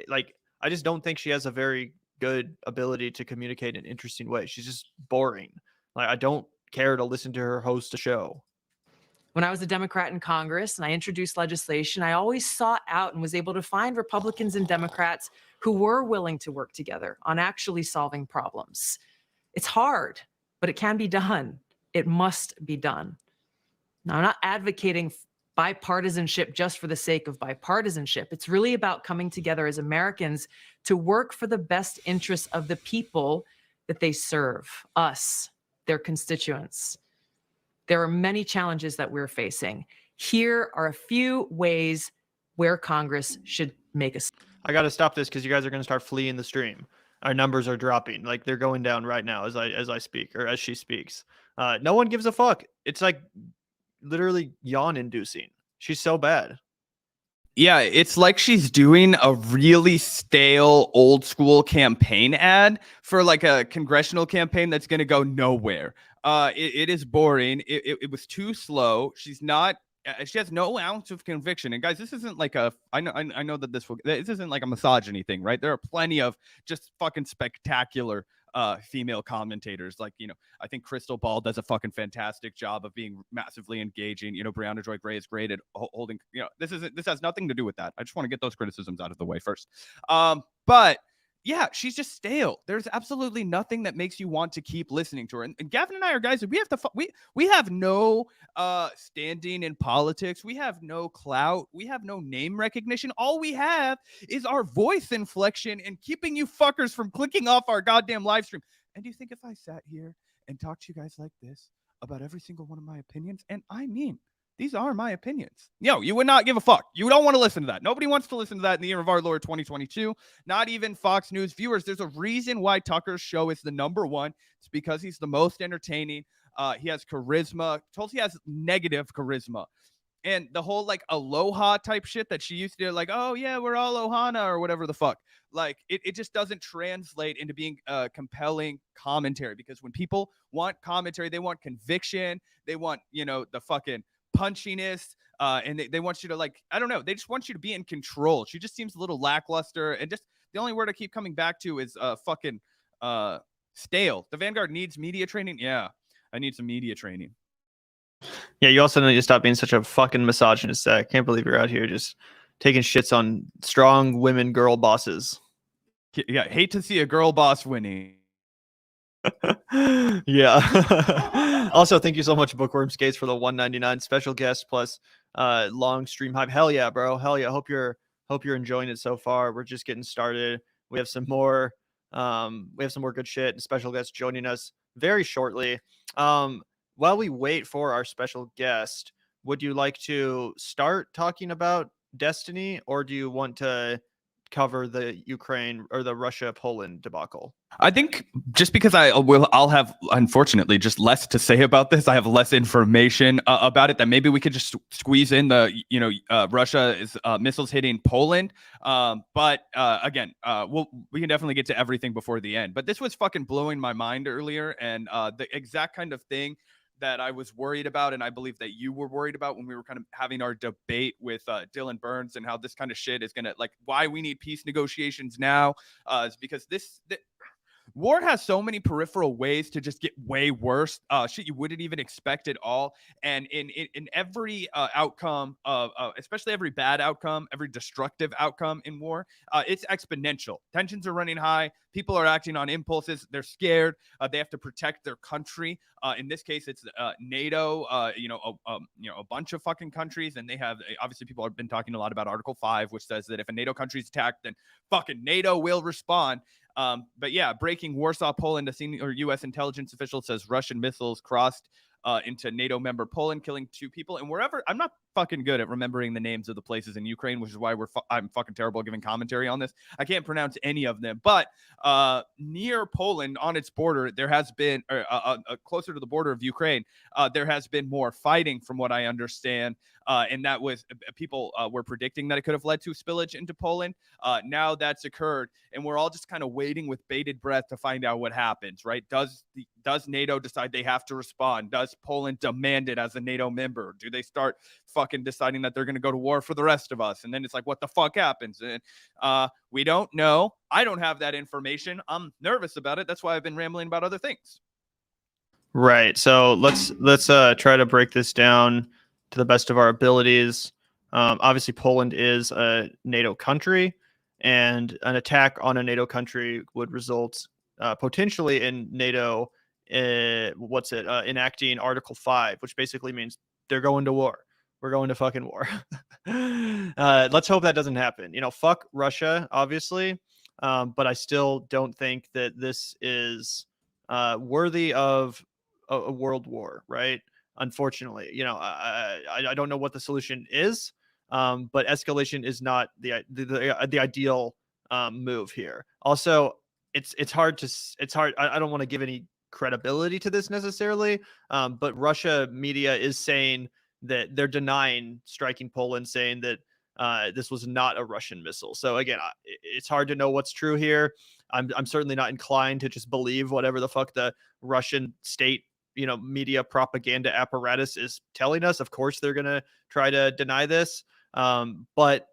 like, I just don't think she has a very good ability to communicate in an interesting way. She's just boring. Like, I don't care to listen to her host a show. When I was a Democrat in Congress and I introduced legislation, I always sought out and was able to find Republicans and Democrats who were willing to work together on actually solving problems. It's hard, but it can be done. It must be done. Now, I'm not advocating bipartisanship just for the sake of bipartisanship. It's really about coming together as Americans to work for the best interests of the people that they serve, us, their constituents. There are many challenges that we're facing. Here are a few ways where Congress should make us. I got to stop this because you guys are going to start fleeing the stream. Our numbers are dropping. Like, they're going down right now as I speak, or as she speaks. No one gives a fuck. It's like literally yawn inducing. She's so bad. Yeah, it's like she's doing a really stale old school campaign ad for like a congressional campaign that's going to go nowhere. It is boring. It was too slow. She has no ounce of conviction. And guys, this isn't like I know that this isn't like a misogyny thing, right? There are plenty of just fucking spectacular female commentators. Like, you know, I think Crystal Ball does a fucking fantastic job of being massively engaging. You know, Brianna Joy Gray is great at holding, you know, this has nothing to do with that. I just want to get those criticisms out of the way first. But yeah, she's just stale. There's absolutely nothing that makes you want to keep listening to her. And Gavin and I are guys, we have no standing in politics. We have no clout. We have no name recognition. All we have is our voice inflection and keeping you fuckers from clicking off our goddamn live stream. And do you think if I sat here and talked to you guys like this about every single one of my opinions, and I mean, these are my opinions. You would not give a fuck. You don't want to listen to that. Nobody wants to listen to that in the year of our Lord 2022. Not even Fox News viewers. There's a reason why Tucker's show is the number one. It's because he's the most entertaining. He has charisma. Tulsi has negative charisma. And the whole like aloha type shit that she used to do, like, oh yeah, we're all Ohana or whatever the fuck. Like it just doesn't translate into being compelling commentary, because when people want commentary, they want conviction. They want, you know, the fucking punchiness, and they want you to, like, I don't know, they just want you to be in control. She just seems a little lackluster, and just the only word I keep coming back to is fucking stale. The Vanguard needs media training. Yeah, I need some media training. Yeah, you also need to stop being such a fucking misogynist. I can't believe you're out here just taking shits on strong women girl bosses. Yeah, hate to see a girl boss winning. Yeah. Also, thank you so much, Bookworm Skates, for the $1.99 special guest plus long stream hype. Hell yeah, bro. Hell yeah. Hope you're enjoying it so far. We're just getting started. We have some more good shit and special guests joining us very shortly. While we wait for our special guest, would you like to start talking about Destiny, or do you want to cover the Ukraine or the Russia-Poland debacle? I think just because I'll have, unfortunately, just less to say about this. I have less information about it, that maybe we could just squeeze in the, you know, Russia's missiles hitting Poland. But again, we can definitely get to everything before the end. But this was fucking blowing my mind earlier, and the exact kind of thing that I was worried about, and I believe that you were worried about when we were kind of having our debate with Dylan Burns and how this kind of shit is gonna, like, why we need peace negotiations now, is because war has so many peripheral ways to just get way worse. Shit you wouldn't even expect at all. And in every outcome of, especially every bad outcome, every destructive outcome in war, it's exponential. Tensions are running high. People are acting on impulses. They're scared. They have to protect their country. In this case, it's NATO. A bunch of fucking countries, and they have, obviously people have been talking a lot about Article 5, which says that if a NATO country is attacked, then fucking NATO will respond. But yeah, breaking Warsaw, Poland, a senior U.S. intelligence official says Russian missiles crossed into NATO member Poland, killing 2 people. And wherever, I'm not fucking good at remembering the names of the places in Ukraine, which is why I'm fucking terrible at giving commentary on this. I can't pronounce any of them, but near Poland, on its border, there has been, closer to the border of Ukraine, there has been more fighting, from what I understand. And that was, people were predicting that it could have led to spillage into Poland. Now that's occurred, and we're all just kind of waiting with bated breath to find out what happens, right? Does NATO decide they have to respond? Does Poland demand it as a NATO member? Do they start fucking deciding that they're going to go to war for the rest of us? And then it's like, what the fuck happens? And we don't know. I don't have that information. I'm nervous about it. That's why I've been rambling about other things. Right. So let's try to break this down to the best of our abilities. Obviously, Poland is a NATO country, and an attack on a NATO country would result potentially in NATO enacting Article 5, which basically means they're going to war. We're going to fucking war. Let's hope that doesn't happen. Fuck Russia, obviously, but I still don't think that this is worthy of a world war, right? Unfortunately, I don't know what the solution is, but escalation is not the ideal move here. Also, it's hard. I don't want to give any credibility to this necessarily, but Russia media is saying that they're denying striking Poland, saying that this was not a Russian missile. So again, it's hard to know what's true here. I'm certainly not inclined to just believe whatever the fuck the Russian state media propaganda apparatus is telling us. Of course, they're going to try to deny this. But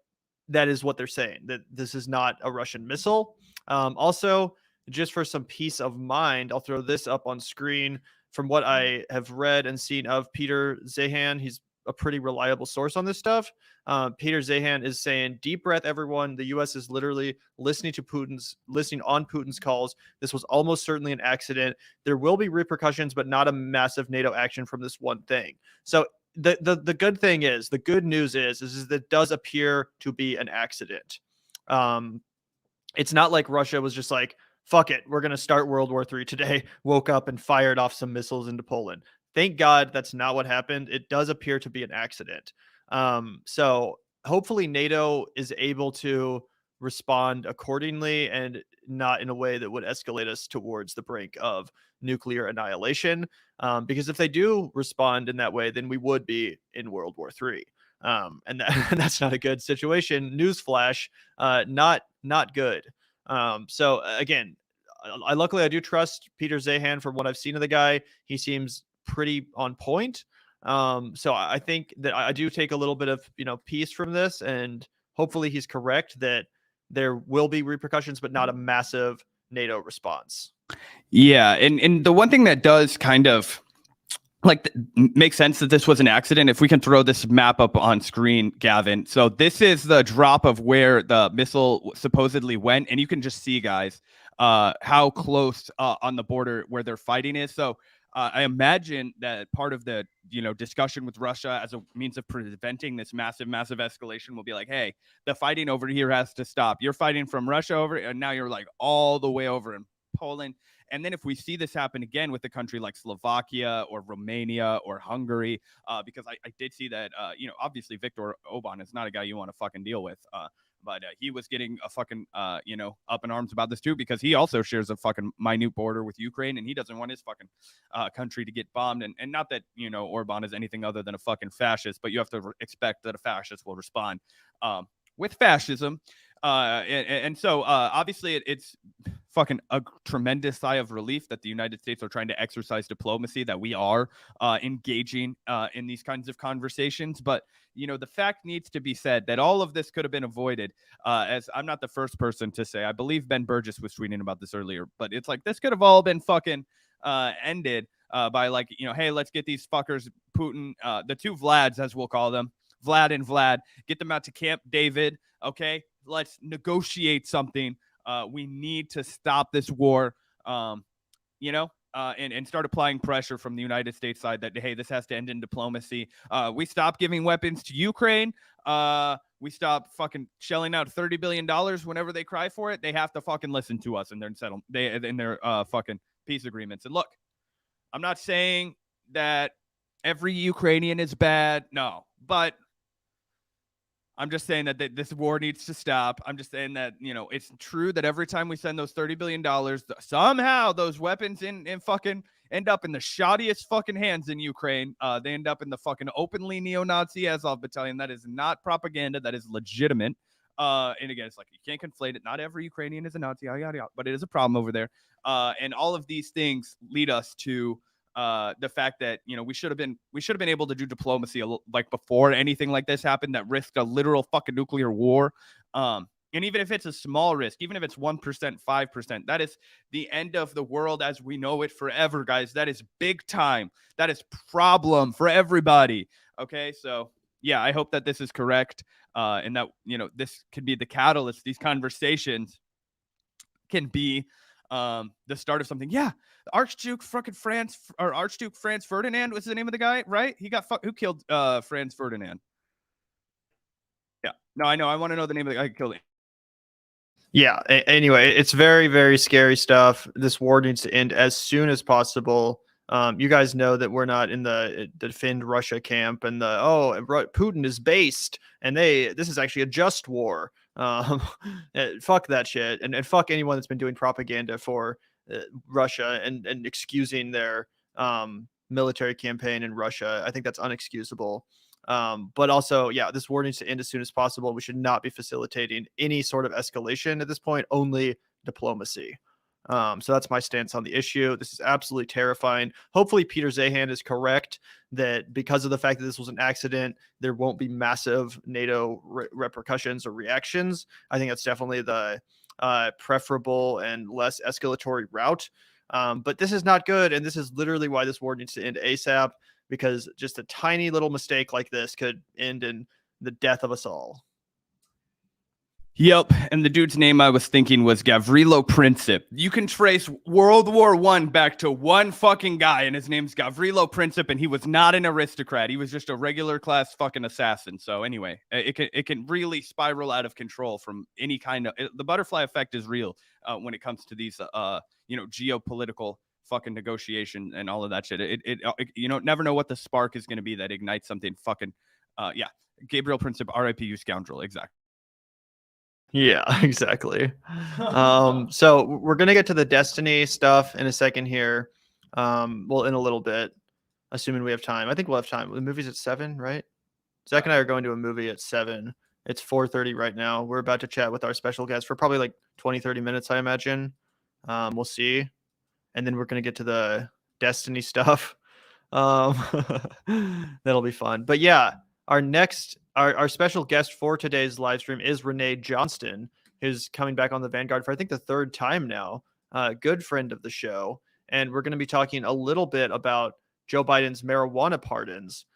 that is what they're saying, that this is not a Russian missile. Also, just for some peace of mind, I'll throw this up on screen. From what I have read and seen of Peter Zahan, he's a pretty reliable source on this stuff. Peter Zahan is saying, deep breath, everyone. The U.S. is literally listening on Putin's calls. This was almost certainly an accident. There will be repercussions, but not a massive NATO action from this one thing. So the good thing is, the good news is that it does appear to be an accident. It's not like Russia was just like, fuck it, we're going to start World War III today, woke up and fired off some missiles into Poland. Thank God that's not what happened. It does appear to be an accident. So hopefully NATO is able to respond accordingly and not in a way that would escalate us towards the brink of nuclear annihilation. Because if they do respond in that way, then we would be in World War III. And that's not a good situation. Newsflash, not good. So again, luckily I do trust Peter Zahan from what I've seen of the guy. He seems pretty on point. So I think that I do take a little bit of, peace from this, and hopefully he's correct that there will be repercussions, but not a massive NATO response. Yeah. And the one thing that does kind of make sense that this was an accident, if we can throw this map up on screen, Gavin. So this is the drop of where the missile supposedly went. And you can just see, guys, how close on the border where they're fighting is. So I imagine that part of the, discussion with Russia as a means of preventing this massive escalation will be like, hey, the fighting over here has to stop. You're fighting from Russia over, and now you're like all the way over in Poland. And then if we see this happen again with a country like Slovakia or Romania or Hungary, because I did see that, obviously Viktor Orban is not a guy you want to fucking deal with. But he was getting a fucking, up in arms about this too, because he also shares a fucking minute border with Ukraine, and he doesn't want his fucking country to get bombed. And not that, Orban is anything other than a fucking fascist, but you have to expect that a fascist will respond with fascism. And so obviously it's fucking a tremendous sigh of relief that the United States are trying to exercise diplomacy, that we are engaging in these kinds of conversations. But, you know, the fact needs to be said that all of this could have been avoided, as I'm not the first person to say. I believe Ben Burgess was tweeting about this earlier, but it's like this could have all been fucking ended by, like, you know, hey, let's get these fuckers, Putin, the two Vlads, as we'll call them, Vlad and Vlad, get them out to Camp David. Okay, let's negotiate something. We need to stop this war, you know, and start applying pressure from the United States side that, hey, this has to end in diplomacy. We stop giving weapons to Ukraine. We stop fucking shelling out $30 billion whenever they cry for it. They have to fucking listen to us in their fucking peace agreements. And look, I'm not saying that every Ukrainian is bad. No, but I'm just saying that this war needs to stop. I'm just saying that, you know, it's true that every time we send those $30 billion, somehow those weapons in fucking end up in the shoddiest fucking hands in Ukraine. They end up in the fucking openly neo-Nazi Azov battalion. That is not propaganda. That is legitimate. And again, it's like, you can't conflate it. Not every Ukrainian is a Nazi, yada, yada, yada, but it is a problem over there. And all of these things lead us to the fact that, you know, we should have been able to do diplomacy like before anything like this happened that risked a literal fucking nuclear war. And even if it's a small risk, even if it's 1%, 5%, that is the end of the world as we know it forever, guys. That is big time. That is problem for everybody. Okay, so yeah, I hope that this is correct, and that, you know, this could be the catalyst. These conversations can be the start of something. Yeah, Archduke Franz Ferdinand was the name of the guy, right? He got who killed Franz Ferdinand? Yeah, no, I know. I want to know the name of the guy who killed him. Yeah. Anyway, it's very, very scary stuff. This war needs to end as soon as possible. You guys know that we're not in the defend Russia camp and Putin is based and this is actually a just war. Fuck that shit. And fuck anyone that's been doing propaganda for Russia and excusing their military campaign in Russia. I think that's unexcusable. But also, yeah, this war needs to end as soon as possible. We should not be facilitating any sort of escalation at this point, only diplomacy. So that's my stance on the issue. This is absolutely terrifying. Hopefully Peter Zahan is correct that because of the fact that this was an accident, there won't be massive NATO repercussions or reactions. I think that's definitely the preferable and less escalatory route. But this is not good. And this is literally why this war needs to end ASAP, because just a tiny little mistake like this could end in the death of us all. Yep, and the dude's name I was thinking was Gavrilo Princip. You can trace World War I back to one fucking guy, and his name's Gavrilo Princip, and he was not an aristocrat. He was just a regular class fucking assassin. So anyway, it can really spiral out of control from any kind of... The butterfly effect is real when it comes to these, geopolitical fucking negotiation and all of that shit. It you know, never know what the spark is going to be that ignites something fucking... yeah, Gabriel Princip, RIP, you scoundrel. Exactly. Yeah, exactly. So we're gonna get to the Destiny stuff in a second here. Well, in a little bit, assuming we have time. I think we'll have time. The movie's at 7, right? Zach and I are going to a movie at 7. It's 4:30 right now. We're about to chat with our special guest for probably like 20-30 minutes, I imagine. We'll see. And then we're gonna get to the Destiny stuff. That'll be fun. But yeah, our special guest for today's live stream is Renee Johnston, who's coming back on the Vanguard for I think the 3rd time now. Good friend of the show, and we're going to be talking a little bit about Joe Biden's marijuana pardons,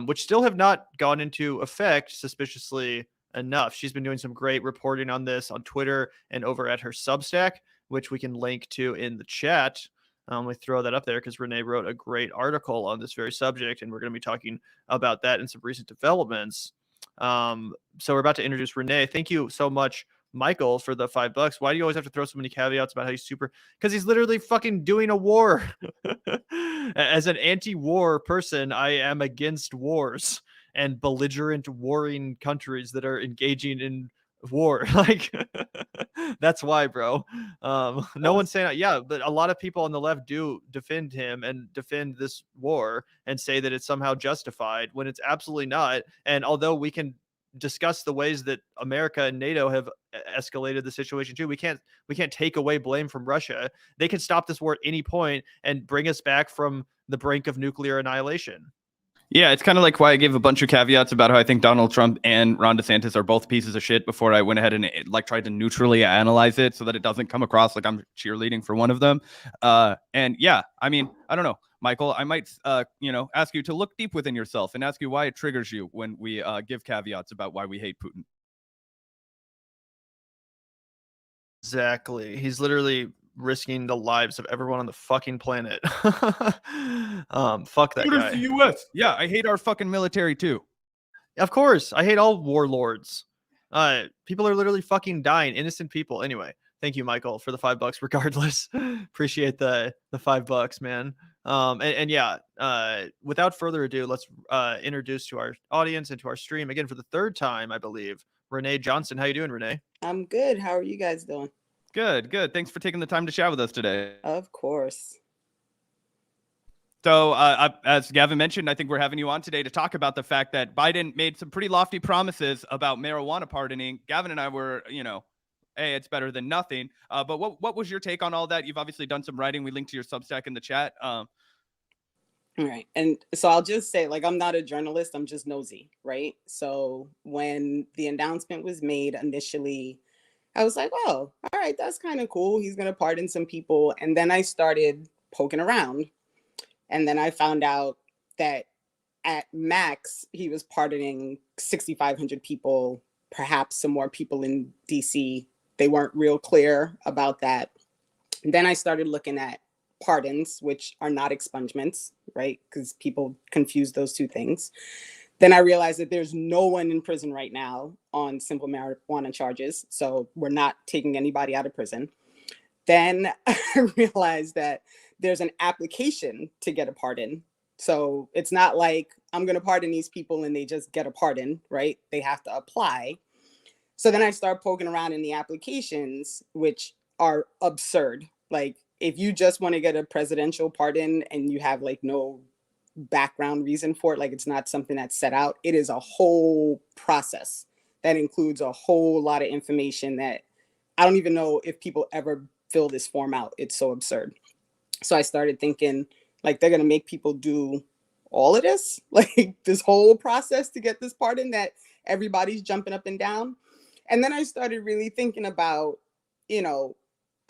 which still have not gone into effect, suspiciously enough. She's been doing some great reporting on this on Twitter and over at her Substack, which we can link to in the chat. We throw that up there because Renee wrote a great article on this very subject, and we're going to be talking about that and some recent developments. So we're about to introduce Renee. Thank you so much, Michael, for the $5. Why do you always have to throw so many caveats about how he's super? Because he's literally fucking doing a war. As an anti-war person, I am against wars and belligerent warring countries that are engaging in war. Like, that's why, bro. No one's saying, yeah, but a lot of people on the left do defend him and defend this war and say that it's somehow justified when it's absolutely not. And although we can discussed the ways that America and NATO have escalated the situation too. We can't take away blame from Russia. They can stop this war at any point and bring us back from the brink of nuclear annihilation. Yeah, it's kind of like why I gave a bunch of caveats about how I think Donald Trump and Ron DeSantis are both pieces of shit before I went ahead and like tried to neutrally analyze it so that it doesn't come across like I'm cheerleading for one of them. And yeah, I mean, I don't know, Michael, I might, ask you to look deep within yourself and ask you why it triggers you when we give caveats about why we hate Putin. Exactly. He's literally risking the lives of everyone on the fucking planet. Fuck that guy. The U.S. Yeah, I hate our fucking military too. Of course, I hate all warlords. People are literally fucking dying, innocent people. Anyway, thank you, Michael, for the $5. Regardless, appreciate the $5, man. And yeah, without further ado, let's introduce to our audience and to our stream again for the third time, I believe. Renee Johnston, how you doing, Renee? I'm good. How are you guys doing? Good. Thanks for taking the time to chat with us today. Of course. So, as Gavin mentioned, I think we're having you on today to talk about the fact that Biden made some pretty lofty promises about marijuana pardoning. Gavin and I were, hey, it's better than nothing. But what was your take on all that? You've obviously done some writing. We linked to your Substack in the chat. Right. And so I'll just say, like, I'm not a journalist. I'm just nosy, right? So when the announcement was made initially, I was like, oh, all right, that's kind of cool. He's going to pardon some people. And then I started poking around. And then I found out that at max, he was pardoning 6,500 people, perhaps some more people in DC. They weren't real clear about that. And then I started looking at pardons, which are not expungements, right? Because people confuse those two things. Then I realized that there's no one in prison right now on simple marijuana charges. So we're not taking anybody out of prison. Then I realized that there's an application to get a pardon. So it's not like I'm going to pardon these people and they just get a pardon, right? They have to apply. So then I start poking around in the applications, which are absurd. Like, if you just want to get a presidential pardon and you have like no background reason for it, like it's not something that's set out, it is a whole process that includes a whole lot of information that I don't even know if people ever fill this form out. It's so absurd. So I started thinking, like, they're going to make people do all of this, like this whole process to get this pardon that everybody's jumping up and down. And then I started really thinking about,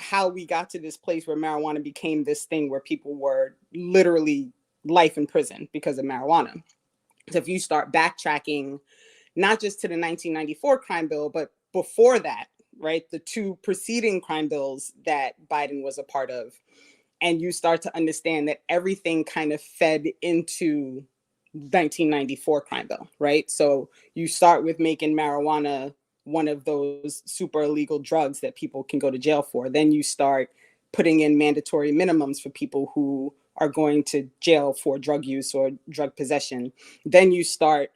how we got to this place where marijuana became this thing where people were literally life in prison because of marijuana. So if you start backtracking, not just to the 1994 crime bill, but before that, right, the two preceding crime bills that Biden was a part of, and you start to understand that everything kind of fed into 1994 crime bill, right? So you start with making marijuana one of those super illegal drugs that people can go to jail for. Then you start putting in mandatory minimums for people who are going to jail for drug use or drug possession. Then you start,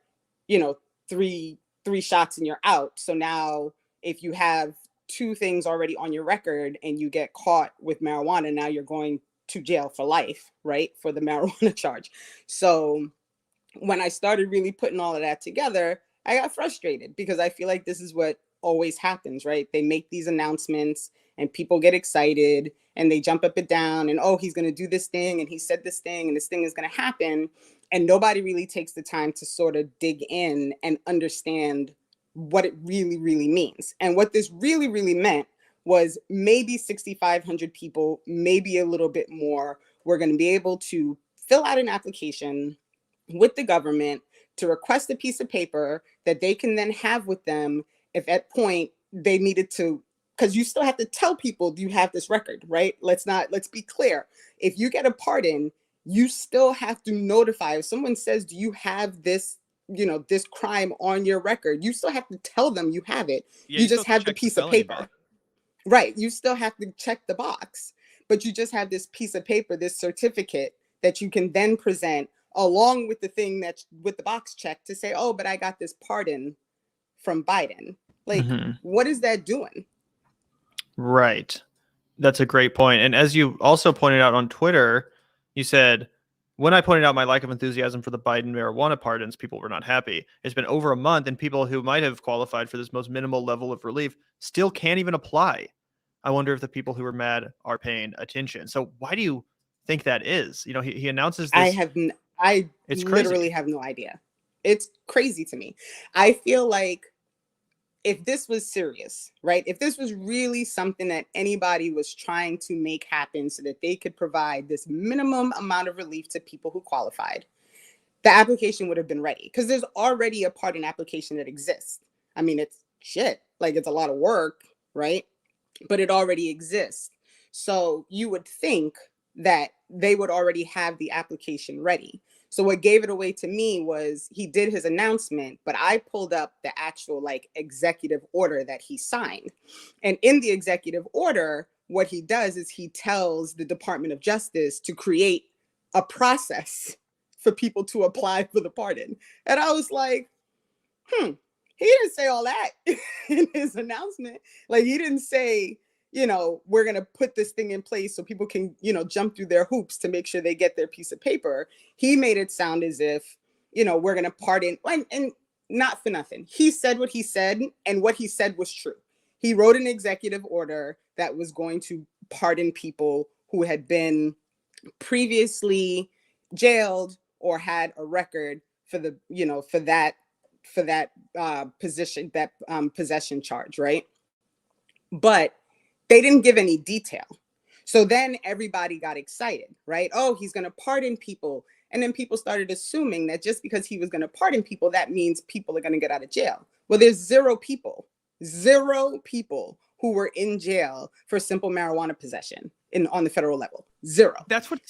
three shots and you're out. So now if you have two things already on your record and you get caught with marijuana, now you're going to jail for life, right? For the marijuana charge. So when I started really putting all of that together, I got frustrated because I feel like this is what always happens, right? They make these announcements and people get excited and they jump up and down and, oh, he's going to do this thing and he said this thing and this thing is going to happen. And nobody really takes the time to sort of dig in and understand what it really, really means. And what this really, really meant was maybe 6,500 people, maybe a little bit more, were going to be able to fill out an application with the government to request a piece of paper that they can then have with them if at point they needed to, because you still have to tell people you have this record, right? Let's be clear. If you get a pardon, you still have to notify. If someone says, do you have this, this crime on your record, you still have to tell them you have it. Yeah, you just have the piece of paper. Box. Right. You still have to check the box, but you just have this piece of paper, this certificate that you can then present along with the thing that's with the box check to say, oh, but I got this pardon from Biden. Like, What is that doing? Right. That's a great point. And as you also pointed out on Twitter, you said when I pointed out my lack of enthusiasm for the Biden marijuana pardons, people were not happy. It's been over a month, and people who might have qualified for this most minimal level of relief still can't even apply. I wonder if the people who are mad are paying attention. So why do you think that is? You know, he announces this. I It's literally crazy. have no idea. It's crazy to me. I feel like if this was serious, right? If this was really something that anybody was trying to make happen so that they could provide this minimum amount of relief to people who qualified, the application would have been ready, because there's already a pardon application that exists. I mean, it's shit. Like, it's a lot of work, right? But it already exists. So you would think that they would already have the application ready. So what gave it away to me was he did his announcement, but I pulled up the actual like executive order that he signed. And in the executive order, what he does is he tells the Department of Justice to create a process for people to apply for the pardon. And I was like, he didn't say all that in his announcement. Like, he didn't say, you know, we're going to put this thing in place so people can, you know, jump through their hoops to make sure they get their piece of paper. He made it sound as if, you know, we're going to pardon, and not for nothing. He said what he said, and what he said was true. He wrote an executive order that was going to pardon people who had been previously jailed or had a record for the, you know, for that position, that possession charge, right? But they didn't give any detail. So then everybody got excited, right? Oh, he's going to pardon people. And then people started assuming that just because he was going to pardon people, that means people are going to get out of jail. Well, there's zero people who were in jail for simple marijuana possession on the federal level. Zero. That's what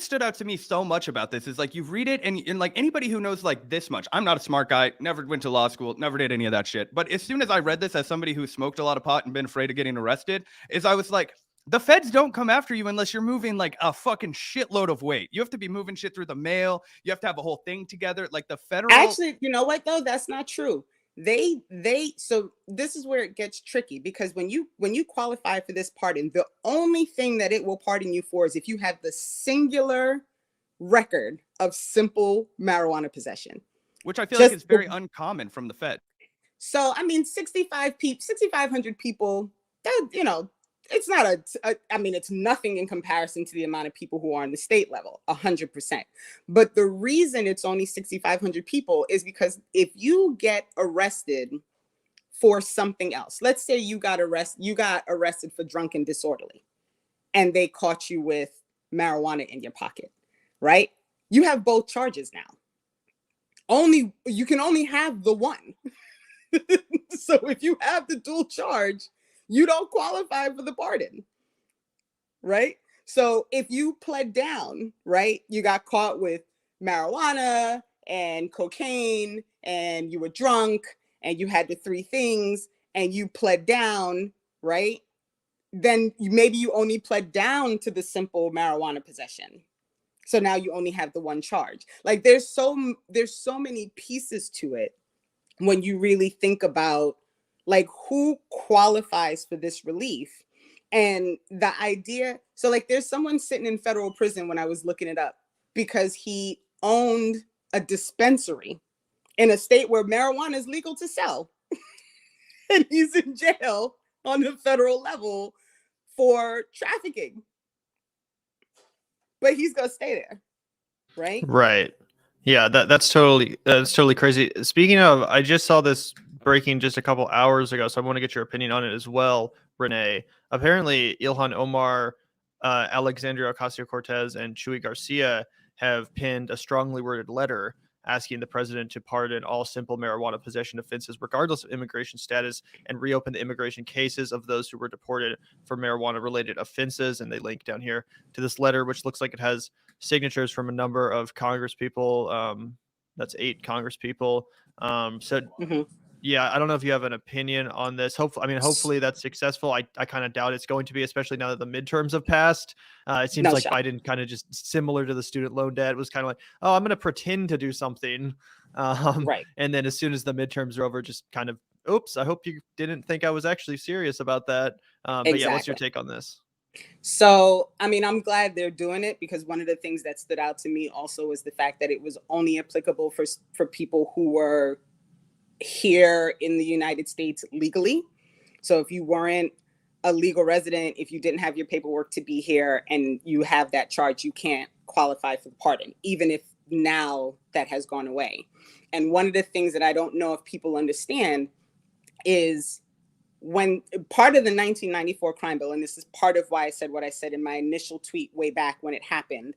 stood out to me so much about this is like you read it and like anybody who knows like this much. I'm not a smart guy, never went to law school, never did any of that shit. But as soon as I read this as somebody who smoked a lot of pot and been afraid of getting arrested, is I was like, the feds don't come after you unless you're moving like a fucking shitload of weight. You have to be moving shit through the mail. You have to have a whole thing together. Like the federal. Actually, you know what though? That's not true. So this is where it gets tricky, because when you qualify for this pardon, the only thing that it will pardon you for is if you have the singular record of simple marijuana possession, which I feel like is very uncommon from the Fed. So I mean, 6,500 people, that, you know, it's not I mean, it's nothing in comparison to the amount of people who are on the state level, 100%. But the reason it's only 6,500 people is because if you get arrested for something else, let's say you got arrested for drunk and disorderly, and they caught you with marijuana in your pocket, right? You have both charges now. You can only have the one. So if you have the dual charge, you don't qualify for the pardon, right? So if you pled down, right, you got caught with marijuana and cocaine and you were drunk and you had the three things and you pled down, right? Then maybe you only pled down to the simple marijuana possession. So now you only have the one charge. Like there's so many pieces to it when you really think about like who qualifies for this relief. And the idea, so like there's someone sitting in federal prison when I was looking it up because he owned a dispensary in a state where marijuana is legal to sell. And he's in jail on the federal level for trafficking. But he's gonna stay there, right? Right. Yeah, that's totally crazy. Speaking of, I just saw this breaking just a couple hours ago, so I want to get your opinion on it as well, Renee. Apparently, Ilhan Omar, Alexandria Ocasio-Cortez, and Chuy Garcia have penned a strongly worded letter asking the president to pardon all simple marijuana possession offenses, regardless of immigration status, and reopen the immigration cases of those who were deported for marijuana-related offenses. And they link down here to this letter, which looks like it has signatures from a number of Congress people. That's 8 Congress people. Yeah, I don't know if you have an opinion on this. Hopefully that's successful. I kind of doubt it's going to be, especially now that the midterms have passed. It seems like Biden kind of just similar to the student loan debt was kind of like, oh, I'm going to pretend to do something. Right. And then as soon as the midterms are over, just kind of, oops, I hope you didn't think I was actually serious about that. But yeah, what's your take on this? So, I mean, I'm glad they're doing it, because one of the things that stood out to me also was the fact that it was only applicable for people who were here in the United States legally. So if you weren't a legal resident, if you didn't have your paperwork to be here and you have that charge, you can't qualify for the pardon, even if now that has gone away. And one of the things that I don't know if people understand is, when part of the 1994 crime bill, and this is part of why I said what I said in my initial tweet way back when it happened,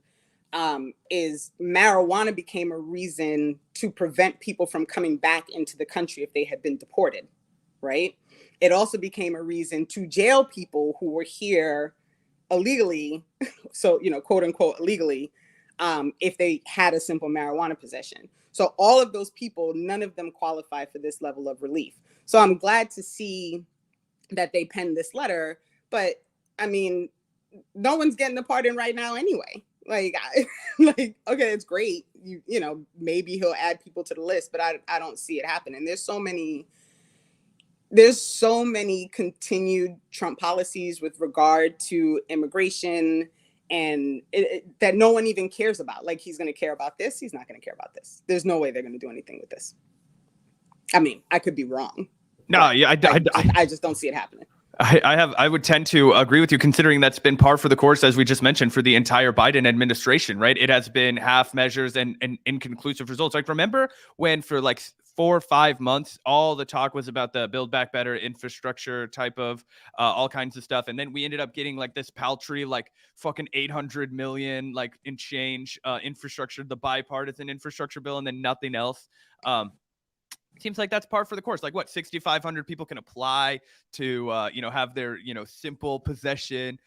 is marijuana became a reason to prevent people from coming back into the country if they had been deported, right? It also became a reason to jail people who were here illegally, so, you know, quote unquote illegally, if they had a simple marijuana possession. So all of those people, none of them qualify for this level of relief. So I'm glad to see that they penned this letter, but I mean, no one's getting the pardon right now anyway. Like, like, okay, it's great. You know, maybe he'll add people to the list, but I don't see it happening. There's so many continued Trump policies with regard to immigration, and that no one even cares about. Like, he's going to care about this. He's not going to care about this. There's no way they're going to do anything with this. I mean, I could be wrong. No, yeah, I just don't see it happening. I would tend to agree with you, considering that's been par for the course, as we just mentioned, for the entire Biden administration, right? It has been half measures and inconclusive results. Like, remember when for like 4 or 5 months, all the talk was about the Build Back Better infrastructure type of all kinds of stuff. And then we ended up getting like this paltry, like fucking 800 million, like in change infrastructure, the bipartisan infrastructure bill, and then nothing else. Seems like that's par for the course. Like, what, 6,500 people can apply to, you know, have their, you know, simple possession,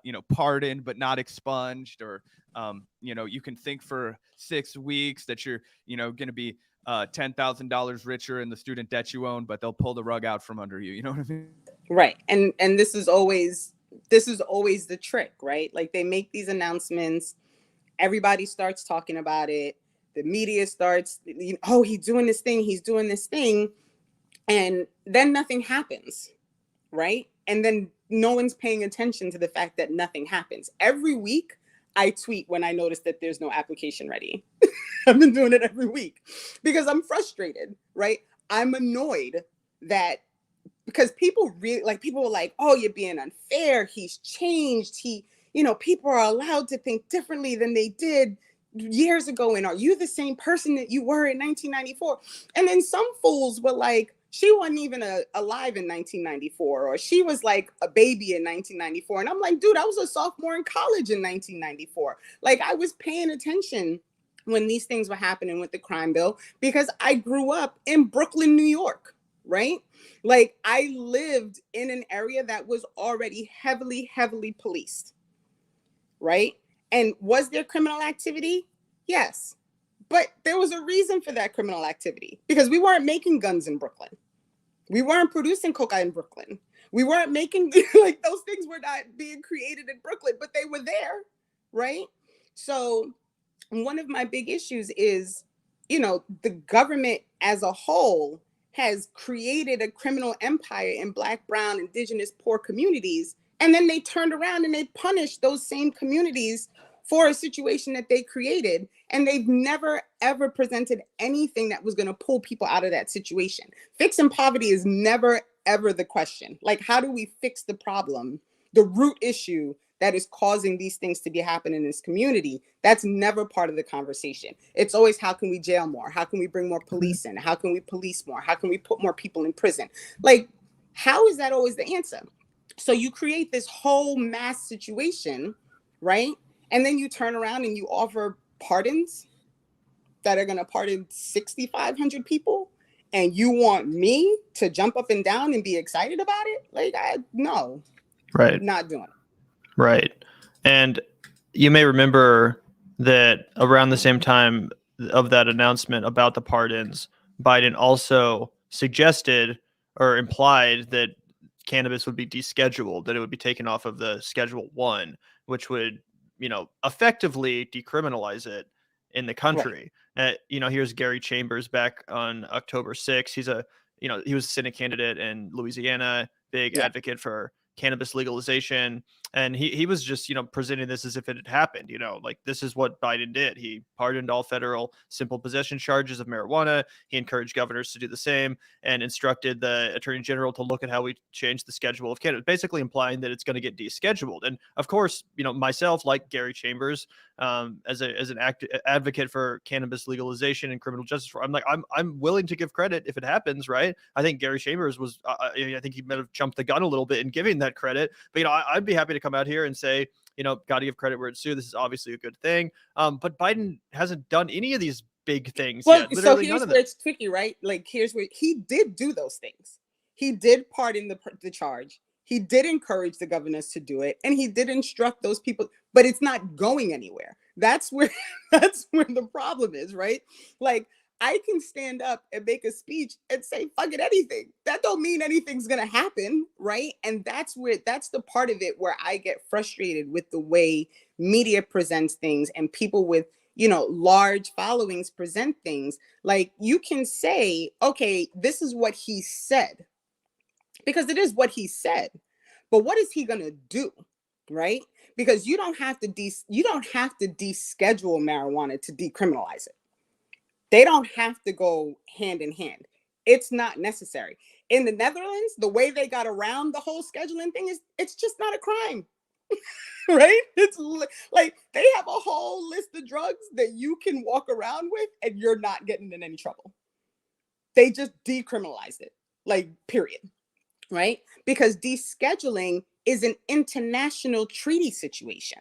you know, pardoned but not expunged, or, you know, you can think for 6 weeks that you're, you know, going to be $10,000 richer in the student debt you own, but they'll pull the rug out from under you. You know what I mean? Right. And this is always the trick, right? Like, they make these announcements, everybody starts talking about it. The media starts, oh, he's doing this thing. And then nothing happens, right? And then no one's paying attention to the fact that nothing happens. Every week, I tweet when I notice that there's no application ready. I've been doing it every week because I'm frustrated, right? I'm annoyed that, because people were like, oh, you're being unfair. He's changed. People are allowed to think differently than they did years ago, and are you the same person that you were in 1994? And then some fools were like, she wasn't even alive in 1994, or she was like a baby in 1994. And I'm like, dude, I was a sophomore in college in 1994. Like, I was paying attention when these things were happening with the crime bill, because I grew up in Brooklyn, New York, right? Like, I lived in an area that was already heavily, heavily policed, right? And was there criminal activity? Yes. But there was a reason for that criminal activity, because we weren't making guns in Brooklyn. We weren't producing cocaine in Brooklyn. We weren't making, like, those things were not being created in Brooklyn, but they were there, right? So one of my big issues is, the government as a whole has created a criminal empire in Black, brown, indigenous, poor communities. And then they turned around and they punished those same communities for a situation that they created. And they've never, ever presented anything that was going to pull people out of that situation. Fixing poverty is never, ever the question. Like, how do we fix the problem, the root issue that is causing these things to be happening in this community? That's never part of the conversation. It's always, how can we jail more? How can we bring more police in? How can we police more? How can we put more people in prison? Like, how is that always the answer? So you create this whole mass situation, right? And then you turn around and you offer pardons that are going to pardon 6,500 people. And you want me to jump up and down and be excited about it? Like, no, right. Not doing it. Right. And you may remember that around the same time of that announcement about the pardons, Biden also suggested or implied that cannabis would be descheduled, that it would be taken off of the Schedule 1, which would, effectively decriminalize it in the country. Right. Here's Gary Chambers back on October 6th. He's he was a Senate candidate in Louisiana, big advocate for cannabis legalization. And he was just, presenting this as if it had happened, like this is what Biden did. He pardoned all federal simple possession charges of marijuana. He encouraged governors to do the same and instructed the attorney general to look at how we change the schedule of candidates, basically implying that it's going to get descheduled. And of course, myself, like Gary Chambers, as an advocate for cannabis legalization and criminal justice, I'm willing to give credit if it happens, right? I think Gary Chambers was, I think he might have jumped the gun a little bit in giving that credit, but I'd be happy to come out here and say, got to give credit where it's due. This is obviously a good thing. But Biden hasn't done any of these big things yet. So here's where it's tricky, right? Like, here's where he did do those things. He did pardon the charge. He did encourage the governors to do it, and he did instruct those people, but it's not going anywhere. That's where the problem is, right? Like, I can stand up and make a speech and say, fuck it, anything. That don't mean anything's going to happen, right? And that's the part of it where I get frustrated with the way media presents things and people with, large followings present things. Like, you can say, okay, this is what he said, because it is what he said. But what is he going to do, right? Because you don't have to deschedule marijuana to decriminalize it. They don't have to go hand in hand. It's not necessary. In the Netherlands, the way they got around the whole scheduling thing is it's just not a crime, right? It's like they have a whole list of drugs that you can walk around with and you're not getting in any trouble. They just decriminalized it, like, period, right? Because descheduling is an international treaty situation,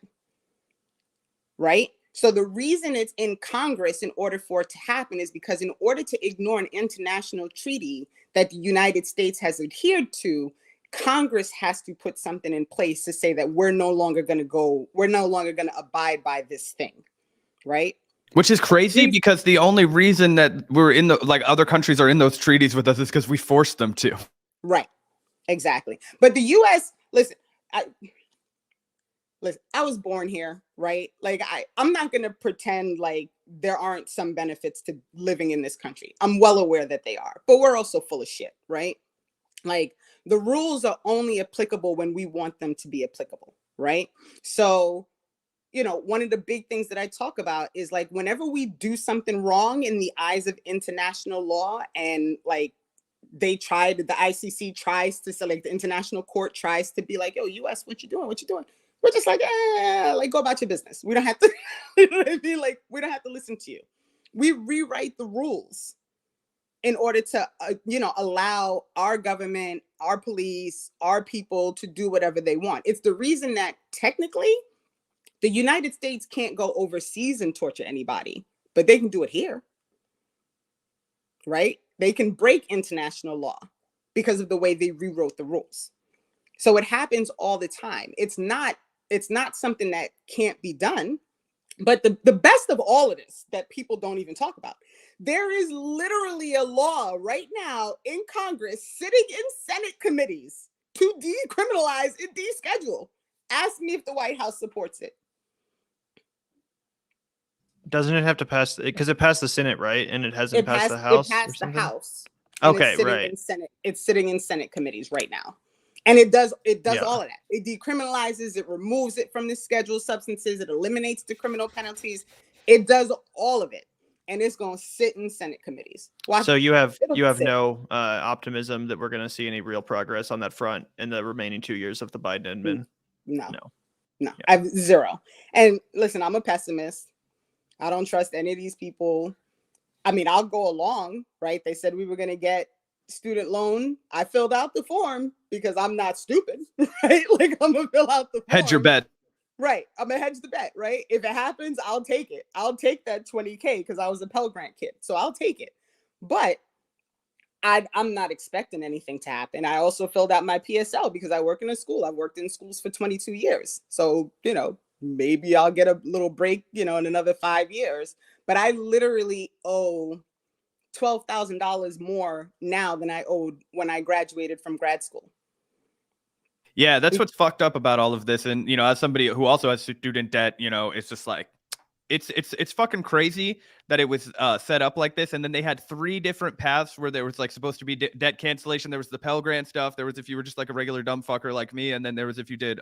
right? So the reason it's in Congress in order for it to happen is because in order to ignore an international treaty that the United States has adhered to, Congress has to put something in place to say that we're no longer going to abide by this thing, right? Which is crazy because the only reason that we're in other countries are in those treaties with us is because we forced them to. Right. Exactly. But the U.S., listen, I was born here, right? Like, I'm not going to pretend like there aren't some benefits to living in this country. I'm well aware that they are, but we're also full of shit, right? Like, the rules are only applicable when we want them to be applicable, right? So, one of the big things that I talk about is, like, whenever we do something wrong in the eyes of international law, and like the ICC tries to select, the international court tries to be like, yo, US, what you doing? We're just like, go about your business. We don't have to, we don't have to listen to you. We rewrite the rules in order to, allow our government, our police, our people to do whatever they want. It's the reason that technically the United States can't go overseas and torture anybody, but they can do it here, right? They can break international law because of the way they rewrote the rules. So it happens all the time. It's not something that can't be done. But the best of all of this that people don't even talk about, there is literally a law right now in Congress sitting in Senate committees to decriminalize and deschedule. Ask me if the White House supports it. Doesn't it have to pass? Because it passed the Senate, right? And it hasn't passed the House. It passed the House. Okay, right. It's sitting in Senate committees right now. And it does all of that. It decriminalizes, it removes it from the scheduled substances, it eliminates the criminal penalties. It does all of it. And it's going to sit in Senate committees. So you have no optimism that we're going to see any real progress on that front in the remaining 2 years of the Biden admin? No. Yeah. I have zero. And listen, I'm a pessimist. I don't trust any of these people. I mean, I'll go along, right? They said we were going to get student loan. I filled out the form because I'm not stupid, right? Like, I'm going to fill out the form. Hedge your bet. Right. I'm going to hedge the bet, right? If it happens, I'll take it. I'll take that $20K because I was a Pell Grant kid. So I'll take it. But I'm not expecting anything to happen. I also filled out my PSL because I work in a school. I've worked in schools for 22 years. So, maybe I'll get a little break, in another 5 years. But I literally owe $12,000 more now than I owed when I graduated from grad school. Yeah, that's what's fucked up about all of this. And, as somebody who also has student debt, it's just like, it's fucking crazy that it was set up like this. And then they had 3 different paths where there was like supposed to be debt cancellation. There was the Pell Grant stuff. There was if you were just like a regular dumb fucker like me, and then there was if you did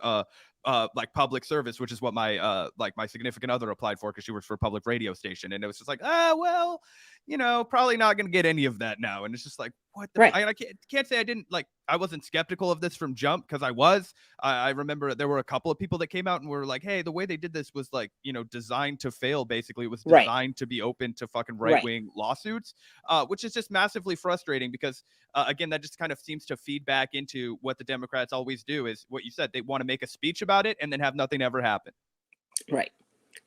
like public service, which is what my like my significant other applied for because she works for a public radio station. And it was just like, well, you know, probably not going to get any of that now. And it's just like, what the I can't say I didn't like, I wasn't skeptical of this from jump because I remember there were a couple of people that came out and were like, hey, the way they did this was like, you know, designed to fail. Basically, it was designed to be open to fucking right-wing lawsuits, which is just massively frustrating because again, that just kind of seems to feed back into what the Democrats always do is what you said. They want to make a speech about it and then have nothing ever happen. Right.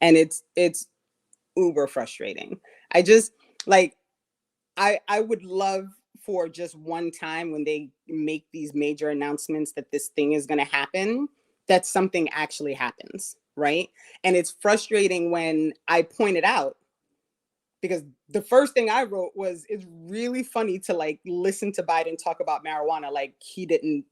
And it's uber frustrating. I just like, I would love for just one time when they make these major announcements that this thing is going to happen, that something actually happens, right? And it's frustrating when I pointed out, because the first thing I wrote was, it's really funny to like listen to Biden talk about marijuana like he didn't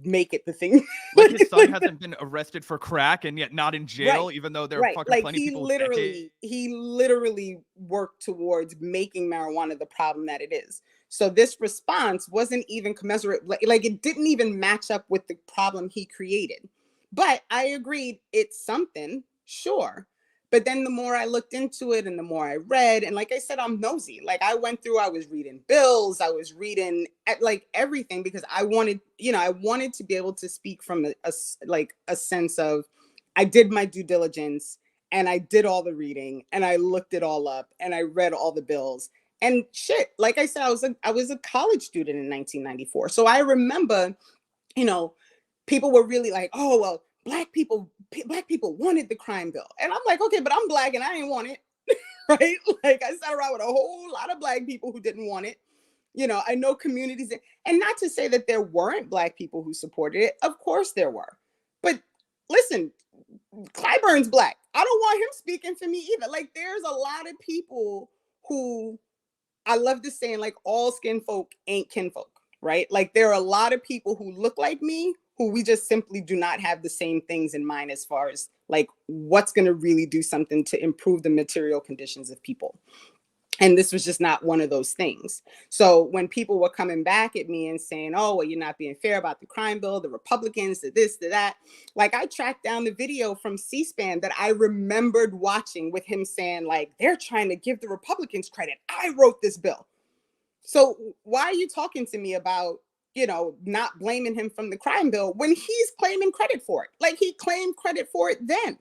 make it the thing. Like his son hasn't been arrested for crack and yet not in jail, even though there are fucking like plenty of people. He literally worked towards making marijuana the problem that it is. So this response wasn't even commensurate. Like it didn't even match up with the problem he created. But I agreed it's something, sure. But then the more I looked into it and the more I read, and like I said, I'm nosy. Like I went through, I was reading bills, I was reading like everything because I wanted, you know, I wanted to be able to speak from a sense of, I did my due diligence and I did all the reading and I looked it all up and I read all the bills and shit. Like I said, I was a college student in 1994. So I remember, you know, people were really like, oh, well, Black people wanted the crime bill. And I'm like, okay, but I'm Black and I ain't want it, right? Like I sat around with a whole lot of Black people who didn't want it. You know, I know communities, and not to say that there weren't Black people who supported it. Of course there were. But listen, Clyburn's Black. I don't want him speaking for me either. Like there's a lot of people who, I love this saying, like all skin folk ain't kinfolk, right? Like there are a lot of people who look like me who we just simply do not have the same things in mind as far as like what's going to really do something to improve the material conditions of people. And this was just not one of those things. So when people were coming back at me and saying, oh, well, you're not being fair about the crime bill, the Republicans, the this, the that, like I tracked down the video from C-SPAN that I remembered watching with him saying like, they're trying to give the Republicans credit. I wrote this bill. So why are you talking to me about, you know, not blaming him from the crime bill when he's claiming credit for it? Like he claimed credit for it then.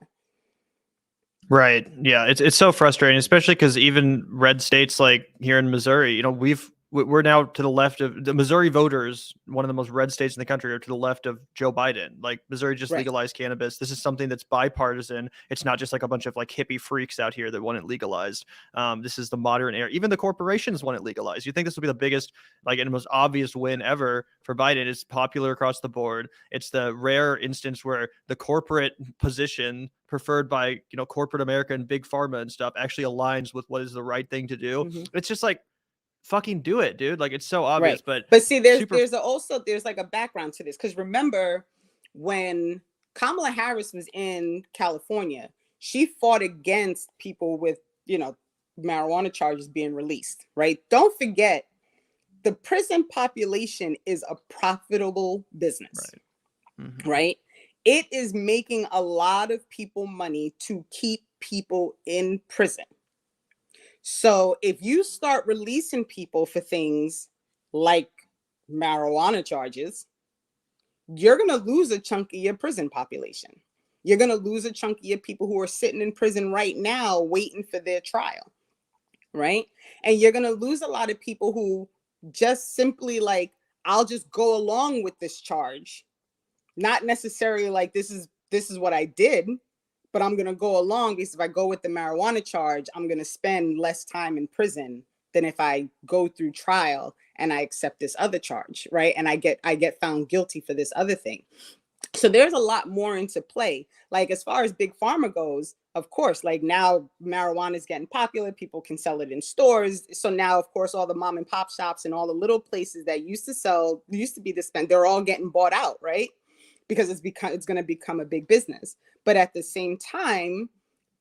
Right. Yeah. It's so frustrating, especially because even red states like here in Missouri, you know, we're now to the left of the Missouri voters. One of the most red states in the country are to the left of Joe Biden. Like Missouri just legalized cannabis. This is something that's bipartisan. It's not just like a bunch of like hippie freaks out here that want it legalized. This is the modern era. Even the corporations want it legalized. You think this will be the biggest, like, and the most obvious win ever for Biden? It's popular across the board. It's the rare instance where the corporate position preferred by, you know, corporate America and big pharma and stuff actually aligns with what is the right thing to do. Mm-hmm. It's just like, fucking do it, dude. Like it's so obvious. But see, there's like a background to this, because remember when Kamala Harris was in California, she fought against people with, you know, marijuana charges being released, right? Don't forget, the prison population is a profitable business, right? It is making a lot of people money to keep people in prison. So if you start releasing people for things like marijuana charges, you're going to lose a chunk of your prison population. You're going to lose a chunk of your people who are sitting in prison right now waiting for their trial, right? And you're going to lose a lot of people who just simply like, I'll just go along with this charge. Not necessarily like this is what I did, but I'm going to go along because if I go with the marijuana charge, I'm going to spend less time in prison than if I go through trial and I accept this other charge, right? And I get found guilty for this other thing. So there's a lot more into play. Like as far as big pharma goes, of course, like now marijuana is getting popular. People can sell it in stores. So now, of course, all the mom and pop shops and all the little places that used to be dispensed, they're all getting bought out, right? Because it's going to become a big business. But at the same time,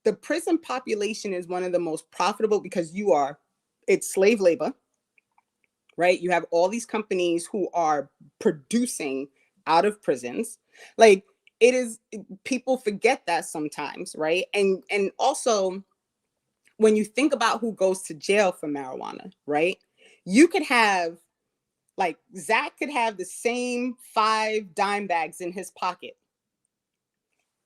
the prison population is one of the most profitable because it's slave labor, right? You have all these companies who are producing out of prisons. Like, it is, people forget that sometimes, right? And also, when you think about who goes to jail for marijuana, right? You could have, like, Zach could have the same 5 dime bags in his pocket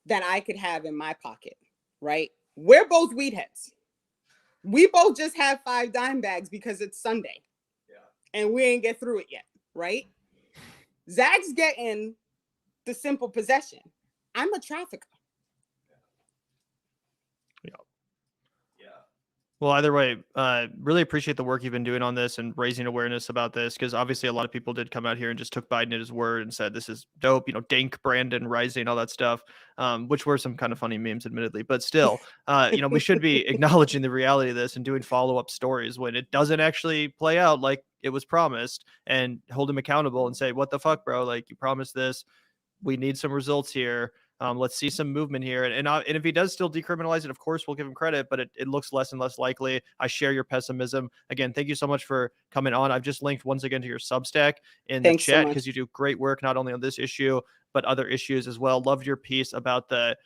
that I could have in my pocket, right? We're both weed heads. We both just have 5 dime bags because it's Sunday. Yeah. And we ain't get through it yet, right? Zach's getting the simple possession. I'm a trafficker. Well, either way, really appreciate the work you've been doing on this and raising awareness about this, because obviously a lot of people did come out here and just took Biden at his word and said, this is dope, Dank, Brandon, Rising, all that stuff, which were some kind of funny memes, admittedly. But still, we should be acknowledging the reality of this and doing follow-up stories when it doesn't actually play out like it was promised, and hold him accountable and say, what the fuck, bro? Like, you promised this. We need some results here. Let's see some movement here. And if he does still decriminalize it, of course, we'll give him credit, but it looks less and less likely. I share your pessimism. Again, thank you so much for coming on. I've just linked once again to your Substack in the chat, because you do great work, not only on this issue, but other issues as well. Loved your piece about the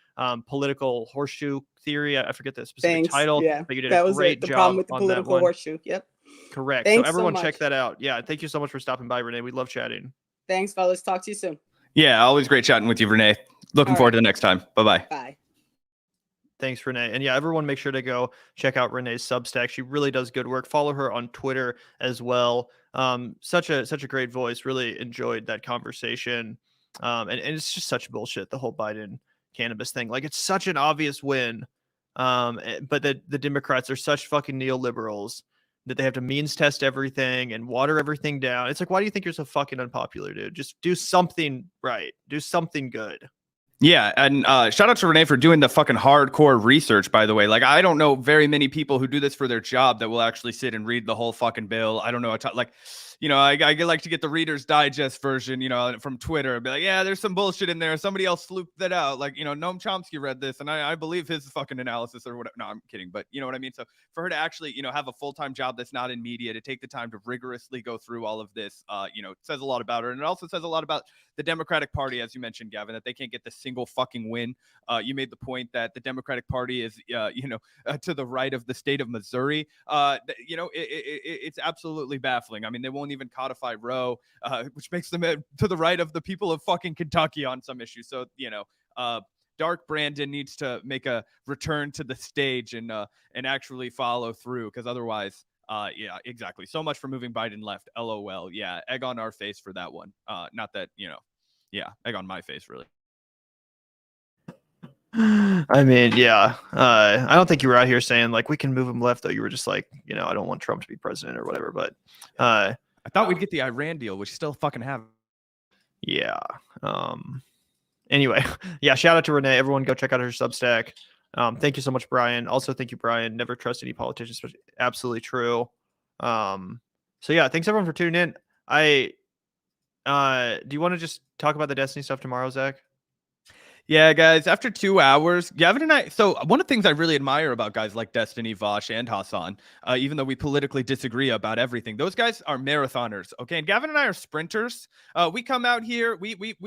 political horseshoe theory. I forget the specific title, but you did a great job. The problem with the political horseshoe. Yep. Correct. Thanks, so everyone check that out. Yeah. Thank you so much for stopping by, Renee. We love chatting. Thanks, fellas. Talk to you soon. Yeah, always great chatting with you, Renee. Looking forward to the next time. Bye-bye. Bye. Thanks, Renee. And yeah, everyone make sure to go check out Renee's Substack. She really does good work. Follow her on Twitter as well. Such a great voice. Really enjoyed that conversation. And it's just such bullshit, the whole Biden cannabis thing. Like, it's such an obvious win. But the Democrats are such fucking neoliberals that they have to means test everything and water everything down. It's like, why do you think you're so fucking unpopular, dude? Just do something right. Do something good. Yeah, and shout out to Renee for doing the fucking hardcore research, by the way. Like, I don't know very many people who do this for their job that will actually sit and read the whole fucking bill. I don't know. I like to get the Reader's Digest version, from Twitter and be like, yeah, there's some bullshit in there. Somebody else slooped that out. Like, Noam Chomsky read this and I believe his fucking analysis or whatever. No, I'm kidding. But you know what I mean? So for her to actually, have a full-time job that's not in media, to take the time to rigorously go through all of this, it says a lot about her. And it also says a lot about the Democratic Party, as you mentioned, Gavin, that they can't get the single fucking win. You made the point that the Democratic Party is, to the right of the state of Missouri. It's absolutely baffling. I mean, they won't even codify Roe, which makes them to the right of the people of fucking Kentucky on some issues. So, Dark Brandon needs to make a return to the stage and actually follow through, because otherwise, yeah, exactly. So much for moving Biden left. LOL. Yeah, egg on our face for that one. Not that, yeah, egg on my face, really. I mean, yeah. I don't think you were out here saying, like, we can move him left, though. You were just like, I don't want Trump to be president or whatever. But I thought we'd get the Iran deal, which still fucking have. Yeah. Anyway, yeah, shout out to Renee. Everyone go check out her Substack. Thank you so much, Brian. Also, thank you, Brian. Never trust any politicians. Absolutely true. So yeah, thanks everyone for tuning in. Do you want to just talk about the Destiny stuff tomorrow, Zach? Yeah, guys, after 2 hours, Gavin and I, so one of the things I really admire about guys like Destiny, Vosh, and Hassan, even though we politically disagree about everything, those guys are marathoners, okay? And Gavin and I are sprinters. We come out here, we get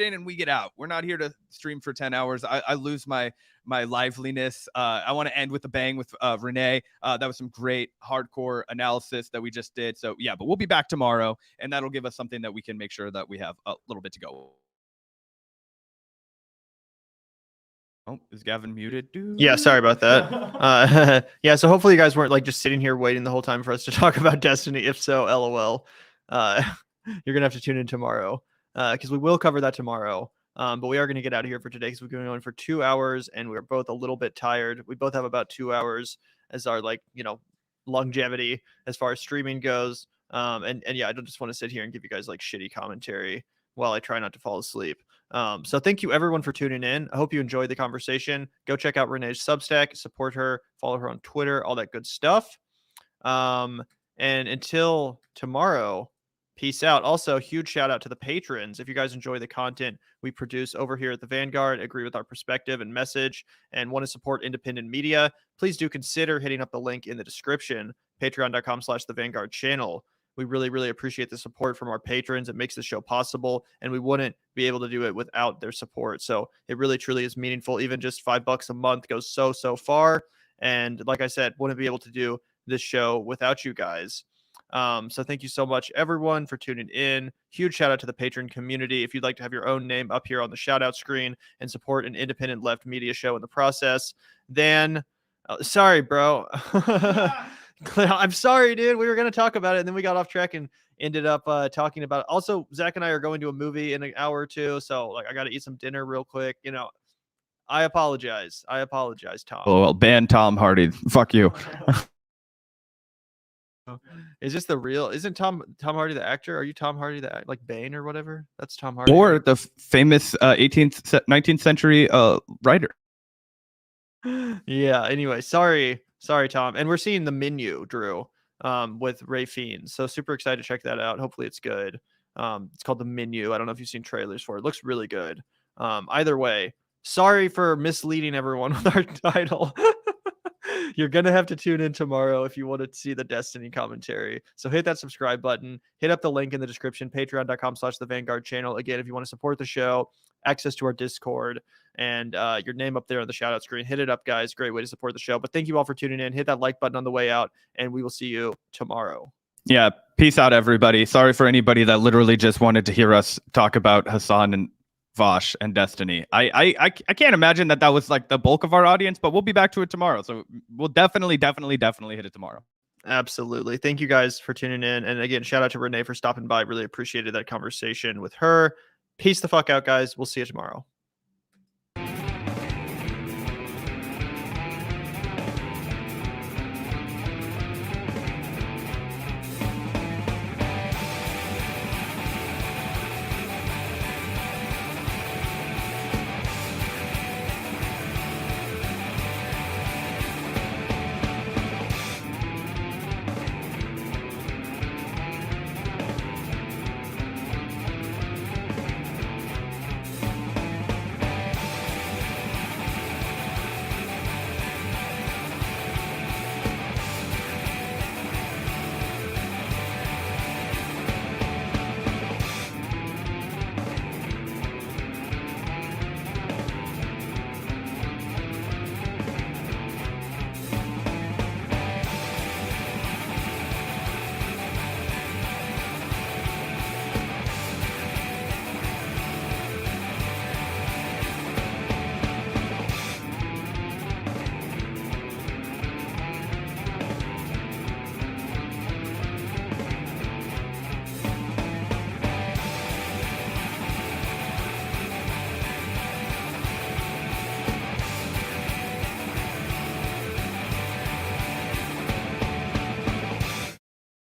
in and we get out. We're not here to stream for 10 hours. I lose my liveliness. I want to end with a bang with Renee. That was some great hardcore analysis that we just did. So yeah, but we'll be back tomorrow, and that'll give us something that we can make sure that we have a little bit to go. Oh, is Gavin muted? Dude? Yeah, sorry about that. Yeah, so hopefully you guys weren't like just sitting here waiting the whole time for us to talk about Destiny. If so, LOL. You're gonna have to tune in tomorrow because we will cover that tomorrow. But we are gonna get out of here for today because we're going on for 2 hours and we're both a little bit tired. We both have about 2 hours as our longevity as far as streaming goes. And yeah, I don't just want to sit here and give you guys like shitty commentary while I try not to fall asleep. So thank you everyone for tuning in. I hope you enjoyed the conversation. Go check out Renee's Substack, support her, follow her on Twitter, all that good stuff. And until tomorrow, Peace out. Also, huge shout out to the patrons. If you guys enjoy the content we produce over here at the Vanguard, agree with our perspective and message, and want to support independent media, please do consider hitting up the link in the description, patreon.com/the Vanguard channel. We really, really appreciate the support from our patrons. It makes the show possible, and we wouldn't be able to do it without their support. So it really, truly is meaningful. Even just $5 a month goes so far. And like I said, wouldn't be able to do this show without you guys. So thank you so much, everyone, for tuning in. Huge shout out to the patron community. If you'd like to have your own name up here on the shout out screen and support an independent left media show in the process, then sorry, bro. I'm sorry, dude. We were going to talk about it, and then we got off track and ended up talking about it. Also, Zach and I are going to a movie in an hour or two, so like I got to eat some dinner real quick. You know, I apologize. Tom. Oh, well, ban Tom Hardy. Fuck you. Is this the real? Isn't Tom Hardy the actor? Are you Tom Hardy the like Bane or whatever? That's Tom Hardy. Or the famous 19th century writer. Yeah. Anyway, sorry, Tom. And we're seeing The Menu, Drew, with Ray Fiennes. So super excited to check that out. Hopefully it's good. It's called The Menu. I don't know if you've seen trailers for it. It looks really good. Either way, sorry for misleading everyone with our title. You're going to have to tune in tomorrow if you want to see the Destiny commentary. So hit that subscribe button, hit up the link in the description, patreon.com/the Vanguard channel. Again, if you want to support the show, access to our Discord, and your name up there on the shout out screen. Hit it up, guys. Great way to support the show. But thank you all for tuning in. Hit that like button on the way out, and we will see you tomorrow. Yeah. Peace out, everybody. Sorry for anybody that literally just wanted to hear us talk about Hassan and Vosh and Destiny. I can't imagine that was like the bulk of our audience, but we'll be back to it tomorrow. So we'll definitely hit it tomorrow. Absolutely. Thank you guys for tuning in. And again, shout out to Renee for stopping by. Really appreciated that conversation with her. Peace the fuck out, guys. We'll see you tomorrow.